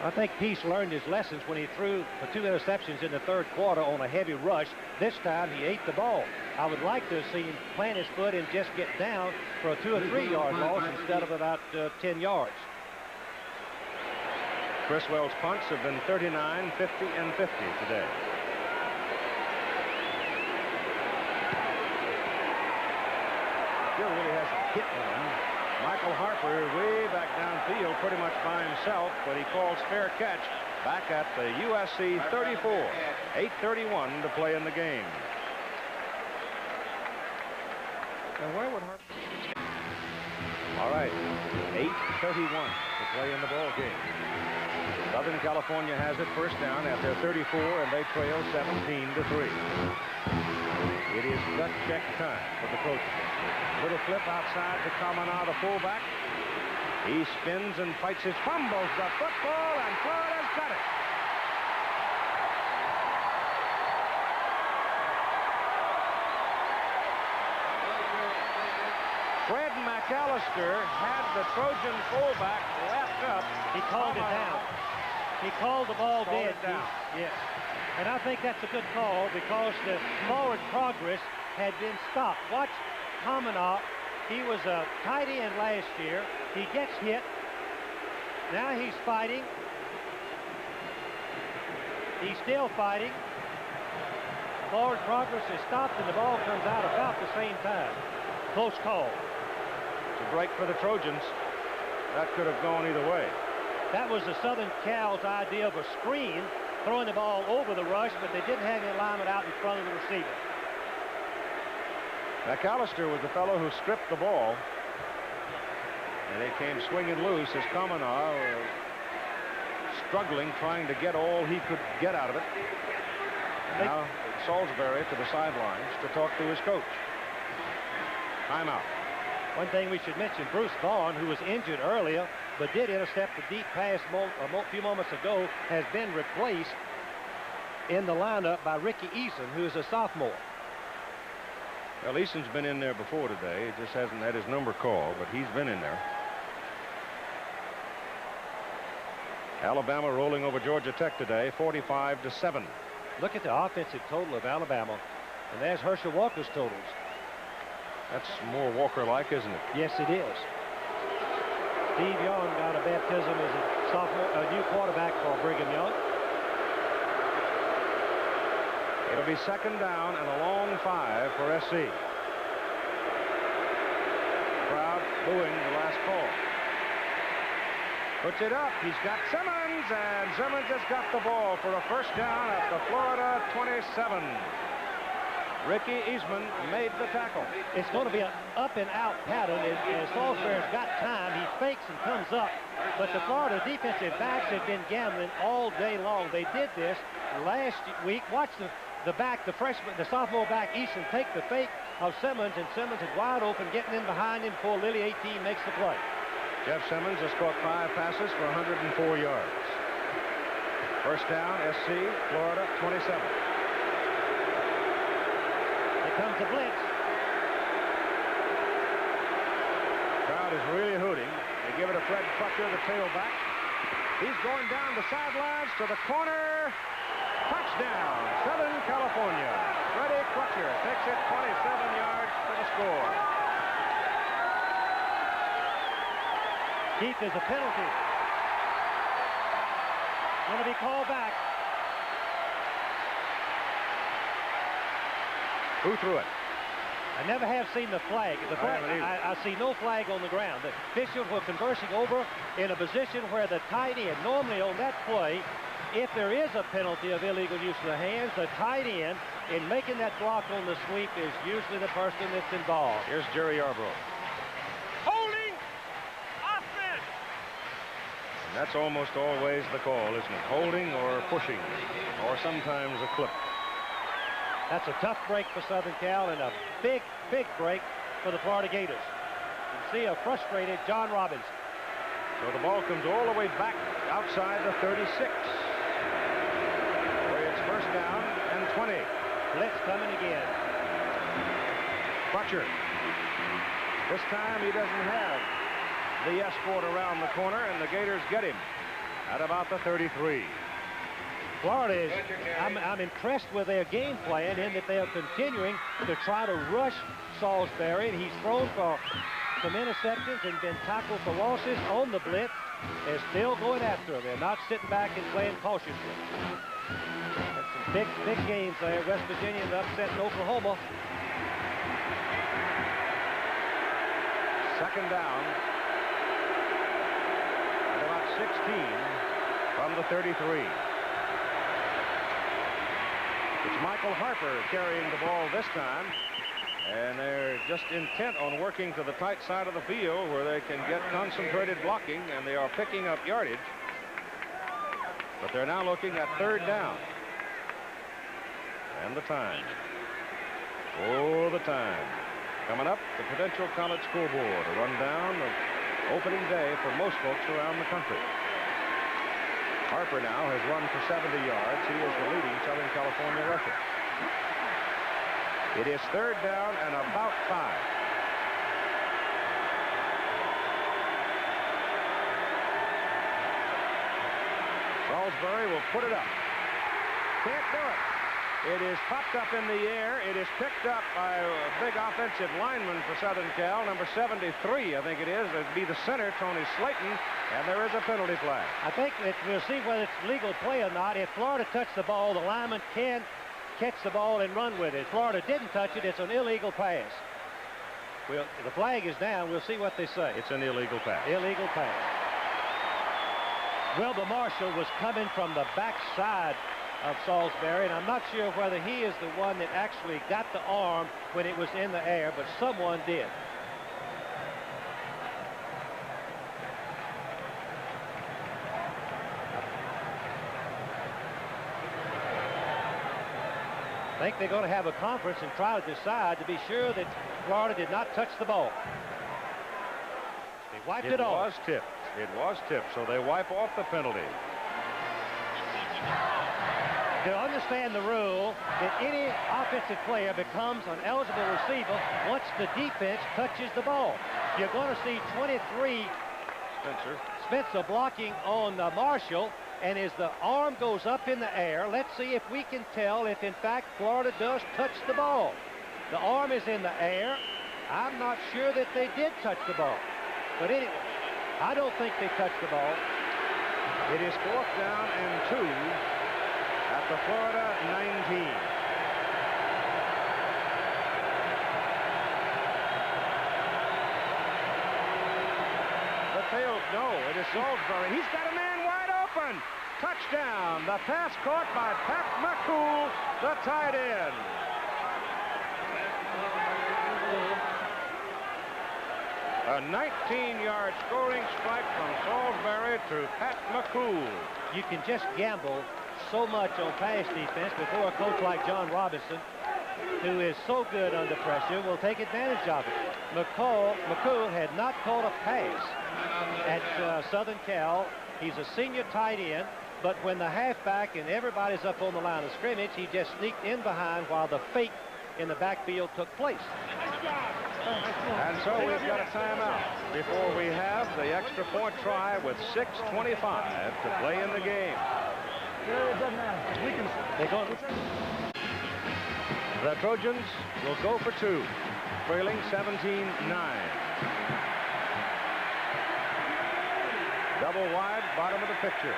I think Peace learned his lessons when he threw for 2 interceptions in the 3rd quarter on a heavy rush. This time he ate the ball. I would like to see him plant his foot and just get down for a 2 or 3 yard loss instead of about 10 yards. Criswell's punts have been 39, 50, and 50 today. Still really hasn't hit one. Michael Harper way back downfield pretty much by himself, but he calls fair catch back at the USC 34. 8:31 to play in the game. And where would Harper? All right, 8:31 to play in the ball game. Southern California has it first down at their 34, and they trail 17-3. It is gut check time for the Trojans. Little flip outside to Kamana, the fullback. He spins and fights his fumbles the football, and Florida's got it. Fred McAllister had the Trojan fullback wrapped up. He called it down. He called the ball dead. Yes. And I think that's a good call because the forward progress had been stopped. Watch Kamana. He was a tight end last year. He gets hit. Now he's fighting. He's still fighting. Forward progress is stopped, and the ball comes out about the same time. Close call. It's a break for the Trojans. That could have gone either way. That was the Southern Cal's idea of a screen, throwing the ball over the rush, but they didn't have any alignment out in front of the receiver. McAllister was the fellow who stripped the ball, and it came swinging loose as Kamana struggling, trying to get all he could get out of it. And now Salisbury to the sidelines to talk to his coach. Timeout. One thing we should mention, Bruce Vaughn, who was injured earlier but did intercept the deep pass a few moments ago, has been replaced in the lineup by Ricky Eason, who is a sophomore. Well, Eason's been in there before today. He just hasn't had his number called, but he's been in there. Alabama rolling over Georgia Tech today, 45-7. Look at the offensive total of Alabama, and there's Herschel Walker's totals. That's more Walker-like, isn't it? Yes, it is. Steve Young got a baptism as a sophomore, a new quarterback for Brigham Young. It'll be 2nd down and a long 5 for SC. Crowd booing the last call. Puts it up. He's got Simmons, and Simmons has got the ball for a first down at the Florida 27. Ricky Eastman made the tackle. It's going to be an up-and-out pattern as Salisbury's got time. He fakes and comes up. But the Florida defensive backs have been gambling all day long. They did this last week. Watch the back, the freshman, the sophomore back, Easton, take the fake of Simmons, and Simmons is wide open, getting in behind him before Lily 18 makes the play. Jeff Simmons has caught 5 passes for 104 yards. First down, SC, Florida, 27. Here comes the blitz. Crowd is really hooting. They give it to Fred Crutcher, the tailback. He's going down the sidelines to the corner. Touchdown, Southern California. Freddie Crutcher takes it 27 yards to the score. Keith, is a penalty. Going to be called back. Who threw it? I never have seen the flag. I see no flag on the ground. The officials were conversing over in a position where the tight end, normally on that play, if there is a penalty of illegal use of the hands, the tight end in making that block on the sweep is usually the person that's involved. Here's Jerry Yarbrough. Holding offense. And that's almost always the call, isn't it? Holding or pushing, or sometimes a clip. That's a tough break for Southern Cal and a big, big break for the Florida Gators. You can see a frustrated John Robbins. So the ball comes all the way back outside the 36. Where it's first down and 20. Blitz coming again. Crutcher. This time he doesn't have the escort around the corner, and the Gators get him at about the 33. Florida is, I'm impressed with their game plan in that they are continuing to try to rush Salisbury, and he's thrown for some interceptions and been tackled for losses on the blitz. They're still going after him. They're not sitting back and playing cautiously. That's some big, big games there. West Virginia and upset in Oklahoma. Second down at about 16 from the 33. It's Michael Harper carrying the ball this time, and they're just intent on working to the tight side of the field where they can get concentrated blocking, and they are picking up yardage. But they're now looking at third down. And the time. Oh, the time. Coming up, the Prudential College School Board, a rundown of opening day for most folks around the country. Harper now has run for 70 yards. He is the leading Southern California rusher. It is third down and about 5. Salisbury will put it up. Can't do it. It is popped up in the air. It is picked up by a big offensive lineman for Southern Cal, number 73, I think it is. It'd be the center, Tony Slayton, and there is a penalty flag. I think that we'll see whether it's legal play or not. If Florida touched the ball, the lineman can catch the ball and run with it. If Florida didn't touch it, it's an illegal pass. Well, the flag is down. We'll see what they say. It's an illegal pass. Illegal pass. Wilbur Marshall was coming from the backside of Salisbury, and I'm not sure whether he is the one that actually got the arm when it was in the air, but someone did. I think they're going to have a conference and try to decide to be sure that Florida did not touch the ball. They wiped it off. It was tipped. It was tipped, so they wipe off the penalty. To understand the rule that any offensive player becomes an eligible receiver once the defense touches the ball. You're going to see 23 Spencer blocking on Marshall, and as the arm goes up in the air, let's see if we can tell if in fact Florida does touch the ball. The arm is in the air. I'm not sure that they did touch the ball, but anyway, I don't think they touched the ball. It is fourth down and 2 at the Florida 19. No, it is Salisbury. He's got a man wide open. Touchdown. The pass caught by Pat McCool, the tight end. A 19-yard scoring strike from Salisbury to Pat McCool. You can just gamble so much on pass defense before a coach like John Robinson, who is so good under pressure, will take advantage of it. McCool had not caught a pass at Southern Cal. He's a senior tight end. But when the halfback and everybody's up on the line of scrimmage, he just sneaked in behind while the fake in the backfield took place. And so we've got a timeout before we have the extra point try with 6:25 to play in the game. The Trojans will go for two, trailing 17-9. Double wide, bottom of the picture.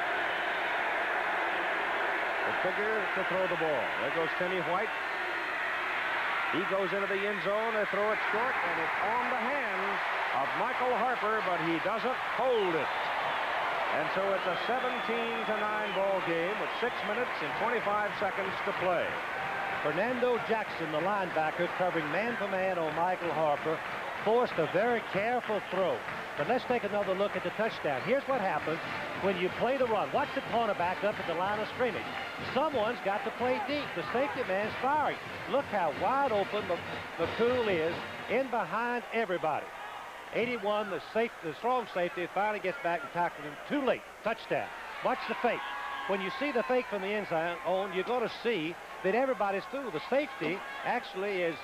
The figure to throw the ball. There goes Timmy White. He goes into the end zone. They throw it short, and it's on the hands of Michael Harper, but he doesn't hold it. And so it's a 17-9 ball game with 6 minutes and 25 seconds to play. Fernando Jackson, the linebacker, covering man-for-man on Michael Harper, forced a very careful throw. But let's take another look at the touchdown. Here's what happens when you play the run. Watch the cornerback up at the line of scrimmage. Someone's got to play deep. The safety man's firing. Look how wide open McCool is in behind everybody. 81, the strong safety, finally gets back and tackles him. Too late. Touchdown. Watch the fake. When you see the fake from the end zone, you're going to see that everybody's fooled. The safety actually is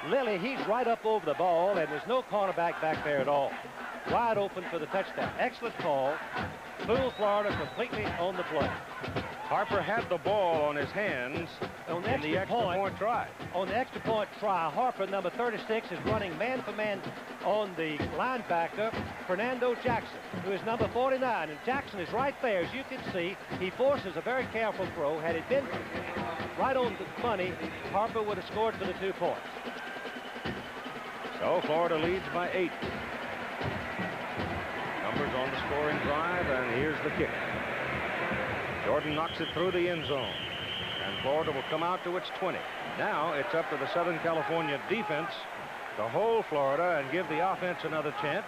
Lilly. He's right up over the ball, and there's no cornerback back there at all. Wide open for the touchdown. Excellent call. Fools Florida completely on the play. Harper had the ball on his hands on the extra point try. On the extra point try, Harper, number 36, is running man-for-man on the linebacker, Fernando Jackson, who is number 49. And Jackson is right there. As you can see, he forces a very careful throw. Had it been right on the money, Harper would have scored for the 2 points. So Florida leads by 8. Numbers on the scoring drive, and here's the kick. Jordan knocks it through the end zone, and Florida will come out to its 20. Now it's up to the Southern California defense to hold Florida and give the offense another chance.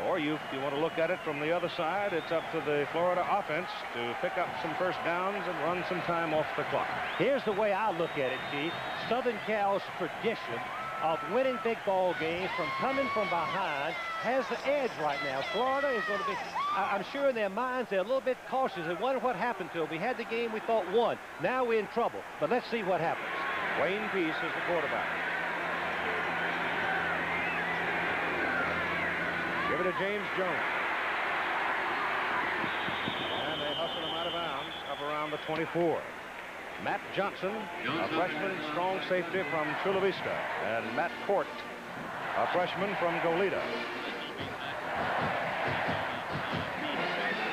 Or if you want to look at it from the other side, it's up to the Florida offense to pick up some first downs and run some time off the clock. Here's the way I look at it, Chief. Southern Cal's tradition of winning big ball games from coming from behind has the edge right now. Florida is going to be, I'm sure in their minds, they're a little bit cautious and wonder what happened to them. We had the game we thought won. Now we're in trouble. But let's see what happens. Wayne Peace is the quarterback. Give it to James Jones. And they hustle him out of bounds up around the 24. Matt Johnson, a freshman strong safety from Chula Vista, and Matt Court, a freshman from Goleta.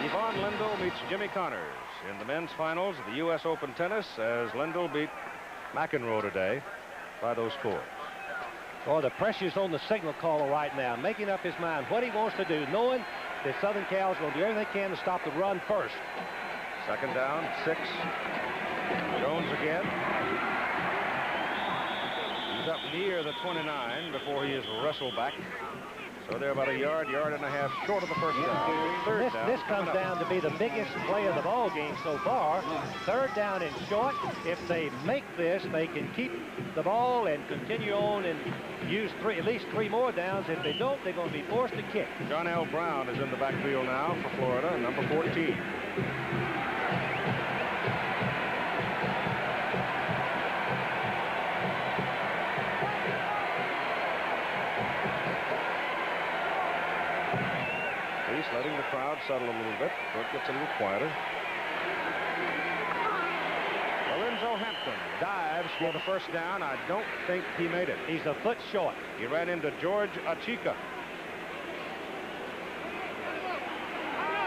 Yvonne Lindell meets Jimmy Connors in the men's finals of the U.S. Open Tennis, as Lindell beat McEnroe today by those scores. Oh, the pressure's on the signal caller right now, making up his mind what he wants to do, knowing that Southern Cal's going to do everything they can to stop the run first. Second down, 6. Jones again. He's up near the 29 before he is wrestled back. So they're about a yard and a half short of the first down. This comes down to be the biggest play of the ball game so far. Third down and short. If they make this, they can keep the ball and continue on and use at least 3 more downs. If they don't, they're going to be forced to kick. John L. Brown is in the backfield now for Florida, number 14. Letting the crowd settle a little bit, so it gets a little quieter. Lorenzo Hampton dives for the first down. I don't think he made it. He's a foot short. He ran into George Achika.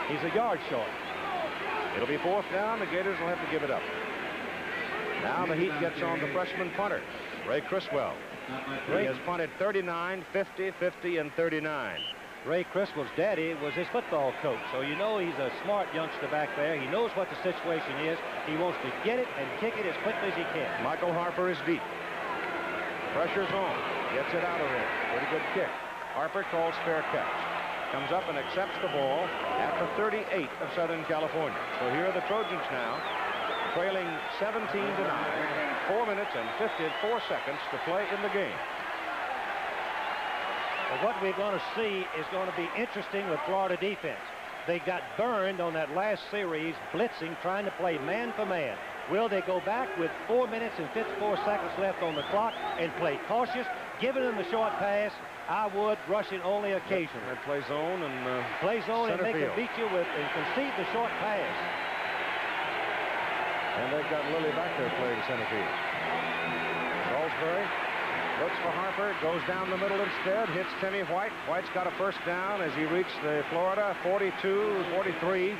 He's a yard short. It'll be 4th down. The Gators will have to give it up. Now the heat gets on the freshman punter, Ray Criswell. He has punted 39, 50, 50, and 39. Ray Criswell's daddy was his football coach, so you know he's a smart youngster back there. He knows what the situation is. He wants to get it and kick it as quickly as he can. Michael Harper is deep. Pressure's on. Gets it out of there. Pretty good kick. Harper calls fair catch. Comes up and accepts the ball at the 38 of Southern California. So here are the Trojans now, trailing 17-9. 4 minutes and 54 seconds to play in the game. What we're going to see is going to be interesting with Florida defense. they got burned on that last series, blitzing, trying to play man for man. Will they go back with 4 minutes and 54 seconds left on the clock and play cautious, giving them the short pass? I would, rushing only occasionally. And play zone and play zone and they field. can beat you with and concede the short pass. And they've got Lilly back there playing the center field. Salisbury looks for Harper, goes down the middle instead, hits Timmy White. White's got a first down as he reached the Florida 42-43.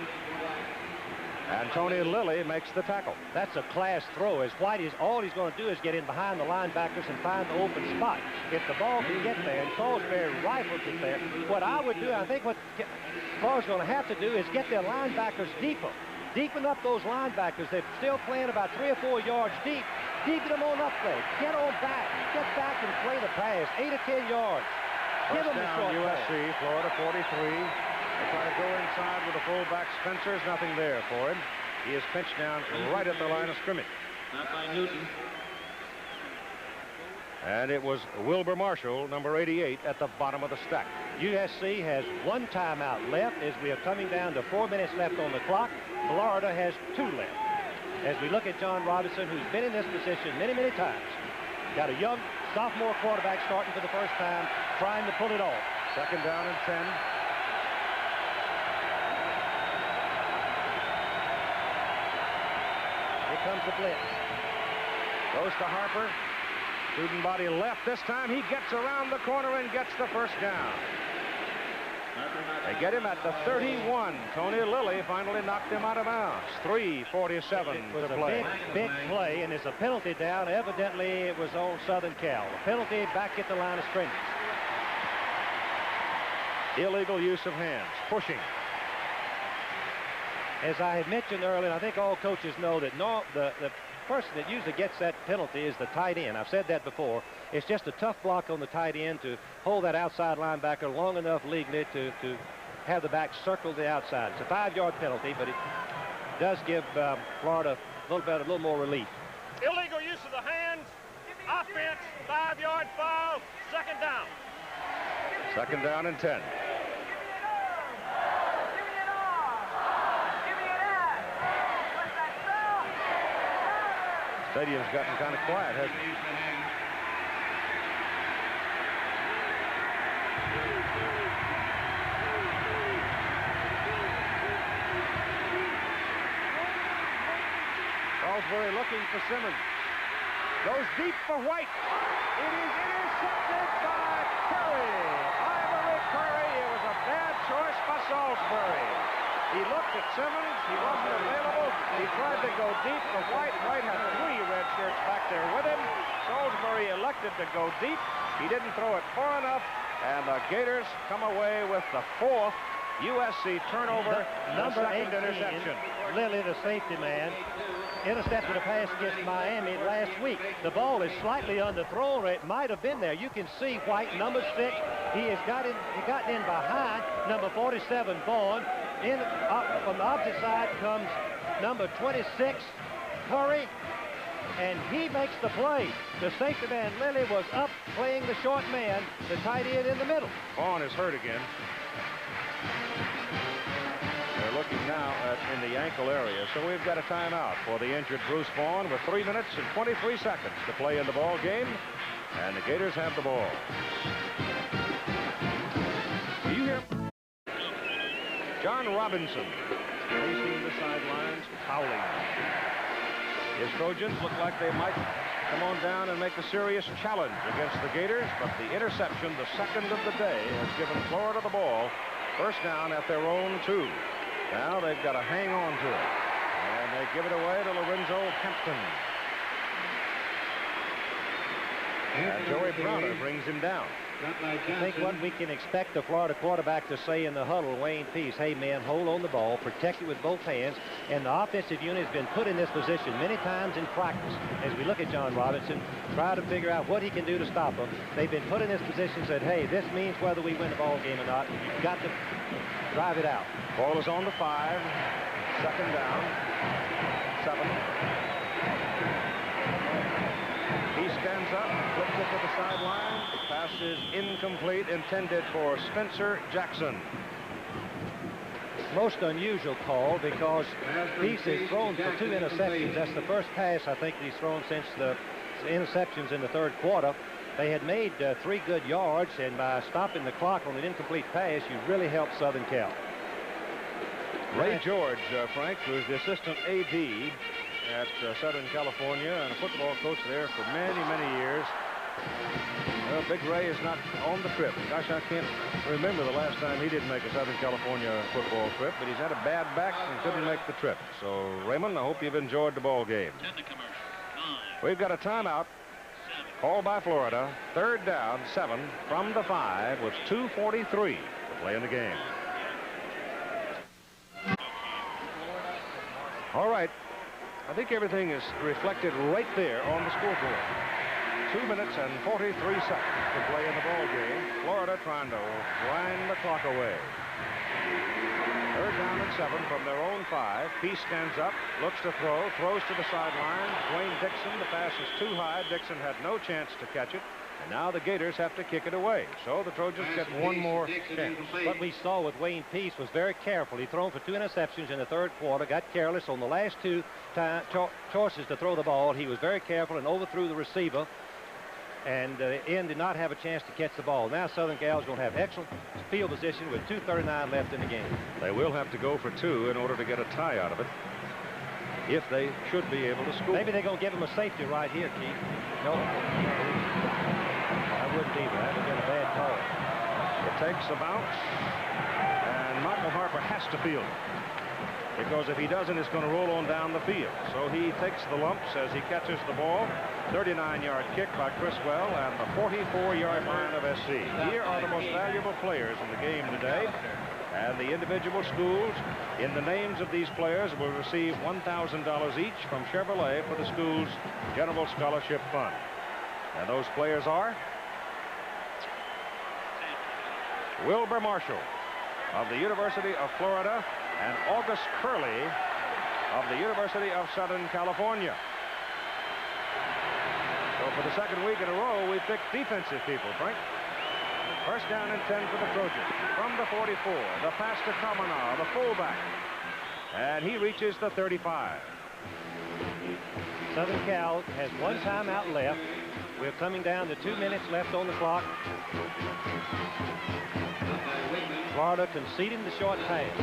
And Tony Lilly makes the tackle. That's a class throw. As White is, all he's going to do is get in behind the linebackers and find the open spot. If the ball can get there, and Salisbury rifles it there, what I would do, I think what Florida's going to have to do is get their linebackers deeper. Deepen up those linebackers. They're still playing about 3 or 4 yards deep. Deepen them on up there. Get on back. Get back and play the pass. 8 or 10 yards. Give them the short USC, pass. Florida 43. They try to go inside with the fullback. Spencer's nothing there for him. He is pinched down right at the line of scrimmage. Not by Newton. And it was Wilbur Marshall, number 88, at the bottom of the stack. USC has 1 timeout left as we are coming down to 4 minutes left on the clock. Florida has 2 left. As we look at John Robinson, who's been in this position many, many times. Got a young sophomore quarterback starting for the first time, trying to pull it off. Second down and 10. Here comes the blitz. Goes to Harper. Student body left. This time he gets around the corner and gets the first down. They get him at the 31. Tony Lilly finally knocked him out of bounds. 3:47 to play. Big play, and there's a penalty down. Evidently, it was on Southern Cal. A penalty back at the line of scrimmage. Illegal use of hands. Pushing. As I had mentioned earlier, I think all coaches know that the person that usually gets that penalty is the tight end. I've said that before. It's just a tough block on the tight end to hold that outside linebacker long enough legally to have the back circle the outside. It's a 5-yard penalty, but it does give Florida a little more relief. Illegal use of the hands. Offense, 5-yard foul. Second down. Second down and 10. Stadium's gotten kind of quiet, hasn't it? Salisbury looking for Simmons. Goes deep for White. It is intercepted by Curry. Ivory Curry. It was a bad choice by Salisbury. He looked at Simmons. He wasn't available. He tried to go deep for White. White had 3 red shirts back there with him. Salisbury elected to go deep. He didn't throw it far enough. And the Gators come away with the 4th USC turnover, Number second 18, interception. Lilly, the safety man, intercepted a pass against Miami last week. The ball is slightly underthrown, or it might have been there. You can see White, number 6. He has gotten in behind number 47, Vaughn. From the opposite side comes number 26, Curry, and he makes the play. The safety man, Lilly, was up playing the short man, the tight end in the middle. Vaughn is hurt again. They're looking now in the ankle area, so we've got a timeout for the injured Bruce Vaughn with 3 minutes and 23 seconds to play in the ball game, and the Gators have the ball. Do you hear? John Robinson pacing the sidelines, howling. His Trojans look like they might come on down and make a serious challenge against the Gators, but the interception, the second of the day, has given Florida the ball. First down at their own 2. Now they've got to hang on to it. And they give it away to Lorenzo Hampton. And Joey Browner brings him down. I think what we can expect the Florida quarterback to say in the huddle, Wayne Peace, hey, man, hold on the ball, protect it with both hands. And the offensive unit has been put in this position many times in practice. As we look at John Robinson, try to figure out what he can do to stop them. They've been put in this position, said, hey, this means whether we win the ball game or not. You've got to drive it out. Ball is on the 5. Second down. 7. He stands up, flips it to the sideline. The pass is incomplete, intended for Spencer Jackson. most unusual call because Peace has thrown for 2 interceptions. That's the first pass I think he's thrown since the interceptions in the third quarter. They had made 3 good yards, and by stopping the clock on an incomplete pass, you really helped Southern Cal. Ray George, Frank, who is the assistant AD at Southern California and a football coach there for many, many years. Well, Big Ray is not on the trip. Gosh, I can't remember the last time he didn't make a Southern California football trip, but he's had a bad back and couldn't make the trip. So, Raymond, I hope you've enjoyed the ball game. We've got a timeout called by Florida. 3rd down, 7 from the 5 with 2:43 to play in the game. All right. I think everything is reflected right there on the scoreboard. 2 minutes and 43 seconds to play in the ball game. Florida trying to wind the clock away. 3rd down and 7 from their own 5. Peace stands up, looks to throw, throws to the sideline. Dwayne Dixon, the pass is too high. Dixon had no chance to catch it. And now the Gators have to kick it away. So the Trojans get one more chance. What we saw with Wayne Peace was very careful. He thrown for 2 interceptions in the third quarter, got careless on the last 2 choices to throw the ball. He was very careful and overthrew the receiver, and did not have a chance to catch the ball. Now Southern Cal is going to have excellent field position with 2:39 left in the game. They will have to go for 2 in order to get a tie out of it, if they should be able to score. Maybe they're going to give him a safety right here, Keith. No. I wouldn't either. That would have been a bad call. It takes a bounce, and Michael Harper has to field it, because if he doesn't, it's going to roll on down the field. So he takes the lumps as he catches the ball. 39-yard kick by Criswell and the 44-yard line of SC. Here are the most valuable players in the game today. And the individual schools, in the names of these players, will receive $1,000 each from Chevrolet for the school's General Scholarship Fund. And those players are Wilbur Marshall of the University of Florida and August Curley of the University of Southern California. So for the 2nd week in a row, we picked defensive people, Frank. 1st down and 10 for the Trojans. From the 44, the pass to Kamana, the fullback. And he reaches the 35. Southern Cal has 1 timeout left. We're coming down to 2 minutes left on the clock. Florida conceding the short pass.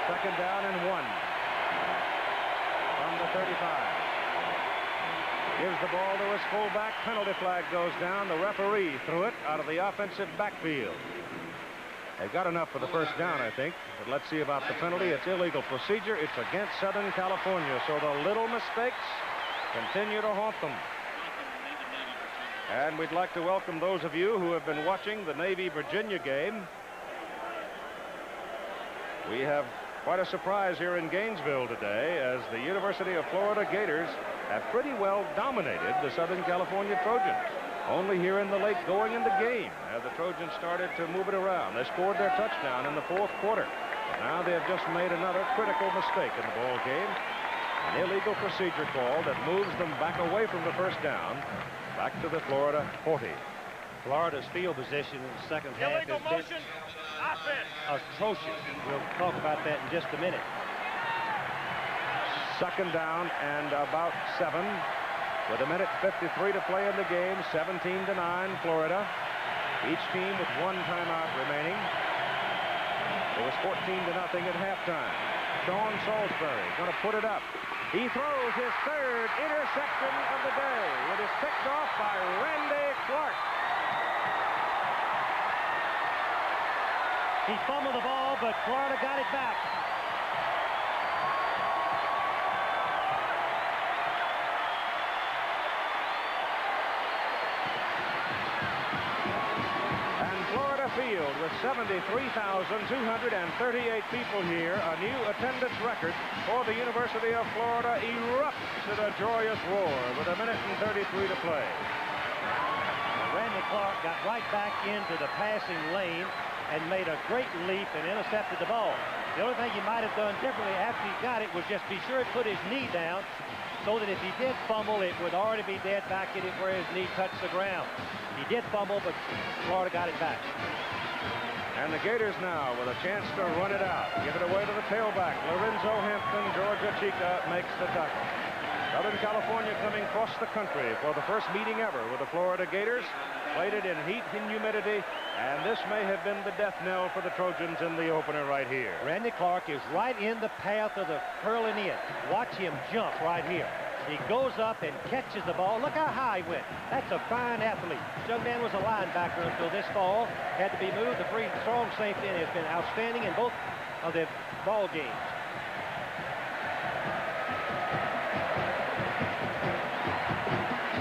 Second down and 1 from the 35. Gives the ball to his fullback. Penalty flag goes down. The referee threw it out of the offensive backfield. They've got enough for the 1st down, I think. But let's see about the penalty. It's illegal procedure. It's against Southern California. So the little mistakes continue to haunt them. And we'd like to welcome those of you who have been watching the Navy-Virginia game. We have quite a surprise here in Gainesville today, as the University of Florida Gators have pretty well dominated the Southern California Trojans. Only here in the late going in the game as the Trojans started to move it around. They scored their touchdown in the 4th quarter. But now they have just made another critical mistake in the ball game. An illegal procedure call that moves them back away from the 1st down, back to the Florida 40. Florida's field position in the 2nd half Illegal has motion. Offense. been atrocious. We'll talk about that in just a minute. 2nd down and about 7. With 1:53 to play in the game, 17-9 Florida. Each team with 1 timeout remaining. It was 14-0 at halftime. Sean Salisbury going to put it up. He throws his 3rd interception of the day. It is picked off by Randy Clark. He fumbled the ball, but Florida got it back. Field with 73,238 people here, a new attendance record for the University of Florida erupts in a joyous roar with 1:33 to play. Randy Clark got right back into the passing lane and made a great leap and intercepted the ball. The only thing he might have done differently after he got it was just be sure to put his knee down so that if he did fumble, it would already be dead back at it where his knee touched the ground. He did fumble, but Florida got it back. And the Gators now with a chance to run it out. Give it away to the tailback. Lorenzo Hampton, Georgia Chica makes the tackle. Southern California coming across the country for the first meeting ever with the Florida Gators. Played it in heat and humidity, and this may have been the death knell for the Trojans in the opener right here. Randy Clark is right in the path of the curling in. Watch him jump right here. He goes up and catches the ball. Look how high he went. That's a fine athlete. This young man was a linebacker until this fall. Had to be moved. The free strong safety and has been outstanding in both of the ball games.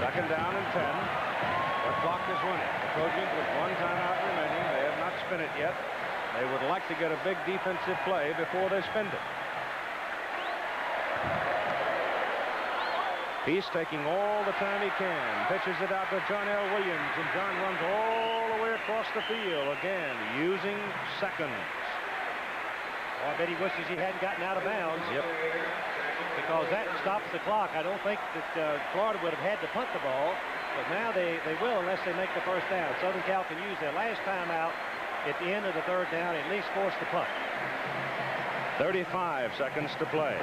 Second down and 10. The clock is running. The Trojans with one timeout remaining. They have not spent it yet. They would like to get a big defensive play before they spend it. He's taking all the time he can. Pitches it out to John L. Williams, and John runs all the way across the field again, using seconds. Oh, I bet he wishes he hadn't gotten out of bounds. Yep. Because that stops the clock. I don't think that Florida would have had to punt the ball, but now they will unless they make the first down. Southern Cal can use their last timeout at the end of the third down, at least force the punt. 35 seconds to play.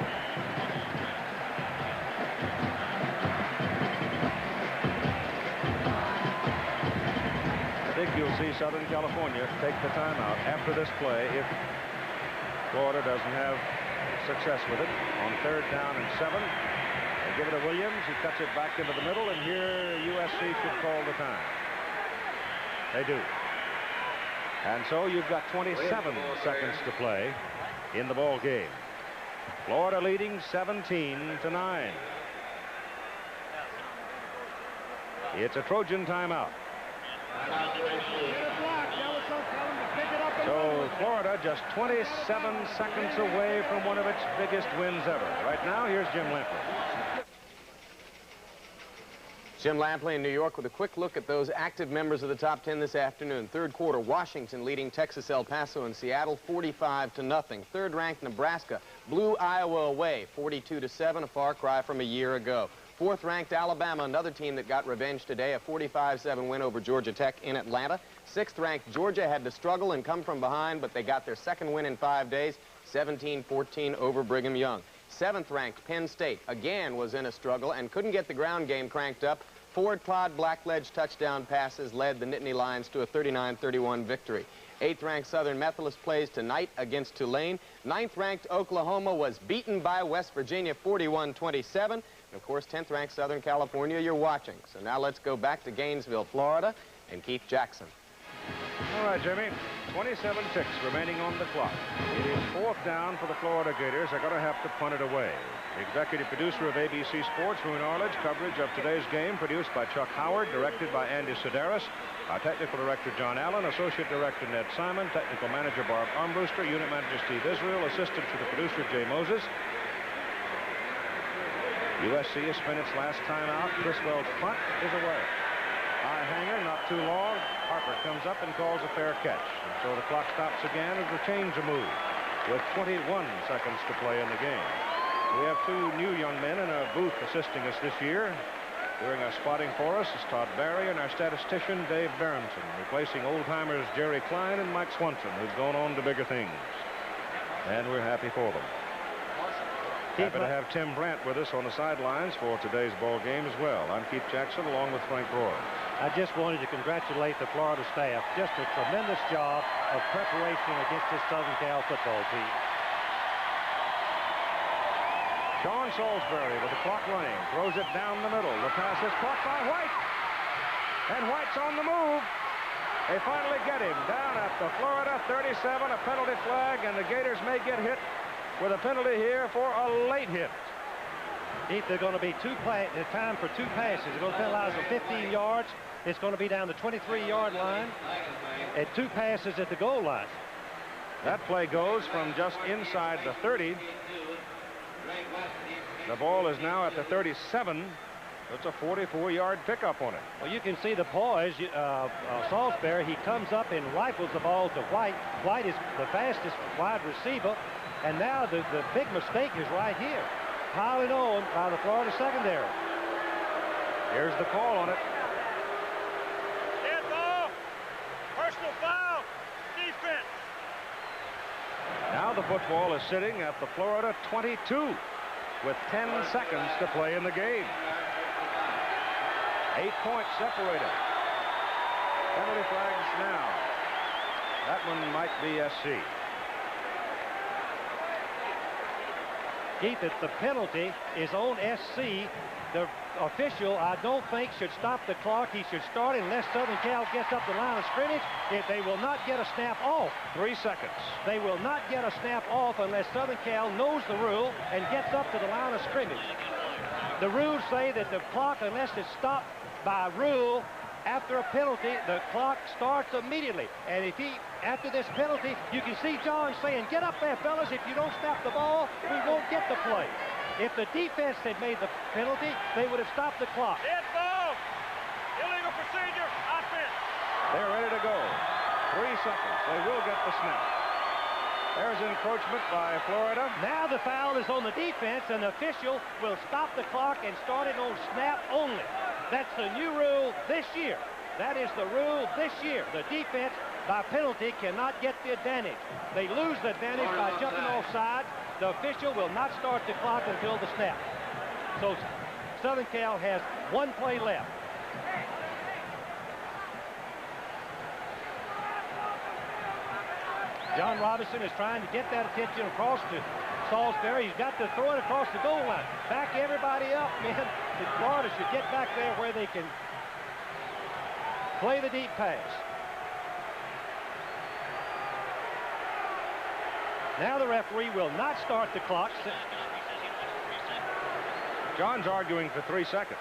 I think you'll see Southern California take the timeout after this play if Florida doesn't have success with it. On third down and 7, they give it to Williams. He cuts it back into the middle, and here USC should call the time. They do. And so you've got 27 seconds to play in the ball game. Florida leading 17-9. It's a Trojan timeout. So Florida just 27 seconds away from one of its biggest wins ever. Right now, here's Jim Lampley. Jim Lampley in New York with a quick look at those active members of the top 10 this afternoon. Third quarter, Washington leading Texas, El Paso, and Seattle 45-0. Third-ranked Nebraska blew Iowa away 42-7, a far cry from a year ago. Fourth-ranked Alabama, another team that got revenge today, a 45-7 win over Georgia Tech in Atlanta. Sixth-ranked Georgia had to struggle and come from behind, but they got their second win in 5 days, 17-14 over Brigham Young. Seventh-ranked Penn State, again, was in a struggle and couldn't get the ground game cranked up. Ford Todd Blackledge touchdown passes led the Nittany Lions to a 39-31 victory. Eighth-ranked Southern Methodist plays tonight against Tulane. Ninth-ranked Oklahoma was beaten by West Virginia 41-27. And of course, 10th-ranked Southern California you're watching. So now let's go back to Gainesville, Florida, and Keith Jackson. All right, Jimmy. 27 ticks remaining on the clock. It is fourth down for the Florida Gators. They're going to have to punt it away. The executive producer of ABC Sports, Roone Arledge, coverage of today's game produced by Chuck Howard, directed by Andy Sedaris. Our technical director, John Allen, associate director, Ned Simon, technical manager, Barb Armbruster, unit manager, Steve Israel, assistant to the producer, Jay Moses. USC has spent its last time out. Criswell's punt is away. High hanger, not too long. Harper comes up and calls a fair catch. And so the clock stops again as the chains are moved with 21 seconds to play in the game. We have two new young men in our booth assisting us this year. Doing our spotting for us is Todd Barry and our statistician, Dave Barrington, replacing old-timers Jerry Klein and Mike Swanson, who's gone on to bigger things. And we're happy for them. Happy to have Tim Brandt with us on the sidelines for today's ball game as well. I'm Keith Jackson along with Frank Roy. I just wanted to congratulate the Florida staff. Just a tremendous job of preparation against this Southern Cal football team. Sean Salisbury with the clock running. Throws it down the middle. The pass is caught by White. And White's on the move. They finally get him down at the Florida 37, a penalty flag, and the Gators may get hit with a penalty here for a late hit. If they're going to be time for two passes, they're going to penalize them 15 yards. It's going to be down the 23-yard line and two passes at the goal line. That play goes from just inside the 30. The ball is now at the 37. It's a 44-yard pickup on it. Well, you can see the poise. Salisbury, he comes up and rifles the ball to White. White is the fastest wide receiver, And now the big mistake is right here. Piling on by the Florida secondary. Here's the call on it. Dead ball. Personal foul. Defense. Now the football is sitting at the Florida 22 with 10 seconds to play in the game. 8 points separated. Penalty flags now. That one might be SC. Keith, if the penalty is on SC, the official, I don't think, should stop the clock. He should start unless Southern Cal gets up the line of scrimmage. If they will not get a snap off. 3 seconds. They will not get a snap off unless Southern Cal knows the rule and gets up to the line of scrimmage. The rules say that the clock, unless it's stopped by rule, after a penalty, the clock starts immediately. And if after this penalty, you can see John saying, get up there, fellas. If you don't snap the ball, we won't get the play. If the defense had made the penalty, they would have stopped the clock. Dead ball. Illegal procedure. Offense. They're ready to go. 3 seconds. They will get the snap. There's encroachment by Florida. Now the foul is on the defense, and the official will stop the clock and start it on snap only. That's the new rule this year. That is the rule this year. The defense, by penalty, cannot get the advantage. They lose the advantage by jumping offside. The official will not start the clock until the snap. So Southern Cal has 1 play left. John Robinson is trying to get that attention across to Salisbury. He's got to throw it across the goal line. Back everybody up, man. Florida should get back there where they can play the deep pass. Now the referee will not start the clock. John's arguing for 3 seconds.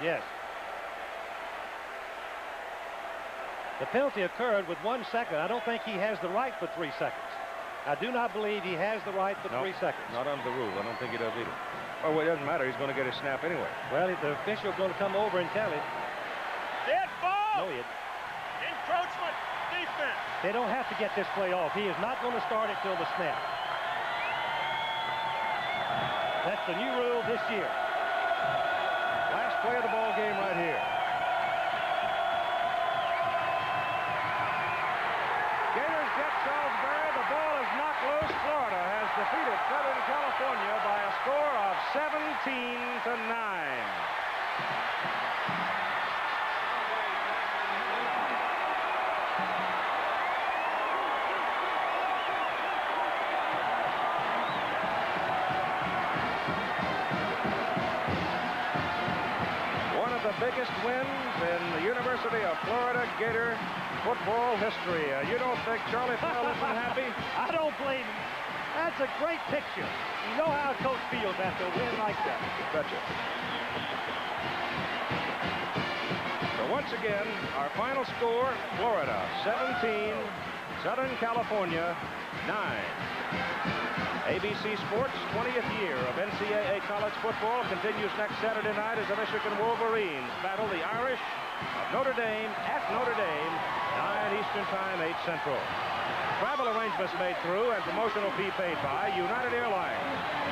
Yes. The penalty occurred with 1 second. I don't think he has the right for 3 seconds. I do not believe he has the right for 3 seconds. Not under the rule. I don't think he does either. Oh, well, it doesn't matter. He's going to get his snap anyway. Well, the official's going to come over and tell him. Dead ball. No, he isn't. Encroachment. Defense. They don't have to get this play off. He is not going to start it till the snap. That's the new rule this year. Last play of the ball game right here. Gators get Salisbury. The ball is knocked loose. Florida has defeated Southern California by a score of 17-9. Biggest wins in the University of Florida Gator football history. You don't think Charlie Powell isn't happy? I don't blame him. That's a great picture. You know how a coach feels after a win like that. Betcha. So once again, our final score, Florida 17, Southern California 9. ABC Sports' 20th year of NCAA college football continues next Saturday night as the Michigan Wolverines battle the Irish of Notre Dame at Notre Dame, 9 Eastern Time, 8 Central. Travel arrangements made through and promotional fee paid by United Airlines.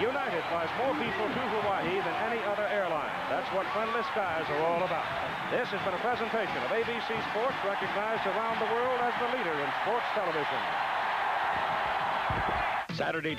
United flies more people to Hawaii than any other airline. That's what friendly skies are all about. This has been a presentation of ABC Sports, recognized around the world as the leader in sports television. Saturday.